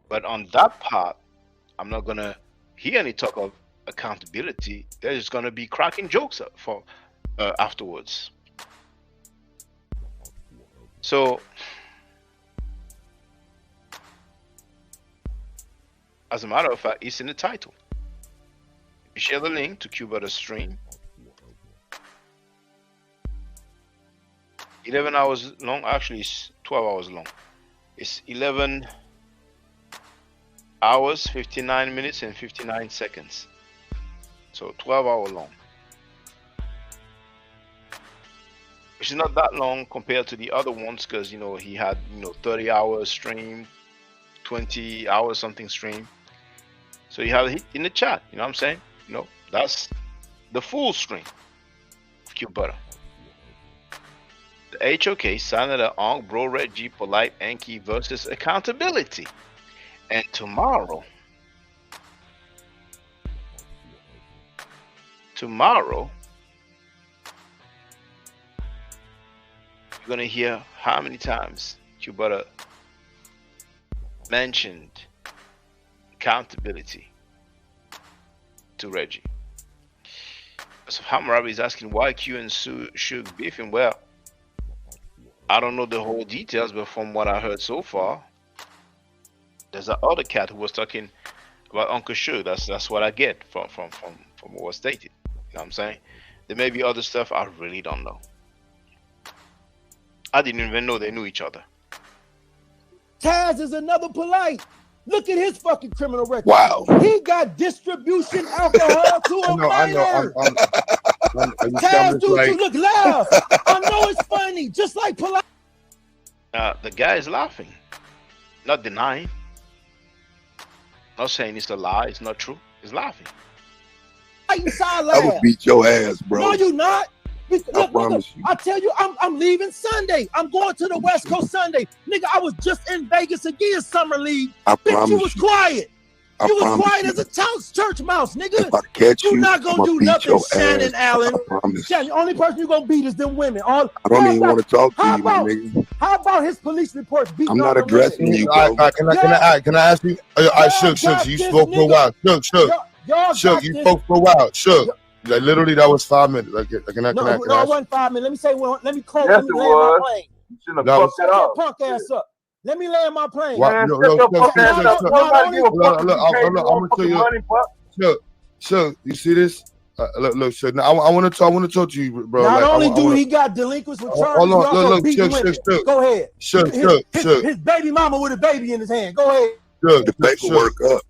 But on that part, I'm not gonna hear any talk of accountability. They're just gonna be cracking jokes for afterwards. So, as a matter of fact, it's in the title. You share the link to QueButter's stream. 11 hours long. Actually, it's 12 hours long. It's 11 hours, 59 minutes, and 59 seconds. So 12-hour long. Which is not that long compared to the other ones, because, you know, he had, you know, 30 hours stream, 20 hours something stream. So you have it in the chat, you know what I'm saying? You know, that's the full stream of QueButter. The HOK, Senator Ong, Bro, Reggie, Polite, Enki versus accountability. And tomorrow, you're gonna hear how many times QueButter mentioned accountability to Reggie. So Hammurabi is asking why Q and Suge beefing. Well, I don't know the whole details, but from what I heard so far, there's that other cat who was talking about Uncle Suge. That's what I get from what was stated. You know what I'm saying? There may be other stuff I really don't know. I didn't even know they knew each other. Taz is another Polite. Look at his fucking criminal record. Wow. He got distribution alcohol to a minor. Taz, dude, you look loud. I know it's funny, just like Polite. The guy is laughing, not denying. Not saying it's a lie. It's not true. He's laughing. I will beat your ass, bro. No, you not. I promise you. I tell you, I'm leaving Sunday. I'm going to the West Coast Sunday. Nigga, I was just in Vegas again, summer league. I Bitch, promise you was you. quiet. I You was promise quiet you. as a church mouse, nigga. If I catch you, You're not gonna I'ma do beat nothing, your Shannon ass. Allen. I promise. Yeah, the only person you're gonna beat is them women. I don't even want to talk to how you, my about, nigga. How about his police reports beating I'm not all the women? addressing you, bro. Can I ask you? I Shook, got you this spoke for a nigga. while. Shook. Y'all Shook, got you this. spoke for a while. Shook. Like, literally, that was 5 minutes. Like, can I No, ask it wasn't 5 minutes. Let me say one. Let me close. Yes, Let me it land my was. plane. You shouldn't That have was- fucked it up. Punk ass up. Let me land my plane. What? Man, Yo, shut your Shook, fuck ass up. Shook. Nobody give a fuck Look, if you paid I'm your gonna tell motherfucking you. money, fuck. Shook, you see this? Look, Shook. Now, I want to talk to you, bro. Not Like, only I do wanna, he got delinquents with Hold charges, on, he also look, beating Shook, women. Shook. Go ahead. Shook. His baby mama with a baby in his hand. Go ahead. The paperwork up.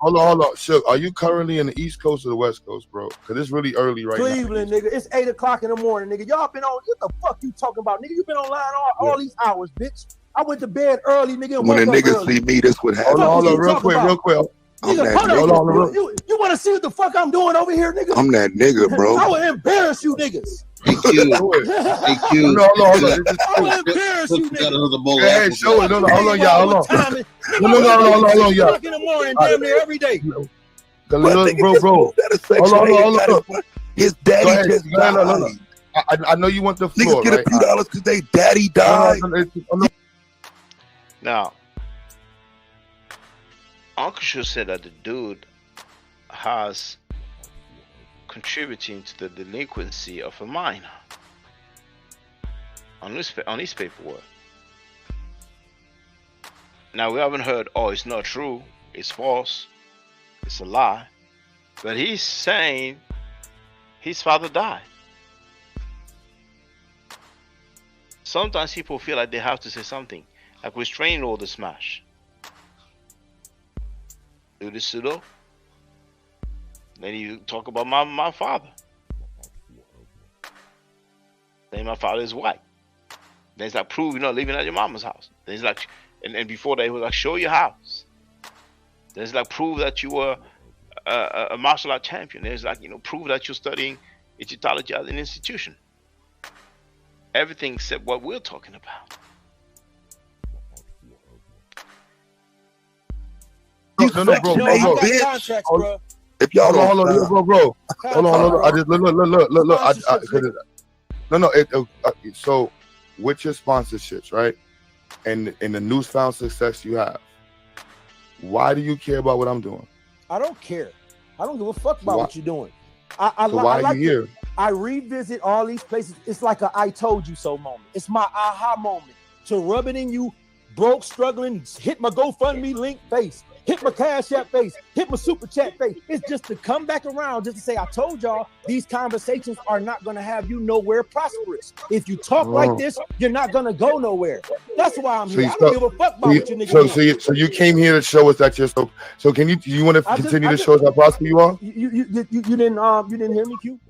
Hold on. Shook, are you currently in the East Coast or the West Coast, bro? Because it's really early right Cleveland, nigga. It's 8 o'clock in the morning, nigga. Y'all been on. What the fuck you talking about, nigga? You been online all these hours, bitch. I went to bed early, nigga. And When a woke up nigga early. see me, this would happen. now. Hold on, real quick. Nigga, that hold on. nigga. You want to see what the fuck I'm doing over here, nigga? I'm that nigga, bro. I would embarrass you, niggas. Hey, Q. Hey, Q. No, hold on. I would embarrass you, Got nigga. another bowl of Hey, apples. show it. No, hold on, y'all. Hold on. Nigga, No, hold on, y'all. 6 o'clock in the morning, damn near every day. Bro. Hold on. His daddy just No. died. I know you want the Niggas floor, get a right? few dollars because they daddy died. Now, Uncle Shu said that the dude has contributing to the delinquency of a minor on his paperwork. Now, we haven't heard, oh, it's not true, it's false, it's a lie, but he's saying his father died. Sometimes people feel like they have to say something, like restraining order smash. Do the pseudo. Then you talk about my father. Then my father is white. Then it's like, prove you're not living at your mama's house. Then it's like, and before that, it was like, show your house. Then it's like, prove that you were a martial art champion. Then it's like, prove that you're studying Egyptology at an institution. Everything except what we're talking about. No, bro. Bro. If y'all don't, hold on, bro. Hold on. I just look. No. So, with your sponsorships, right, and the newfound success you have, why do you care about what I'm doing? I don't care. I don't give a fuck about what you're doing. Why are you here? I revisit all these places. It's like a I told you so moment. It's my aha moment to rub it in you, broke, struggling, hit my GoFundMe link face, hit my Cash App face, hit my Super Chat face. It's just to come back around just to say, I told y'all these conversations are not going to have you nowhere prosperous. If you talk like this, you're not going to go nowhere. That's why I'm here. I don't give a fuck about what you niggas do. So you came here to show us that you're so can you want to continue to show us how prosperous you are? You didn't hear me, Q?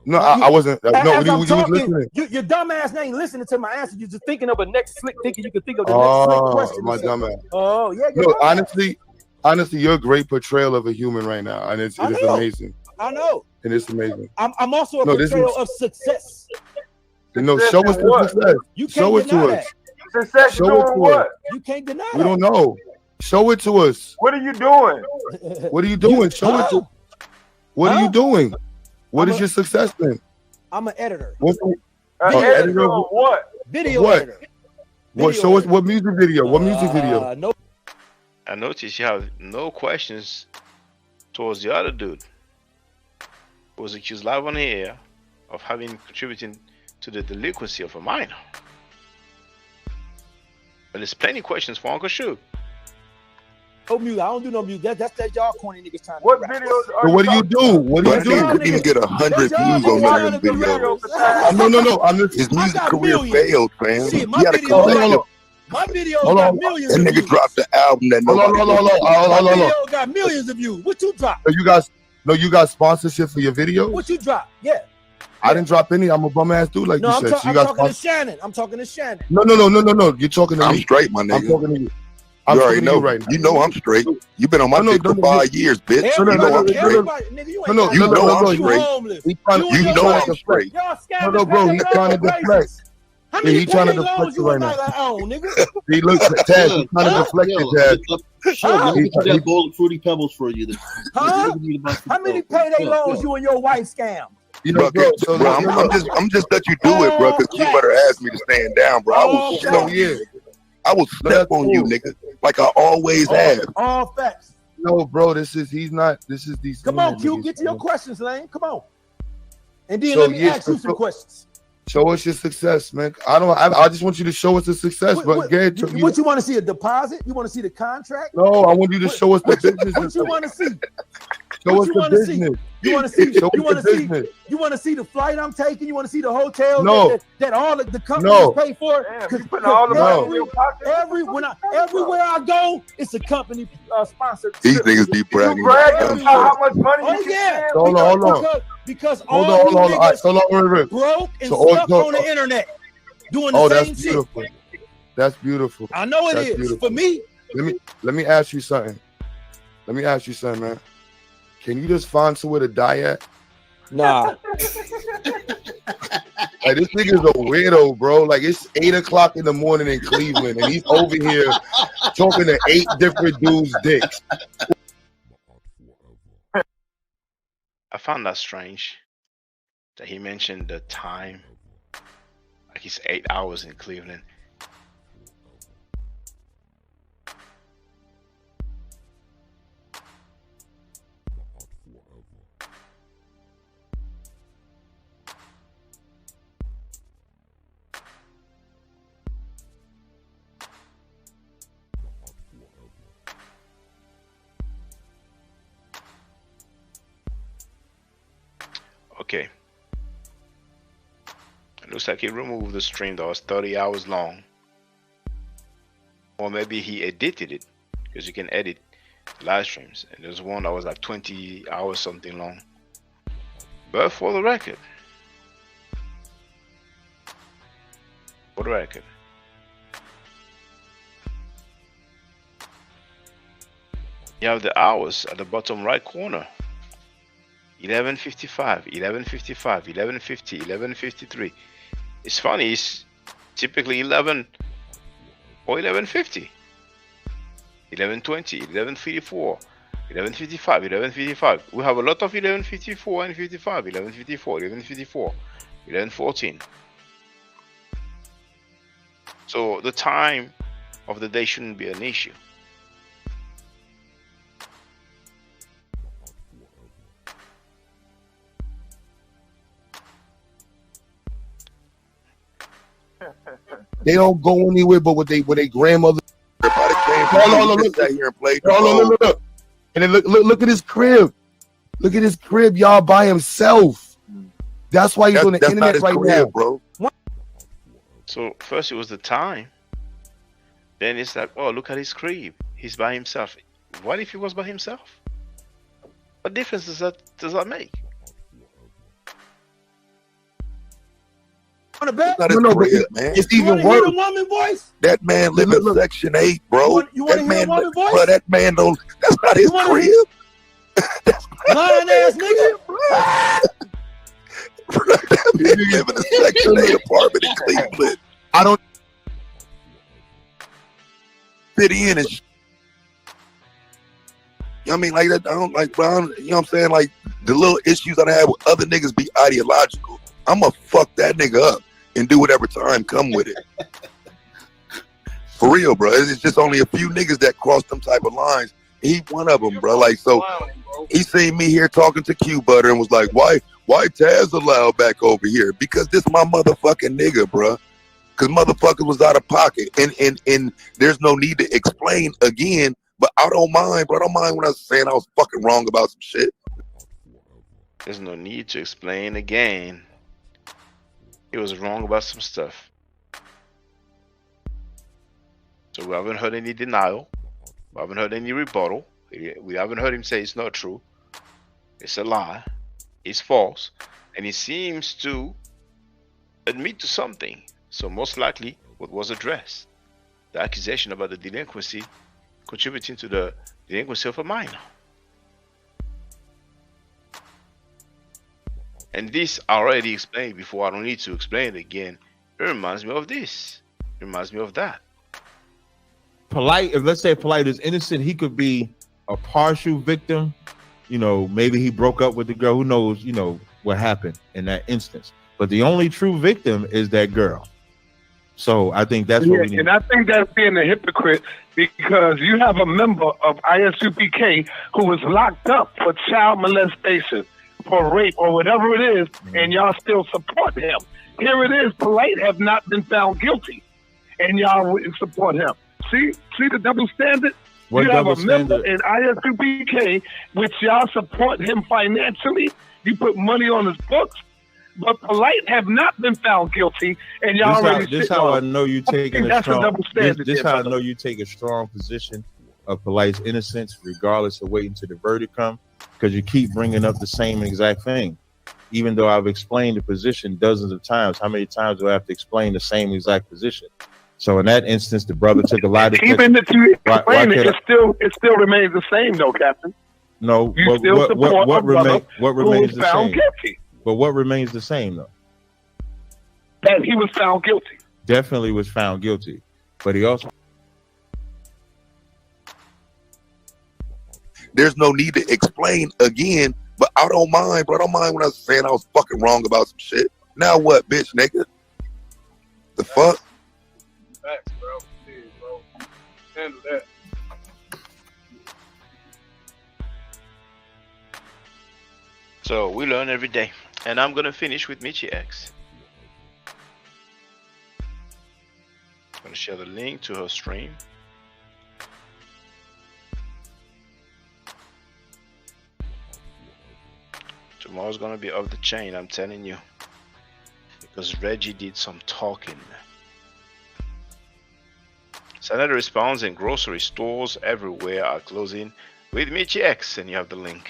No, I wasn't. No, you was listening. Your dumb ass ain't listening to my answer. You're just thinking of a next slick thinking you can think of the next slick question. My dumb ass. Oh, yeah. No, honestly, you're a great portrayal of a human right now, and it's amazing. I know. And it's amazing. I'm also a portrayal of success. No, show us the success. You can't show it to us. Success show it to what? us. You can't deny We don't know. Show it to us. What are you doing? What are you doing? Show it to. What are you doing? What is your success then? I'm an editor. Editor of what? Video editor. What? Show us what music video? What music video? No. I noticed you have no questions towards the other dude who was accused live on the air of having contributing to the delinquency of a minor. But there's plenty of questions for Uncle Shu. No music. I don't do no music. That's y'all corny niggas trying to. What videos are what do you do? What do you do? Couldn't even get 100 views on none of them videos. No. His music career failed, man. Shit, He had a collective. My video got millions. That nigga dropped the album that nobody. Hold on. Video got millions of views. What you drop? You got sponsorship for your video? What you drop? Yeah. I didn't drop any. I'm a bum ass dude, like you said. I'm talking to Shannon. I'm talking to Shannon. No. You're talking to me. I'm straight, my nigga. I'm talking to you. You already know. Right now. You know I'm straight. You've been on my dick for 5 years, bitch. You know I'm straight. You know I'm straight. You know I'm straight. No, bro. He's trying to deflect. He's trying to deflect right now. He looks at Taz. He's trying to deflect it, Taz. Sure, let me get that bowl of Fruity Pebbles for you. How many payday loans you and your wife scam? You know, bro, I'm just let you do it, bro. Because QueButter asked me to stand down, bro. I will step on you, nigga, like I always have. All facts. No, bro, this is these. Come on, Q, get to your questions, Lane. Come on. And then let me ask you some questions. Show us your success, man. I just want you to show us the success. What you want to see? A deposit? You want to see the contract? No, I want you to show us the business. What you want to see? Show us the business. You want to see? You want to see the flight I'm taking? You want to see the hotel that all of the companies pay for? Everywhere I go, it's a company sponsored. These niggas be bragging. How much money? Oh yeah. Hold on. Because hold on. Broke and stuck on the internet doing the same shit. Beautiful. That's beautiful. I know it is. Beautiful. For me. Let me ask you something. Man. Can you just find somewhere to die at? Nah. Like, this nigga's a weirdo, bro. Like, it's 8 o'clock in the morning in Cleveland, and he's over here talking to 8 different dudes' dicks. I found that strange that he mentioned the time, like he's 8 hours in Cleveland. Okay. It looks like he removed the stream that was 30 hours long. Or maybe he edited it, because you can edit live streams. And there's one that was like 20 hours something long. But for the record, you have the hours at the bottom right corner. 11:55, 11:55, 11:50, 11:53. It's funny, it's typically 11 or 11:50. 1120, 1154, 1155, 1155. We have a lot of 1154 and 55, 1154, 1154, 1114. So the time of the day shouldn't be an issue. They don't go anywhere but with their grandmother. Look. Sat here and played. Look. And then look at his crib. Look at his crib, y'all, by himself. That's why he's on the internet right now, bro. So first it was the time. Then it's like, oh, look at his crib. He's by himself. What if he was by himself? What difference does that make? Not his crib, man. It's even worse. The woman voice? That man live in Section 8, bro. You want to hear the woman voice? Bro, that man don't. That's not his crib. Lying ass nigga. That man live in a Section 8 apartment in Cleveland. I don't fit in and. You know what I mean? Like that. I don't like. Bro, you know what I'm saying? Like the little issues that I have with other niggas be ideological. I'ma fuck that nigga up and do whatever time come with it. For real, bro. It's just only a few niggas that cross them type of lines. He one of them, bro. Like, so he seen me here talking to QButter and was like, why Taz allowed back over here? Because this my motherfucking nigga, bro. Because motherfuckers was out of pocket. And there's no need to explain again, but I don't mind, bro. I don't mind when I was saying I was fucking wrong about some shit. There's no need to explain again. He was wrong about some stuff. So we haven't heard any denial. We haven't heard any rebuttal. We haven't heard him say it's not true. It's a lie. It's false. And he seems to admit to something. So most likely what was addressed. The accusation about the delinquency contributing to the delinquency of a minor. And this I already explained before. I don't need to explain it again. It reminds me of this. It reminds me of that. Polite, if let's say Polite is innocent, he could be a partial victim. You know, maybe he broke up with the girl. Who knows, you know, what happened in that instance. But the only true victim is that girl. So I think that's what we need. And I think that's being a hypocrite because you have a member of ISUPK who was locked up for child molestation, for rape or whatever it is, and y'all still support him. Here it is, Polite have not been found guilty, and y'all wouldn't support him. See the double standard? What you have double a member standard? in ISUPK, which y'all support him financially. You put money on his books, but Polite have not been found guilty, and y'all already. This how I know you taking a strong. This how I there, know you take a strong position of Polite's innocence, regardless of waiting till the verdict come, because you keep bringing up the same exact thing, even though I've explained the position dozens of times. How many times do I have to explain the same exact position? So in that instance, the brother took a lot of. Even if you explain it, it still remains the same, though, Captain. No, you still support what remains the found same? Guilty. But what remains the same, though? That he was found guilty. Definitely was found guilty, but he also. There's no need to explain again, but I don't mind, bro. I don't mind when I was saying I was fucking wrong about some shit. Now what, bitch, nigga? The fuck? Facts, bro. Dude, bro. Handle that. So we learn every day. And I'm gonna finish with XyayX. I'm gonna share the link to her stream. Tomorrow's gonna be off the chain, I'm telling you. Because Reggie did some talking. Senator responds in grocery stores everywhere are closing with XyayX, and you have the link.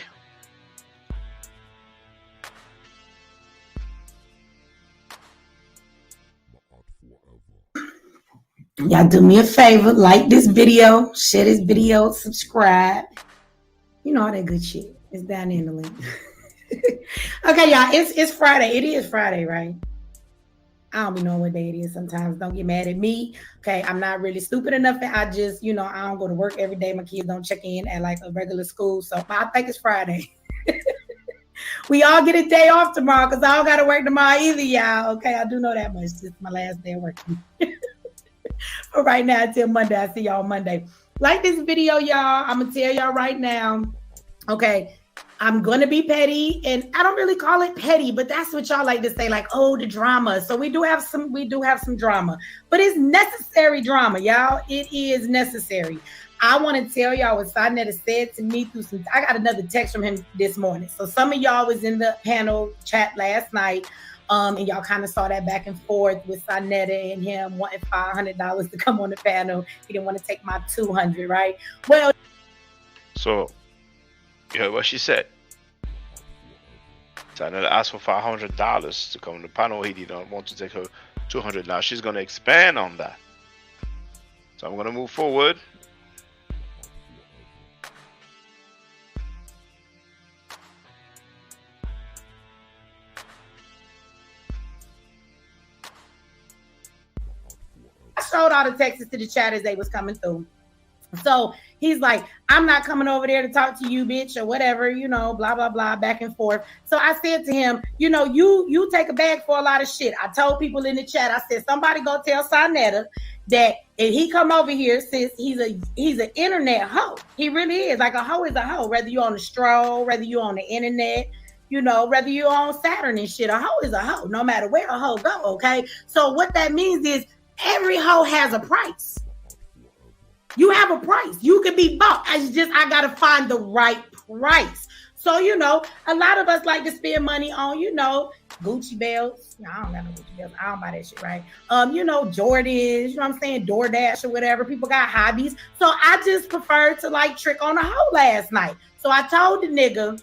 Y'all do me a favor, like this video, share this video, subscribe. You know all that good shit. It's down in the link. Okay, y'all, it's Friday. It is Friday, right? I don't be knowing what day it is sometimes. Don't get mad at me. Okay, I'm not really stupid enough. I just, I don't go to work every day. My kids don't check in at like a regular school. So I think it's Friday. We all get a day off tomorrow because I don't got to work tomorrow either, y'all. Okay, I do know that much. This is my last day of working. But right now, until Monday, I see y'all Monday. Like this video, y'all. I'm going to tell y'all right now. Okay, I'm going to be petty. And I don't really call it petty, but that's what y'all like to say. Like, oh, the drama. So we do have some drama. But it's necessary drama, y'all. It is necessary. I want to tell y'all what Sinetta said to me through some. I got another text from him this morning. So some of y'all was in the panel chat last night, and y'all kind of saw that back and forth with Sinetta and him wanting $500 to come on the panel. He didn't want to take my $200, right? Well, so you heard what she said. Sinetta asked for $500 to come on the panel. He didn't want to take her $200. Now she's going to expand on that. So I'm going to move forward. showed all the texts to the chat as they was coming through. So he's like, I'm not coming over there to talk to you, bitch, or whatever, you know, blah, blah, blah, back and forth. So I said to him, you know, you take a bag for a lot of shit. I told people in the chat, I said, somebody go tell Sinetta that if he come over here, since he's an internet hoe. He really is. Like a hoe is a hoe, whether you're on the stroll, whether you're on the internet, you know, whether you're on Saturn and shit. A hoe is a hoe, no matter where a hoe go, okay? So what that means is every hoe has a price. You have a price. You can be bought. I gotta find the right price. So, you know, a lot of us like to spend money on, you know, Gucci belts. No, I don't got no Gucci belts. I don't buy that shit, right? You know, Jordans, you know what I'm saying? DoorDash or whatever. People got hobbies. So I just preferred to like trick on a hoe last night. So I told the nigga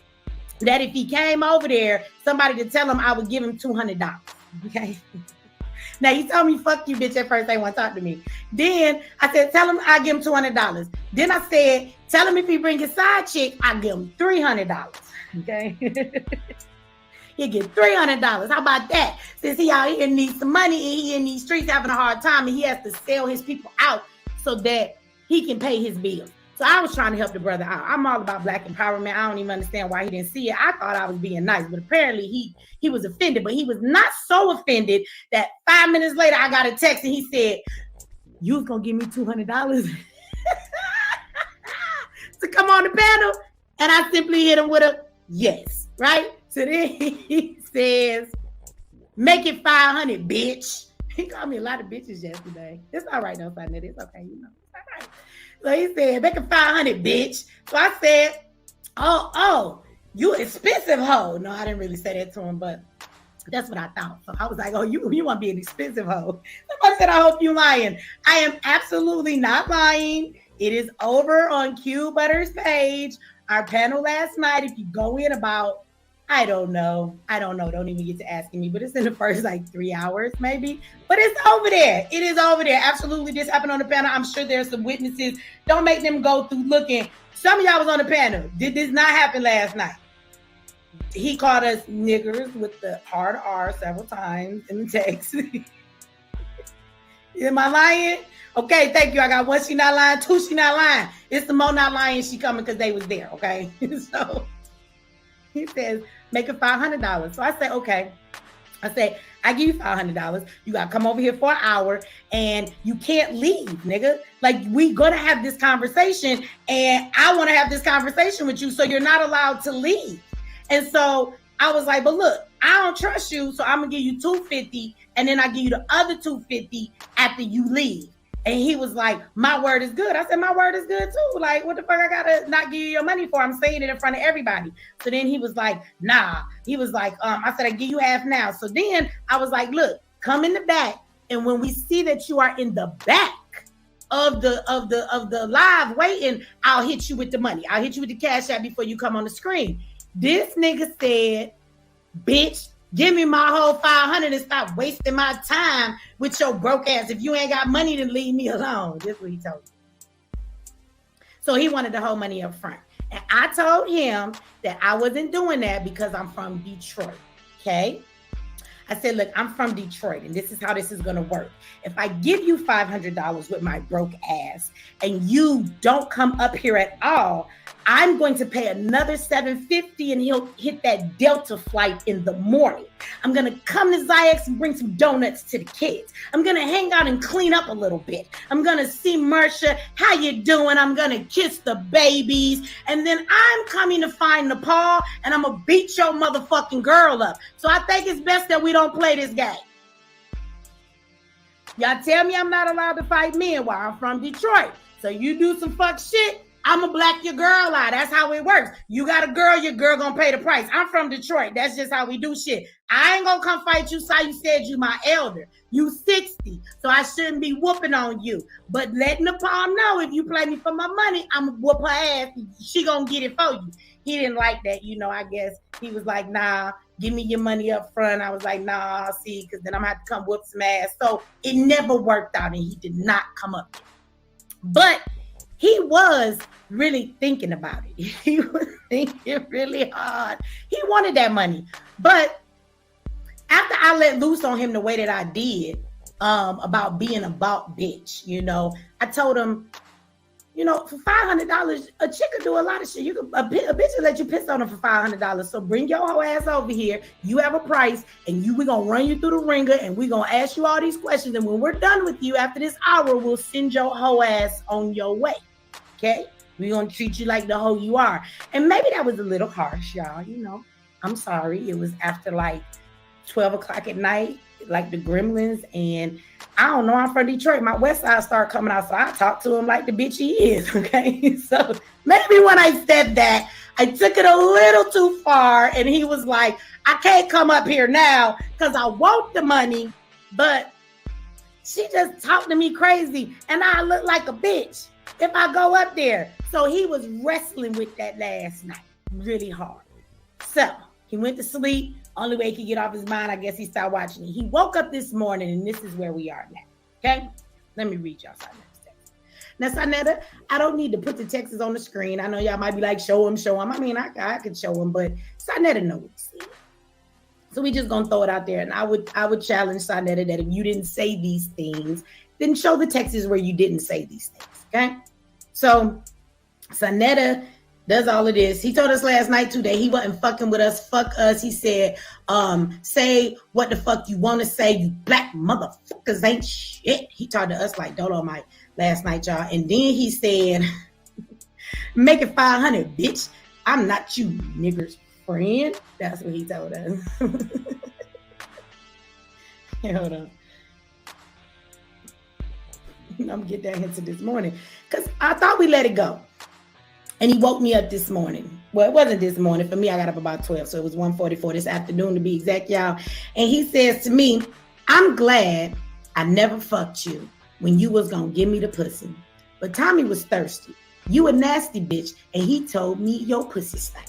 that if he came over there, somebody to tell him I would give him $200. Okay. Now, he told me, fuck you, bitch, at first. They want to talk to me. Then I said, tell him I give him $200. Then I said, tell him if he bring his side chick, I give him $300. Okay? He'll get $300. How about that? Since he out here needs some money and he in these streets having a hard time and he has to sell his people out so that he can pay his bills. So I was trying to help the brother out. I'm all about black empowerment. I don't even understand why he didn't see it. I thought I was being nice, but apparently he was offended. But he was not so offended that 5 minutes later I got a text and he said, "You was gonna give me $200 to come on the panel?" And I simply hit him with a yes, right? So then he says, "Make it 500, bitch." He called me a lot of bitches yesterday. It's all right though, Sinetta. It's okay, you know. It's all right. So he said, "Make it 500, bitch." So I said, oh, you expensive hoe. No, I didn't really say that to him, but that's what I thought. So I was like, oh, you want to be an expensive hoe. Somebody said, I hope you lying. I am absolutely not lying. It is over on QueButter's page. Our panel last night, if you go in about, I don't know. Don't even get to asking me, but it's in the first like 3 hours maybe. But it's over there. It is over there. Absolutely. This happened on the panel. I'm sure there's some witnesses. Don't make them go through looking. Some of y'all was on the panel. Did this not happen last night? He called us niggers with the hard R several times in the text. Am I lying? Okay, thank you. I got one, she not lying. Two, she not lying. It's the more not lying, she coming because they was there, okay? So he says, make it $500. So I say, okay. I say, I give you $500. You got to come over here for an hour and you can't leave, nigga. Like, we going to have this conversation and I want to have this conversation with you. So you're not allowed to leave. And so I was like, but look, I don't trust you. So I'm going to give you $250 and then I give you the other $250 after you leave. And he was like, my word is good. I said, my word is good too. Like, what the fuck I gotta not give you your money for? I'm saying it in front of everybody. So then he was like, nah. He was like, I said, I give you half now. So then I was like, look, come in the back. And when we see that you are in the back of the live waiting, I'll hit you with the money. I'll hit you with the cash app before you come on the screen. This nigga said, bitch, give me my whole $500 and stop wasting my time with your broke ass. If you ain't got money, then leave me alone. That's what he told me. So he wanted the whole money up front. And I told him that I wasn't doing that because I'm from Detroit. Okay. I said, look, I'm from Detroit, and this is how this is going to work. If I give you $500 with my broke ass and you don't come up here at all, I'm going to pay another $750 and he'll hit that Delta flight in the morning. I'm going to come to XyayX and bring some donuts to the kids. I'm going to hang out and clean up a little bit. I'm going to see Marsha. How you doing? I'm going to kiss the babies. And then I'm coming to find Nepal and I'm going to beat your motherfucking girl up. So I think it's best that we don't play this game. Y'all tell me I'm not allowed to fight men while I'm from Detroit. So you do some fuck shit, I'ma black your girl out. That's how it works. You got a girl, your girl gonna pay the price. I'm from Detroit. That's just how we do shit. I ain't gonna come fight you, so you said you my elder. You 60, so I shouldn't be whooping on you. But let Nepal know if you play me for my money, I'ma whoop her ass. She gonna get it for you. He didn't like that, I guess. He was like, nah, give me your money up front. I was like, nah, see, because then I'm gonna have to come whoop some ass. So it never worked out, and he did not come up there. But he was really thinking about it. He was thinking really hard. He wanted that money. But after I let loose on him the way that I did, about being a bought bitch, I told him, for $500, a chick could do a lot of shit. A bitch will let you piss on her for $500. So bring your whole ass over here. You have a price, and we're going to run you through the ringer, and we're going to ask you all these questions. And when we're done with you after this hour, we'll send your whole ass on your way. Okay? We're going to treat you like the hoe you are. And maybe that was a little harsh, y'all. I'm sorry. It was after like 12 o'clock at night, like the Gremlins, and I don't know, I'm from Detroit. My West Side started coming out, so I talked to him like the bitch he is, okay? So maybe when I said that, I took it a little too far, and he was like, I can't come up here now because I want the money, but she just talked to me crazy, and I look like a bitch if I go up there. So he was wrestling with that last night really hard. So he went to sleep. Only way he could get off his mind, I guess he started watching it. He woke up this morning, and this is where we are now. Okay? Let me read y'all Synetta's text. Now, Synetta, I don't need to put the texts on the screen. I know y'all might be like, show him. I mean, I could show him, but Synetta knows what he said. So we just gonna throw it out there. And I would challenge Synetta that if you didn't say these things, then show the texts where you didn't say these things. Okay? So Synetta does all of this. He told us last night too that he wasn't fucking with us. Fuck us. He said, say what the fuck you want to say. You black motherfuckers ain't shit. He talked to us like Dolomite last night, y'all. And then he said, make it 500, bitch. I'm not you niggers friend. That's what he told us. Hey, hold on. I'm gonna get that into this morning because I thought we let it go. And he woke me up this morning. Well, it wasn't this morning. For me, I got up about 12. So it was 1:44 this afternoon to be exact, y'all. And he says to me, I'm glad I never fucked you when you was going to give me the pussy. But Tommy was thirsty. You a nasty bitch. And he told me your pussy stank.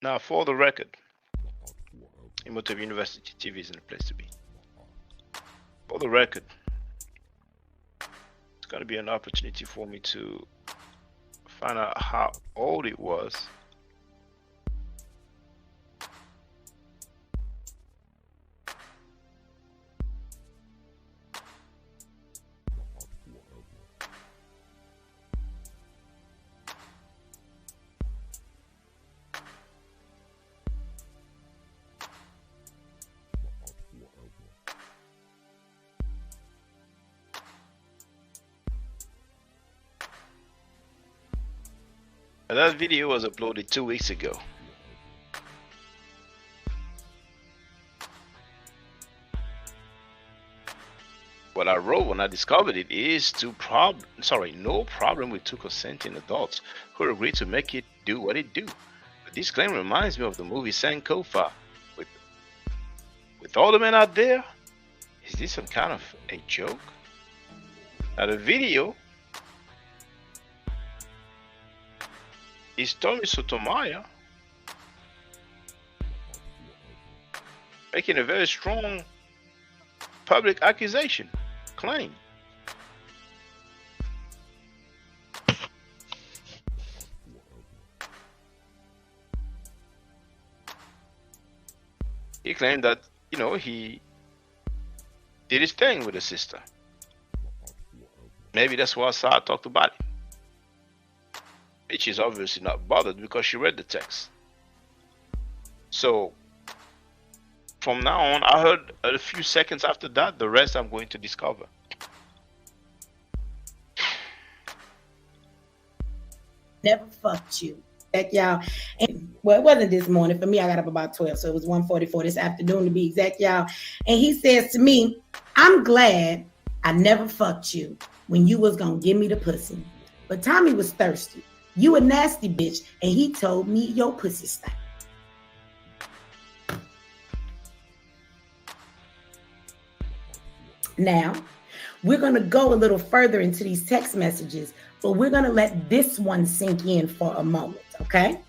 Now, for the record, Imhotep University TV isn't a place to be. For the record, it's going to be an opportunity for me to find out how old it was. That video was uploaded 2 weeks ago. What I wrote when I discovered it is no problem with two consenting adults who agree to make it do what it do. But this claim reminds me of the movie Sankofa. With all the men out there, is this some kind of a joke? Now the video is Tommy Sotomayor making a very strong public accusation, claim. He claimed that, you know, he did his thing with his sister. Maybe that's why Sarah talked about it. Bitch is obviously not bothered because she read the text. So from now on, I heard a few seconds after that, the rest I'm going to discover. Never fucked you. Exact, y'all. And well, it wasn't this morning. For me, I got up about 12, so it was 1:44 this afternoon to be exact, y'all. And he says to me, I'm glad I never fucked you when you was gonna give me the pussy. But Tommy was thirsty. You a nasty bitch, and he told me your pussy stank. Now, we're gonna go a little further into these text messages, but we're gonna let this one sink in for a moment, okay?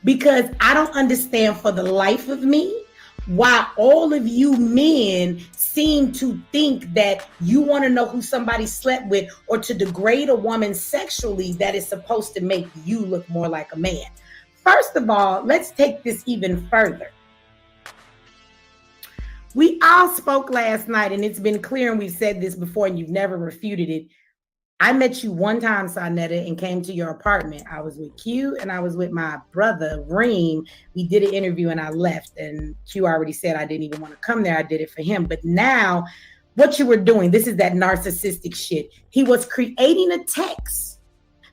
Because I don't understand for the life of me why all of you men seem to think that you want to know who somebody slept with or to degrade a woman sexually that is supposed to make you look more like a man. First of all, let's take this even further. We all spoke last night, and it's been clear, and we've said this before, and you've never refuted it. I met you one time, Sarnetta, and came to your apartment. I was with Q, and I was with my brother, Reem. We did an interview, and I left, and Q already said I didn't even want to come there. I did it for him. But now, what you were doing, this is that narcissistic shit. He was creating a text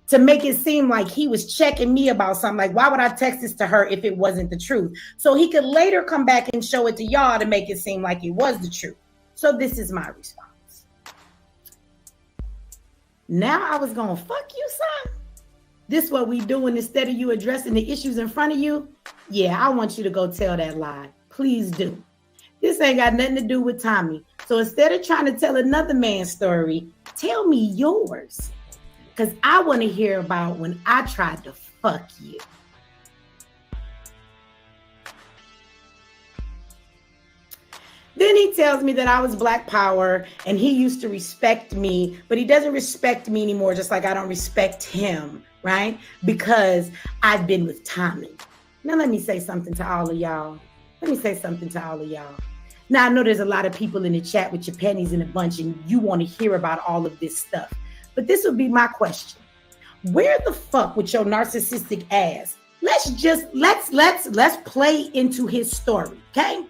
to make it seem like he was checking me about something. Like, why would I text this to her if it wasn't the truth? So he could later come back and show it to y'all to make it seem like it was the truth. So this is my response. Now I was gonna fuck you, son. This what we doing instead of you addressing the issues in front of you? Yeah, I want you to go tell that lie. Please do. This ain't got nothing to do with Tommy. So instead of trying to tell another man's story, tell me yours. Because I want to hear about when I tried to fuck you. Then he tells me that I was Black Power and he used to respect me, but he doesn't respect me anymore, just like I don't respect him, right? Because I've been with Tommy. Now, let me say something to all of y'all. Now, I know there's a lot of people in the chat with your panties in a bunch and you want to hear about all of this stuff. But this would be my question. Where the fuck with your narcissistic ass? Let's play into his story, okay?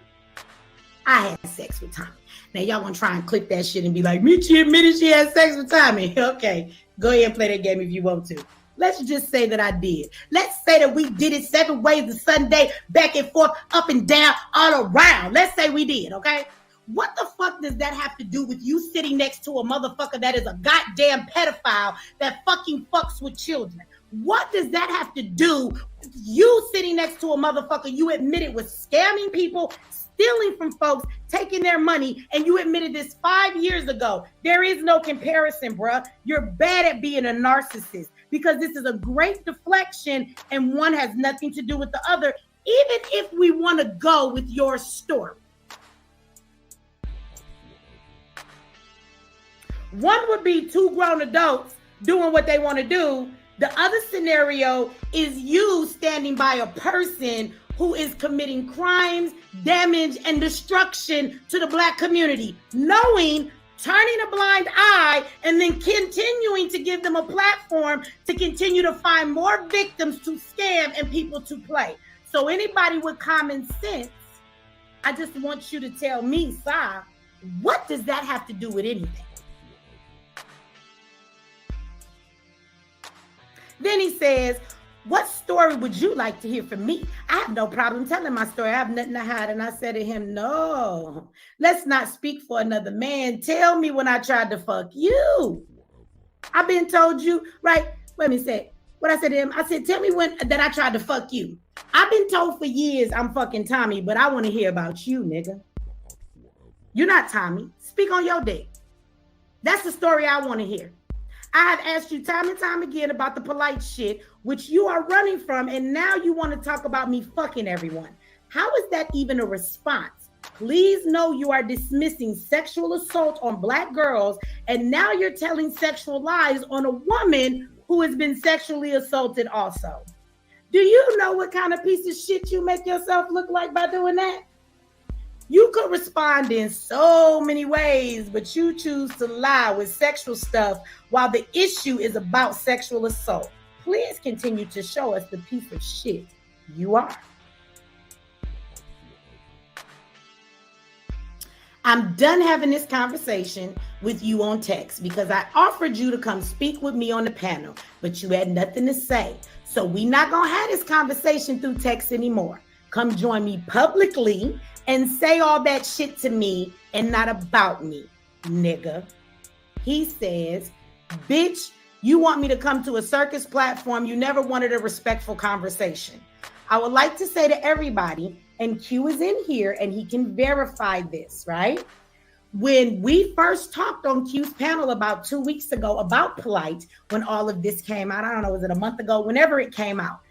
I had sex with Tommy. Now y'all gonna try and click that shit and be like, Michi admitted she had sex with Tommy. Okay, go ahead and play that game if you want to. Let's just say that I did. Let's say that we did it 7 ways to Sunday, back and forth, up and down, all around. Let's say we did, okay? What the fuck does that have to do with you sitting next to a motherfucker that is a goddamn pedophile that fucking fucks with children? What does that have to do with you sitting next to a motherfucker you admitted was scamming people, stealing from folks, taking their money, and you admitted this 5 years ago? There is no comparison, bruh. You're bad at being a narcissist because this is a great deflection and one has nothing to do with the other, even if we want to go with your story. One would be 2 grown adults doing what they want to do. The other scenario is you standing by a person who is committing crimes, damage, and destruction to the Black community, knowing, turning a blind eye, and then continuing to give them a platform to continue to find more victims to scam and people to play. So anybody with common sense, I just want you to tell me, Sa, what does that have to do with anything? Then he says, what story would you like to hear from me? I have no problem telling my story. I have nothing to hide. And I said to him, no, let's not speak for another man. Tell me when I tried to fuck you. I've been told you, right? Let me say what I said to him. I said, tell me when that I tried to fuck you. I've been told for years I'm fucking Tommy, but I want to hear about you, nigga. You're not Tommy. Speak on your dick. That's the story I want to hear. I have asked you time and time again about the polite shit, which you are running from, and now you want to talk about me fucking everyone. How is that even a response? Please know you are dismissing sexual assault on Black girls, and now you're telling sexual lies on a woman who has been sexually assaulted also. Do you know what kind of piece of shit you make yourself look like by doing that? You could respond in so many ways, but you choose to lie with sexual stuff while the issue is about sexual assault. Please continue to show us the piece of shit you are. I'm done having this conversation with you on text because I offered you to come speak with me on the panel, but you had nothing to say. So we're not going to have this conversation through text anymore. Come join me publicly and say all that shit to me and not about me, nigga. He says, bitch, you want me to come to a circus platform. You never wanted a respectful conversation. I would like to say to everybody, and Q is in here and he can verify this, right? When we first talked on Q's panel about 2 weeks ago about Polite, when all of this came out, I don't know, was it a month ago? Whenever it came out,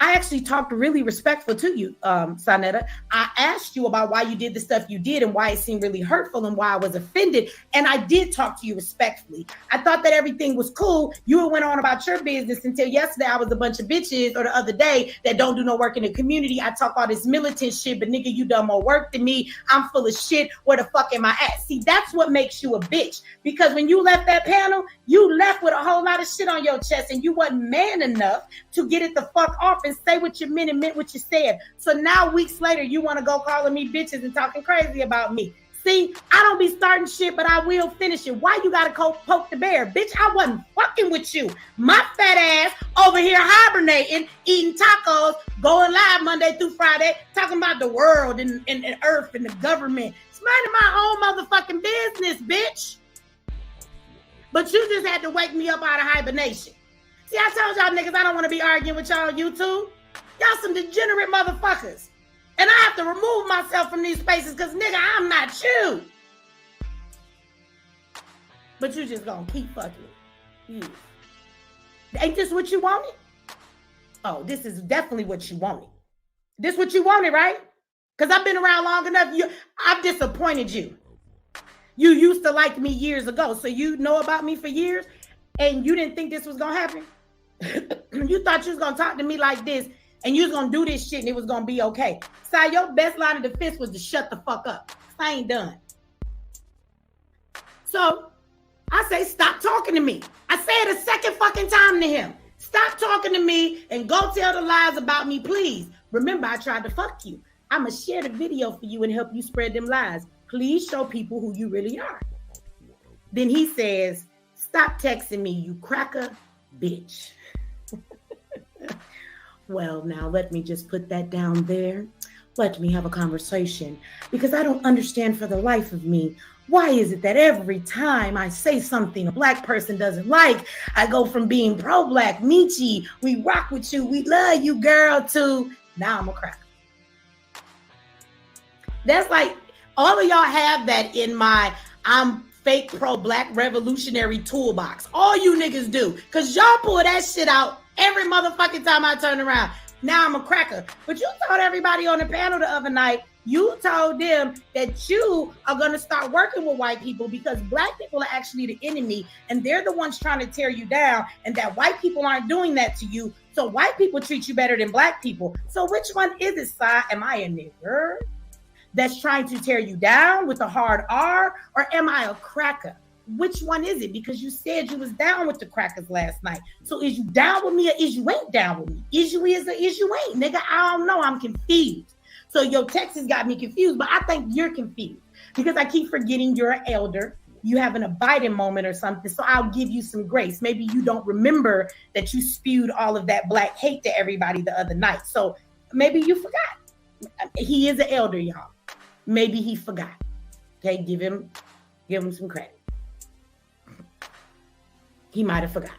I actually talked really respectful to you, Sanetta. I asked you about why you did the stuff you did and why it seemed really hurtful and why I was offended. And I did talk to you respectfully. I thought that everything was cool. You went on about your business until yesterday. I was a bunch of bitches, or the other day, that don't do no work in the community. I talk all this militant shit, but nigga, you done more work than me. I'm full of shit. Where the fuck am I at? See, that's what makes you a bitch. Because when you left that panel, you left with a whole lot of shit on your chest and you wasn't man enough to get it the fuck off and say what you meant and meant what you said. So now weeks later, you want to go calling me bitches and talking crazy about me. See, I don't be starting shit, but I will finish it. Why you gotta poke the bear? Bitch, I wasn't fucking with you. My fat ass over here hibernating, eating tacos, going live Monday through Friday, talking about the world and earth and the government. It's minding my own motherfucking business, bitch. But you just had to wake me up out of hibernation. See, I told y'all niggas I don't want to be arguing with y'all on YouTube. Y'all some degenerate motherfuckers. And I have to remove myself from these spaces because, nigga, I'm not you. But you just gonna keep fucking with you. Ain't this what you wanted? Oh, this is definitely what you wanted. This what you wanted, right? Because I've been around long enough. I've disappointed you. You used to like me years ago, so you know about me for years, and you didn't think this was gonna happen. You thought you was gonna talk to me like this, and you was gonna do this shit, and it was gonna be okay. So your best line of defense was to shut the fuck up. I ain't done. So I say, stop talking to me. I say it a second fucking time to him. Stop talking to me and go tell the lies about me, please. Remember, I tried to fuck you. I'ma share the video for you and help you spread them lies. Please show people who you really are. Then he says, stop texting me, you cracker bitch. Well, now let me just put that down there. Let me have a conversation, because I don't understand for the life of me. Why is it that every time I say something a black person doesn't like, I go from being pro-black, Michi, we rock with you, we love you, girl, to now I'm a cracker. That's like, all of y'all have that in my I'm fake pro-black revolutionary toolbox. All you niggas do, because y'all pull that shit out every motherfucking time I turn around. Now I'm a cracker. But you told everybody on the panel the other night, you told them that you are going to start working with white people because black people are actually the enemy and they're the ones trying to tear you down, and that white people aren't doing that to you. So white people treat you better than black people. So which one is it, Si? Am I a nigger that's trying to tear you down with a hard R, or am I a cracker? Which one is it? Because you said you was down with the crackers last night. So is you down with me or is you ain't down with me? Is you is or is you ain't? Nigga, I don't know. I'm confused. So your text has got me confused, but I think you're confused because I keep forgetting you're an elder. You having a Biden moment or something. So I'll give you some grace. Maybe you don't remember that you spewed all of that black hate to everybody the other night. So maybe you forgot. He is an elder, y'all. Maybe he forgot. Okay, give him some credit. He might have forgotten.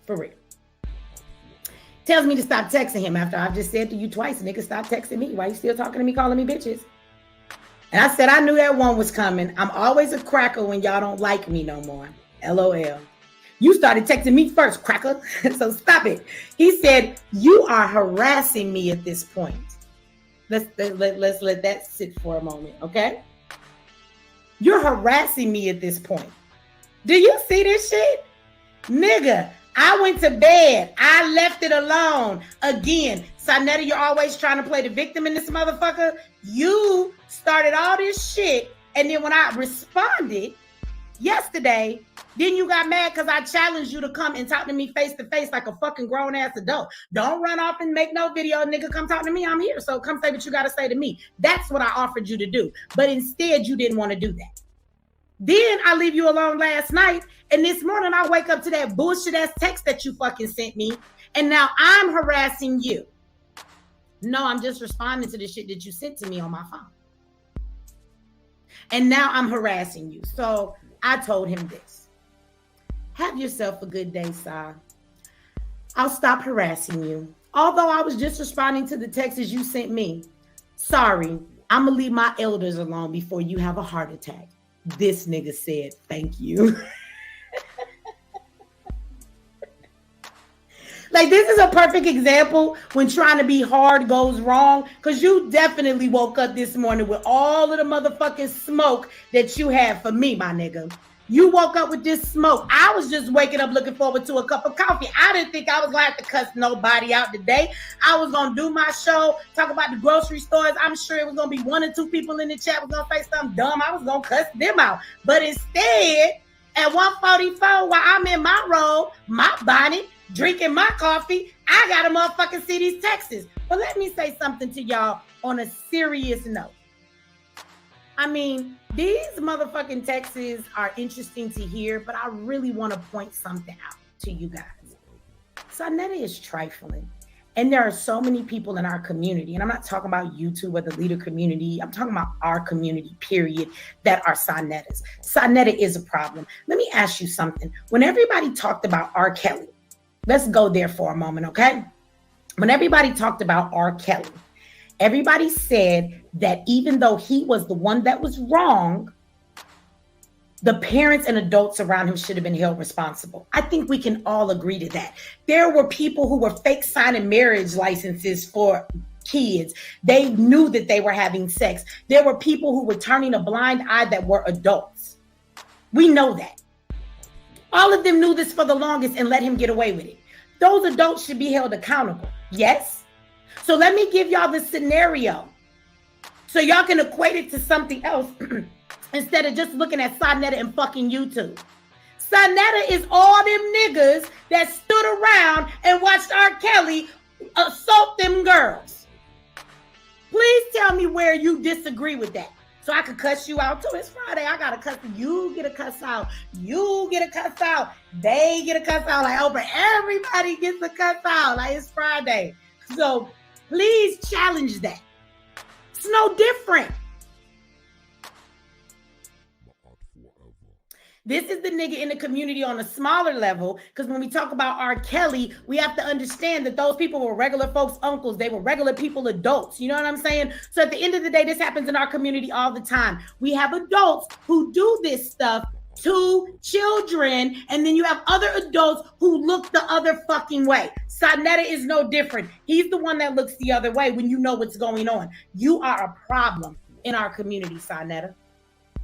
For real. Tells me to stop texting him after I've just said to you twice, nigga, stop texting me. Why you still talking to me, calling me bitches? And I said I knew that one was coming. I'm always a cracker when y'all don't like me no more. LOL. You started texting me first, cracker. So stop it. He said, you are harassing me at this point. Let's let that sit for a moment, okay? You're harassing me at this point. Do you see this shit? Nigga, I went to bed. I left it alone. Again, Sonetta, you're always trying to play the victim in this motherfucker. You started all this shit, and then when I responded yesterday, then you got mad because I challenged you to come and talk to me face to face like a fucking grown ass adult. Don't run off and make no video, nigga. Come talk to me. I'm here. So come say what you got to say to me. That's what I offered you to do. But instead, you didn't want to do that. Then I leave you alone last night. And this morning, I wake up to that bullshit ass text that you fucking sent me. And now I'm harassing you. No, I'm just responding to the shit that you sent to me on my phone. And now I'm harassing you. So I told him this. Have yourself a good day, Sai. I'll stop harassing you. Although I was just responding to the texts you sent me. Sorry, I'm going to leave my elders alone before you have a heart attack. This nigga said, thank you. Like, this is a perfect example when trying to be hard goes wrong, because you definitely woke up this morning with all of the motherfucking smoke that you had for me, my nigga. You woke up with this smoke. I was just waking up looking forward to a cup of coffee. I didn't think I was going to have to cuss nobody out today. I was going to do my show, talk about the grocery stores. I'm sure it was going to be 1 or 2 people in the chat was going to say something dumb. I was going to cuss them out. But instead, at 1:44, while I'm in my robe, my bonnet, drinking my coffee, I got to motherfucking see these texts. But let me say something to y'all on a serious note. I mean, these motherfucking texts are interesting to hear, but I really want to point something out to you guys. Sonetta is trifling. And there are so many people in our community, and I'm not talking about YouTube or the leader community. I'm talking about our community, period, that are Sonettas. Sonetta is a problem. Let me ask you something. When everybody talked about R. Kelly, let's go there for a moment, okay? When everybody talked about R. Kelly, everybody said that even though he was the one that was wrong, the parents and adults around him should have been held responsible. I think we can all agree to that. There were people who were fake signing marriage licenses for kids. They knew that they were having sex. There were people who were turning a blind eye that were adults. We know that. All of them knew this for the longest and let him get away with it. Those adults should be held accountable. Yes? So let me give y'all the scenario so y'all can equate it to something else instead of just looking at Sonetta and fucking YouTube. Sonetta is all them niggas that stood around and watched R. Kelly assault them girls. Please tell me where you disagree with that. So I could cuss you out too. It's Friday. I got to cuss. You get a cuss out. You get a cuss out. They get a cuss out. Like Oprah, everybody gets a cuss out. Like it's Friday. So please challenge that. It's no different. This is the nigga in the community on a smaller level, because when we talk about R. Kelly, we have to understand that those people were regular folks' uncles. They were regular people, adults. You know what I'm saying? So at the end of the day, this happens in our community all the time. We have adults who do this stuff to children, and then you have other adults who look the other fucking way. Sonetta is no different. He's the one that looks the other way when you know what's going on. You are a problem in our community, Sonetta.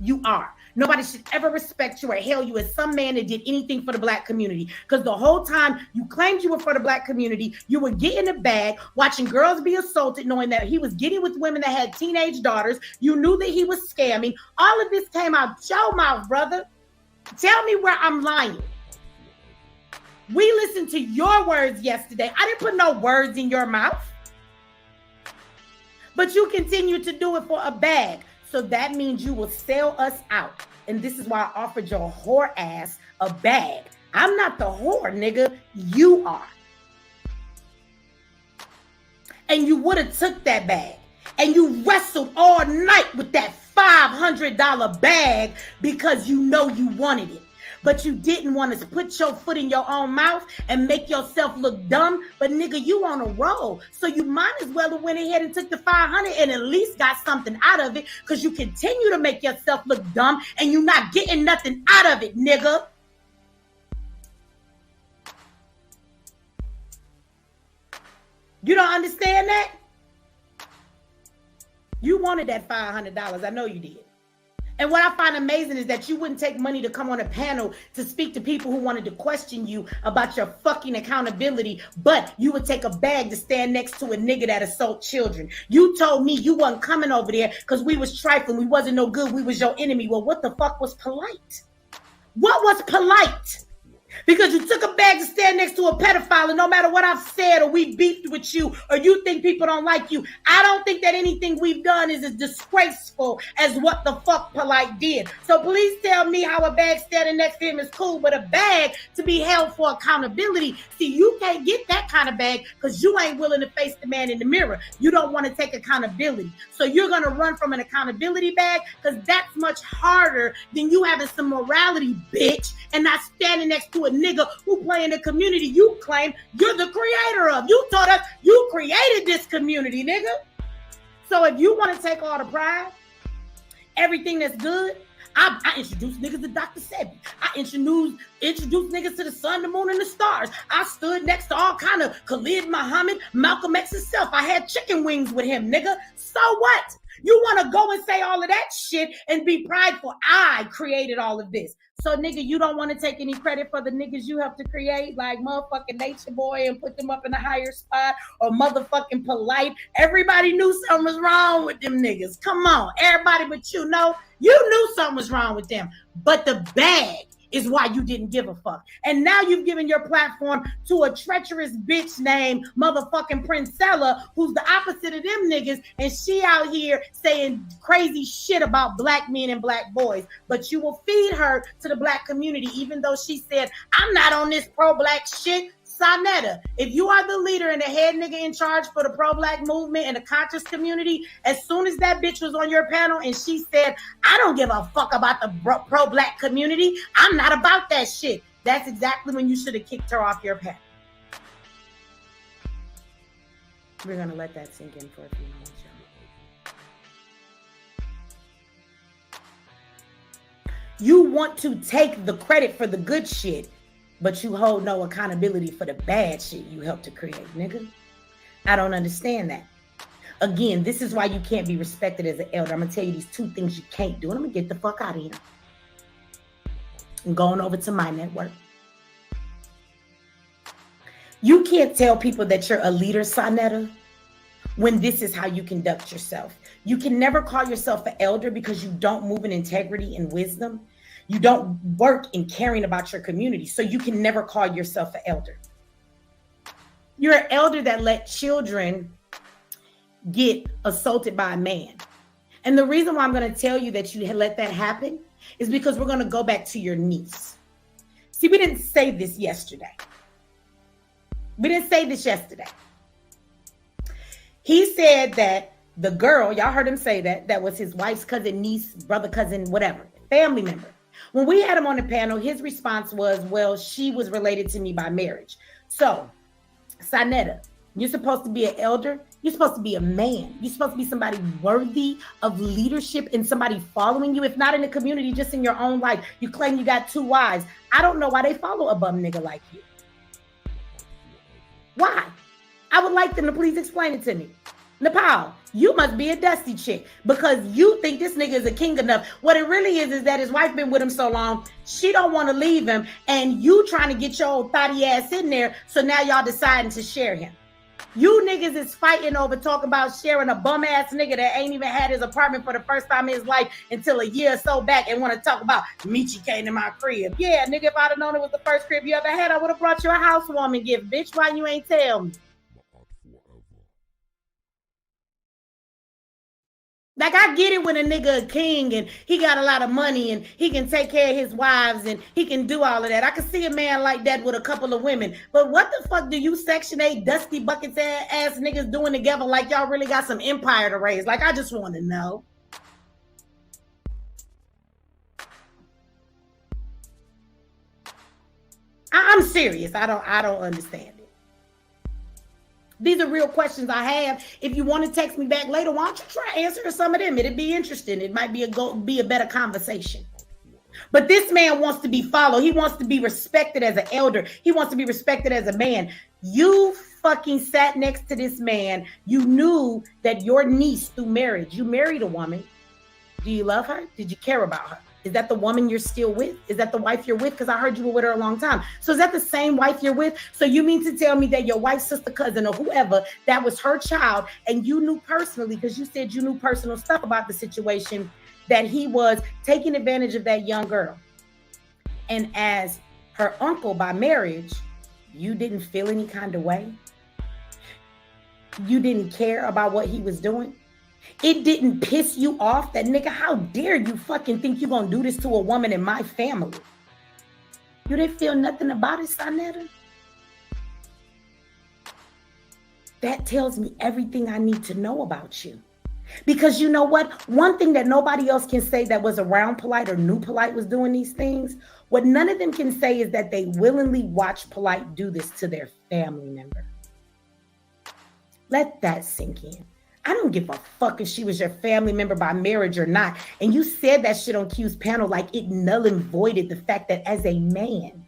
You are. Nobody should ever respect you or hail you as some man that did anything for the black community. Because the whole time you claimed you were for the black community, you were getting a bag, watching girls be assaulted, knowing that he was getting with women that had teenage daughters. You knew that he was scamming. All of this came out your mouth, brother. Tell me where I'm lying. We listened to your words yesterday. I didn't put no words in your mouth. But you continue to do it for a bag. So that means you will sell us out. And this is why I offered your whore ass a bag. I'm not the whore, nigga. You are. And you would have took that bag. And you wrestled all night with that $500 bag because you know you wanted it. But you didn't want to put your foot in your own mouth and make yourself look dumb. But nigga, you on a roll. So you might as well have went ahead and took the $500 and at least got something out of it, because you continue to make yourself look dumb and you're not getting nothing out of it, nigga. You don't understand that? You wanted that $500. I know you did. And what I find amazing is that you wouldn't take money to come on a panel to speak to people who wanted to question you about your fucking accountability, but you would take a bag to stand next to a nigga that assault children. You told me you wasn't coming over there because we was trifling, we wasn't no good, we was your enemy. Well, what the fuck was polite? What was polite? Because you took a bag to stand next to a pedophile, and no matter what I've said or we beefed with you or you think people don't like you, I don't think that anything we've done is as disgraceful as what the fuck Polite did. So please tell me how a bag standing next to him is cool, but a bag to be held for accountability. See, you can't get that kind of bag because you ain't willing to face the man in the mirror. You don't want to take accountability. So you're going to run from an accountability bag because that's much harder than you having some morality, bitch, and not standing next to a nigga who play in the community you claim you're the creator of. You told us you created this community, nigga. So if you want to take all the pride, everything that's good, I introduced niggas to Dr. Sebi. I introduced niggas to the sun, the moon, and the stars. I stood next to all kind of Khalid Muhammad, Malcolm X himself. I had chicken wings with him, nigga. So what? You want to go and say all of that shit and be prideful. I created all of this. So, nigga, you don't want to take any credit for the niggas you have to create, like motherfucking Nature Boy and put them up in a higher spot, or motherfucking Polite. Everybody knew something was wrong with them niggas. Come on. Everybody but you know. You knew something was wrong with them. But the bag is why you didn't give a fuck. And now you've given your platform to a treacherous bitch named motherfucking Princella, who's the opposite of them niggas, and she out here saying crazy shit about black men and black boys. But you will feed her to the black community, even though she said, I'm not on this pro-black shit. Sonetta, if you are the leader and the head nigga in charge for the pro-black movement and the conscious community, as soon as that bitch was on your panel and she said, I don't give a fuck about the pro-black community, I'm not about that shit, that's exactly when you should have kicked her off your panel. We're going to let that sink in for a few moments, y'all. You want to take the credit for the good shit, but you hold no accountability for the bad shit you helped to create, nigga. I don't understand that. Again, this is why you can't be respected as an elder. I'm going to tell you these two things you can't do, and I'm going to get the fuck out of here. I'm going over to my network. You can't tell people that you're a leader, Sonetta, when this is how you conduct yourself. You can never call yourself an elder because you don't move in integrity and wisdom. You don't work in caring about your community, so you can never call yourself an elder. You're an elder that let children get assaulted by a man. And the reason why I'm going to tell you that you let that happen is because we're going to go back to your niece. See, we didn't say this yesterday. He said that the girl, y'all heard him say that was his wife's cousin, niece, brother, cousin, whatever, family member. When we had him on the panel, his response was, well, she was related to me by marriage. So, Sonetta, you're supposed to be an elder. You're supposed to be a man. You're supposed to be somebody worthy of leadership and somebody following you, if not in the community, just in your own life. You claim you got 2 wives. I don't know why they follow a bum nigga like you. Why? I would like them to please explain it to me. Nepal, you must be a dusty chick because you think this nigga is a king enough. What it really is that his wife been with him so long, she don't want to leave him, and you trying to get your old thotty ass in there, so now y'all deciding to share him. You niggas is fighting over talking about sharing a bum ass nigga that ain't even had his apartment for the first time in his life until a year or so back, and want to talk about Michi came to my crib. Yeah, nigga, if I'd have known it was the first crib you ever had, I would have brought you a housewarming gift, bitch. Why you ain't tell me? Like, I get it when a nigga a king and he got a lot of money and he can take care of his wives and he can do all of that. I can see a man like that with a couple of women. But what the fuck do you Section 8 dusty buckets ass niggas doing together like y'all really got some empire to raise? Like, I just want to know. I'm serious. I don't understand it. These are real questions I have. If you want to text me back later, why don't you try answering some of them? It'd be interesting. It might be a better conversation. But this man wants to be followed. He wants to be respected as an elder. He wants to be respected as a man. You fucking sat next to this man, you knew that your niece through marriage, you married a woman. Do you love her? Did you care about her? Is that the woman you're still with? Is that the wife you're with? Because I heard you were with her a long time. So is that the same wife you're with? So you mean to tell me that your wife's sister, cousin, or whoever, that was her child, and you knew personally, because you said you knew personal stuff about the situation, that he was taking advantage of that young girl. And as her uncle by marriage, you didn't feel any kind of way? You didn't care about what he was doing? It didn't piss you off that, nigga, how dare you fucking think you're gonna do this to a woman in my family? You didn't feel nothing about it, Sonetta? That tells me everything I need to know about you. Because you know what? One thing that nobody else can say that was around Polite or knew Polite was doing these things, what none of them can say is that they willingly watched Polite do this to their family member. Let that sink in. I don't give a fuck if she was your family member by marriage or not. And you said that shit on Q's panel like it null and voided the fact that as a man,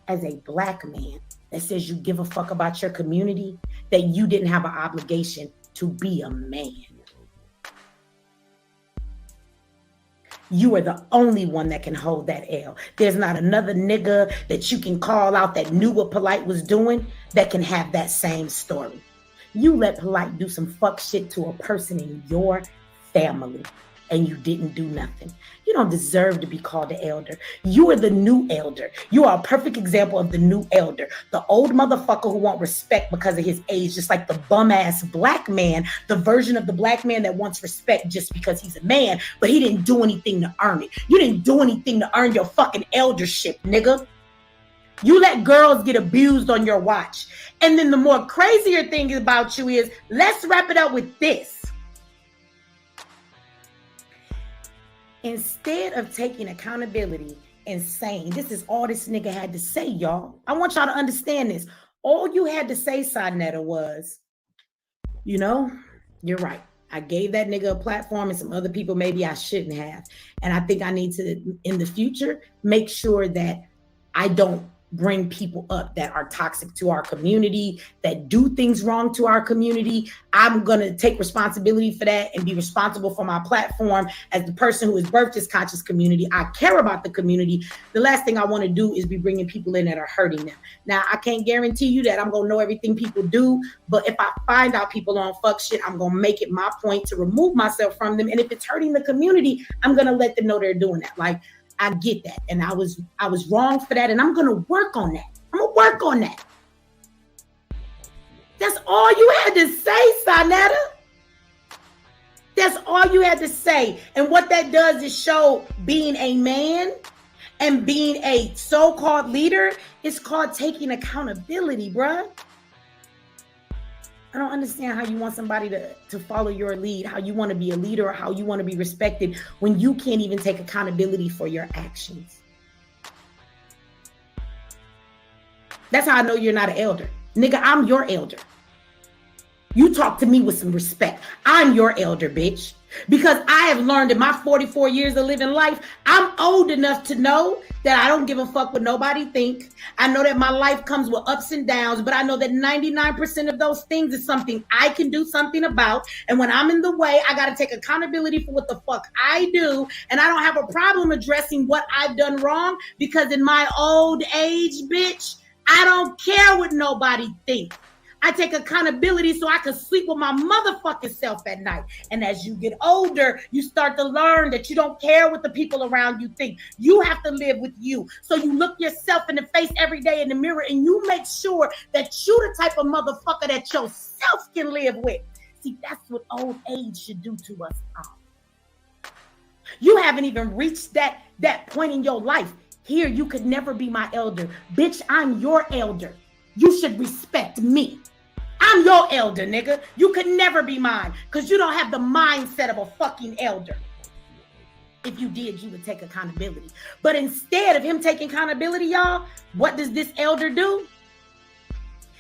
as a black man that says you give a fuck about your community, that you didn't have an obligation to be a man. You are the only one that can hold that L. There's not another nigga that you can call out that knew what Polite was doing that can have that same story. You let Polite do some fuck shit to a person in your family, and you didn't do nothing. You don't deserve to be called the elder. You are the new elder. You are a perfect example of the new elder. The old motherfucker who wants respect because of his age, just like the bum-ass black man, the version of the black man that wants respect just because he's a man, but he didn't do anything to earn it. You didn't do anything to earn your fucking eldership, nigga. You let girls get abused on your watch. And then the more crazier thing about you is, let's wrap it up with this. Instead of taking accountability and saying, this is all this nigga had to say, y'all. I want y'all to understand this. All you had to say, Sonetta, was, you know, you're right. I gave that nigga a platform and some other people maybe I shouldn't have. And I think I need to, in the future, make sure that I don't bring people up that are toxic to our community, that do things wrong to our community. I'm going to take responsibility for that and be responsible for my platform as the person who has birthed this conscious community. I care about the community. The last thing I want to do is be bringing people in that are hurting them. Now, I can't guarantee you that I'm going to know everything people do, but if I find out people on fuck shit, I'm going to make it my point to remove myself from them. And if it's hurting the community, I'm going to let them know they're doing that. Like, I get that. And I was wrong for that. And I'm going to work on that. I'm going to work on that. That's all you had to say, Sonetta. That's all you had to say. And what that does is show being a man and being a so-called leader is called taking accountability, bruh. I don't understand how you want somebody to follow your lead, how you want to be a leader, or how you want to be respected when you can't even take accountability for your actions. That's how I know you're not an elder. Nigga, I'm your elder. You talk to me with some respect. I'm your elder, bitch. Because I have learned in my 44 years of living life, I'm old enough to know that I don't give a fuck what nobody think. I know that my life comes with ups and downs, but I know that 99% of those things is something I can do something about. And when I'm in the way, I got to take accountability for what the fuck I do. And I don't have a problem addressing what I've done wrong, because in my old age, bitch, I don't care what nobody thinks. I take accountability so I can sleep with my motherfucking self at night. And as you get older, you start to learn that you don't care what the people around you think. You have to live with you. So you look yourself in the face every day in the mirror and you make sure that you the type of motherfucker that yourself can live with. See, that's what old age should do to us all. You haven't even reached that point in your life. Here, you could never be my elder. Bitch, I'm your elder. You should respect me. I'm your elder, nigga. You could never be mine because you don't have the mindset of a fucking elder. If you did, you would take accountability. But instead of him taking accountability, y'all, what does this elder do?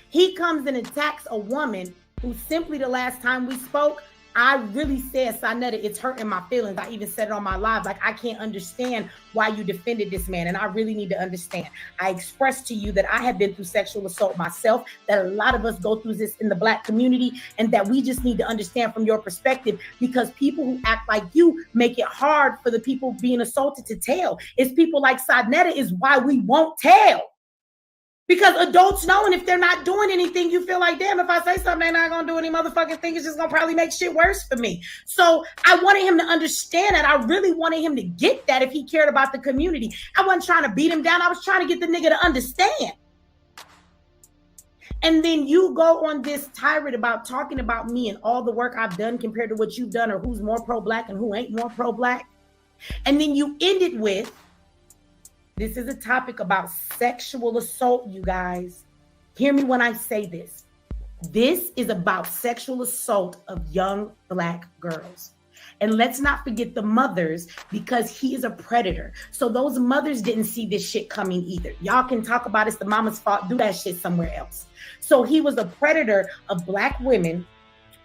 He comes and attacks a woman who simply the last time we spoke I really said, Sonetta, it's hurting my feelings. I even said it on my live. Like, I can't understand why you defended this man. And I really need to understand. I expressed to you that I have been through sexual assault myself, that a lot of us go through this in the Black community, and that we just need to understand from your perspective, because people who act like you make it hard for the people being assaulted to tell. It's people like Sonetta is why we won't tell. Because adults know, and if they're not doing anything, you feel like, damn, if I say something, they're not gonna do any motherfucking thing. It's just gonna probably make shit worse for me. So I wanted him to understand that. I really wanted him to get that if he cared about the community. I wasn't trying to beat him down. I was trying to get the nigga to understand. And then you go on this tirade about talking about me and all the work I've done compared to what you've done, or who's more pro-Black and who ain't more pro-Black. And then you end it with, this is a topic about sexual assault, you guys. Hear me when I say this. This is about sexual assault of young Black girls. And let's not forget the mothers, because he is a predator. So those mothers didn't see this shit coming either. Y'all can talk about it's the mama's fault. Do that shit somewhere else. So he was a predator of Black women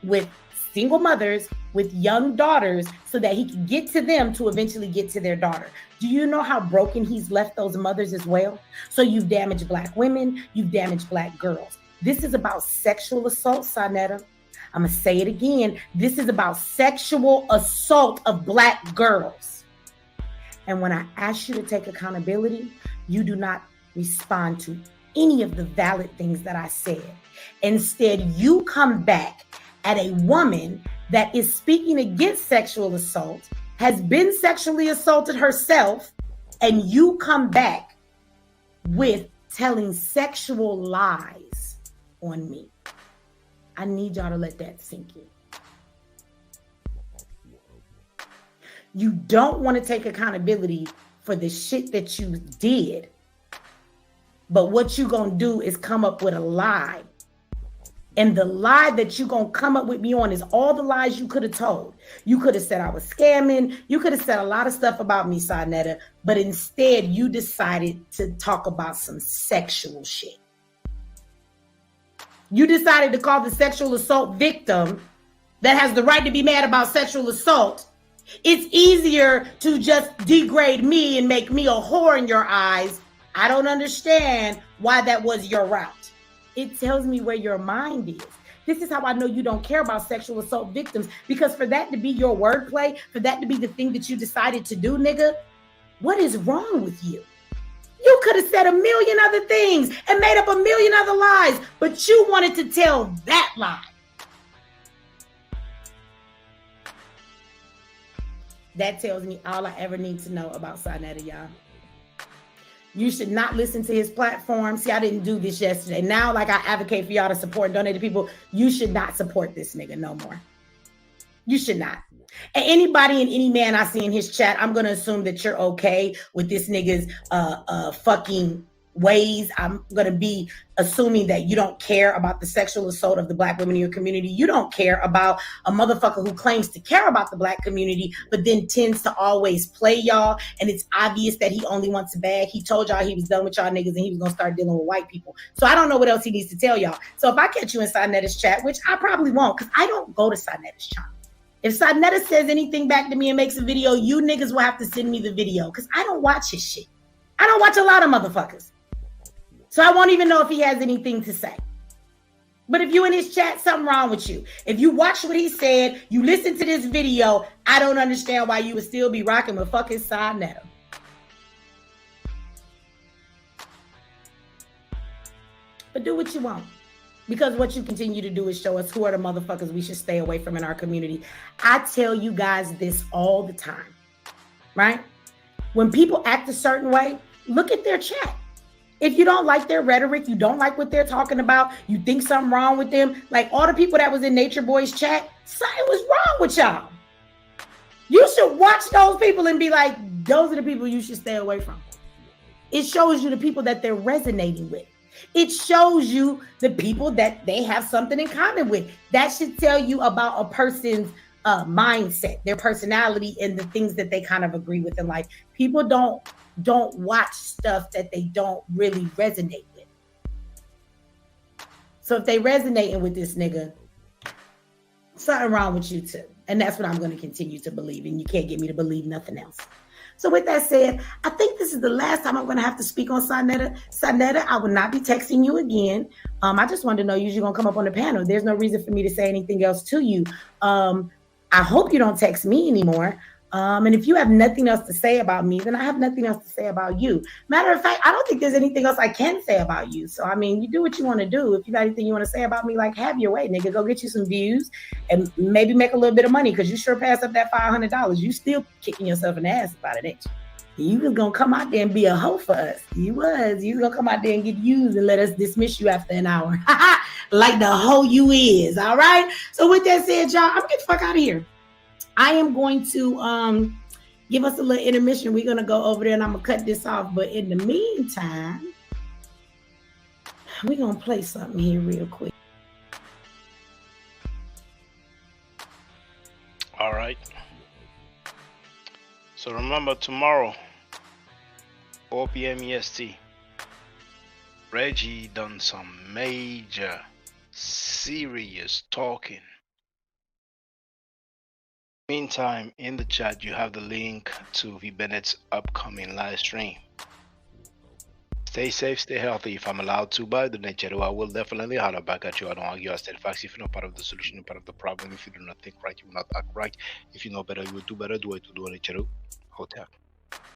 with single mothers with young daughters so that he could get to them to eventually get to their daughter. Do you know how broken he's left those mothers as well? So you've damaged Black women, you've damaged Black girls. This is about sexual assault, Sonetta. I'm gonna say it again. This is about sexual assault of Black girls. And when I ask you to take accountability, you do not respond to any of the valid things that I said. Instead, you come back at a woman that is speaking against sexual assault, has been sexually assaulted herself, and you come back with telling sexual lies on me. I need y'all to let that sink in. You don't want to take accountability for the shit that you did, but what you gonna do is come up with a lie. And the lie that you're going to come up with me on is all the lies you could have told. You could have said I was scamming. You could have said a lot of stuff about me, Sonetta. But instead, you decided to talk about some sexual shit. You decided to call the sexual assault victim that has the right to be mad about sexual assault. It's easier to just degrade me and make me a whore in your eyes. I don't understand why that was your route. It tells me where your mind is. This is how I know you don't care about sexual assault victims, because for that to be your wordplay, for that to be the thing that you decided to do, nigga, what is wrong with you? You could have said a million other things and made up a million other lies, but you wanted to tell that lie. That tells me all I ever need to know about Sonetta, y'all. You should not listen to his platform. See, I didn't do this yesterday. Now, like, I advocate for y'all to support and donate to people. You should not support this nigga no more. You should not. And anybody and any man I see in his chat, I'm going to assume that you're okay with this nigga's fucking ways. I'm going to be assuming that you don't care about the sexual assault of the Black women in your community. You don't care about a motherfucker who claims to care about the Black community, but then tends to always play y'all. And it's obvious that he only wants a bag. He told y'all he was done with y'all niggas and he was going to start dealing with white people. So I don't know what else he needs to tell y'all. So if I catch you in Sonetta's chat, which I probably won't, because I don't go to Sonetta's chat. If Sonetta says anything back to me and makes a video, you niggas will have to send me the video, because I don't watch his shit. I don't watch a lot of motherfuckers. So I won't even know if he has anything to say. But if you in his chat, something wrong with you. If you watch what he said, you listen to this video, I don't understand why you would still be rocking with fucking Sonetta. But do what you want. Because what you continue to do is show us who are the motherfuckers we should stay away from in our community. I tell you guys this all the time, right? When people act a certain way, look at their chat. If you don't like their rhetoric, you don't like what they're talking about, you think something wrong with them, like all the people that was in Nature Boy's chat, something was wrong with y'all. You should watch those people and be like, those are the people you should stay away from. It shows you the people that they're resonating with. It shows you the people that they have something in common with. That should tell you about a person's mindset, their personality, and the things that they kind of agree with in life. People don't watch stuff that they don't really resonate with. So if they resonating with this nigga, something wrong with you too. And that's what I'm going to continue to believe. And you can't get me to believe nothing else. So with that said, I think this is the last time I'm going to have to speak on Sonetta. Sonetta, I will not be texting you again. I just wanted to know you're going to come up on the panel. There's no reason for me to say anything else to you. I hope you don't text me anymore. And if you have nothing else to say about me, then I have nothing else to say about you. Matter of fact, I don't think there's anything else I can say about you. So, I mean, you do what you want to do. If you got anything you want to say about me, like, have your way, nigga. Go get you some views and maybe make a little bit of money because you sure passed up that $500. You still kicking yourself in the ass about it, ain't you? You was going to come out there and be a hoe for us. You was going to come out there and get used and let us dismiss you after an hour. Like the hoe you is, all right? So with that said, y'all, I'm getting the fuck out of here. I am going to give us a little intermission. We're going to go over there and I'm going to cut this off. But in the meantime, we're going to play something here real quick. All right. So remember, tomorrow, 4 p.m. EST, Reggie done some major, serious talking. Meantime, in the chat, you have the link to V. Bennett's upcoming live stream. Stay safe, stay healthy. If I'm allowed to buy the Nigeria, I will definitely holler back at you. I don't argue, I state facts. If you're not part of the solution, you're part of the problem. If you do not think right, you will not act right. If you know better, you will do better. Do it to do Nigeria. Hotel.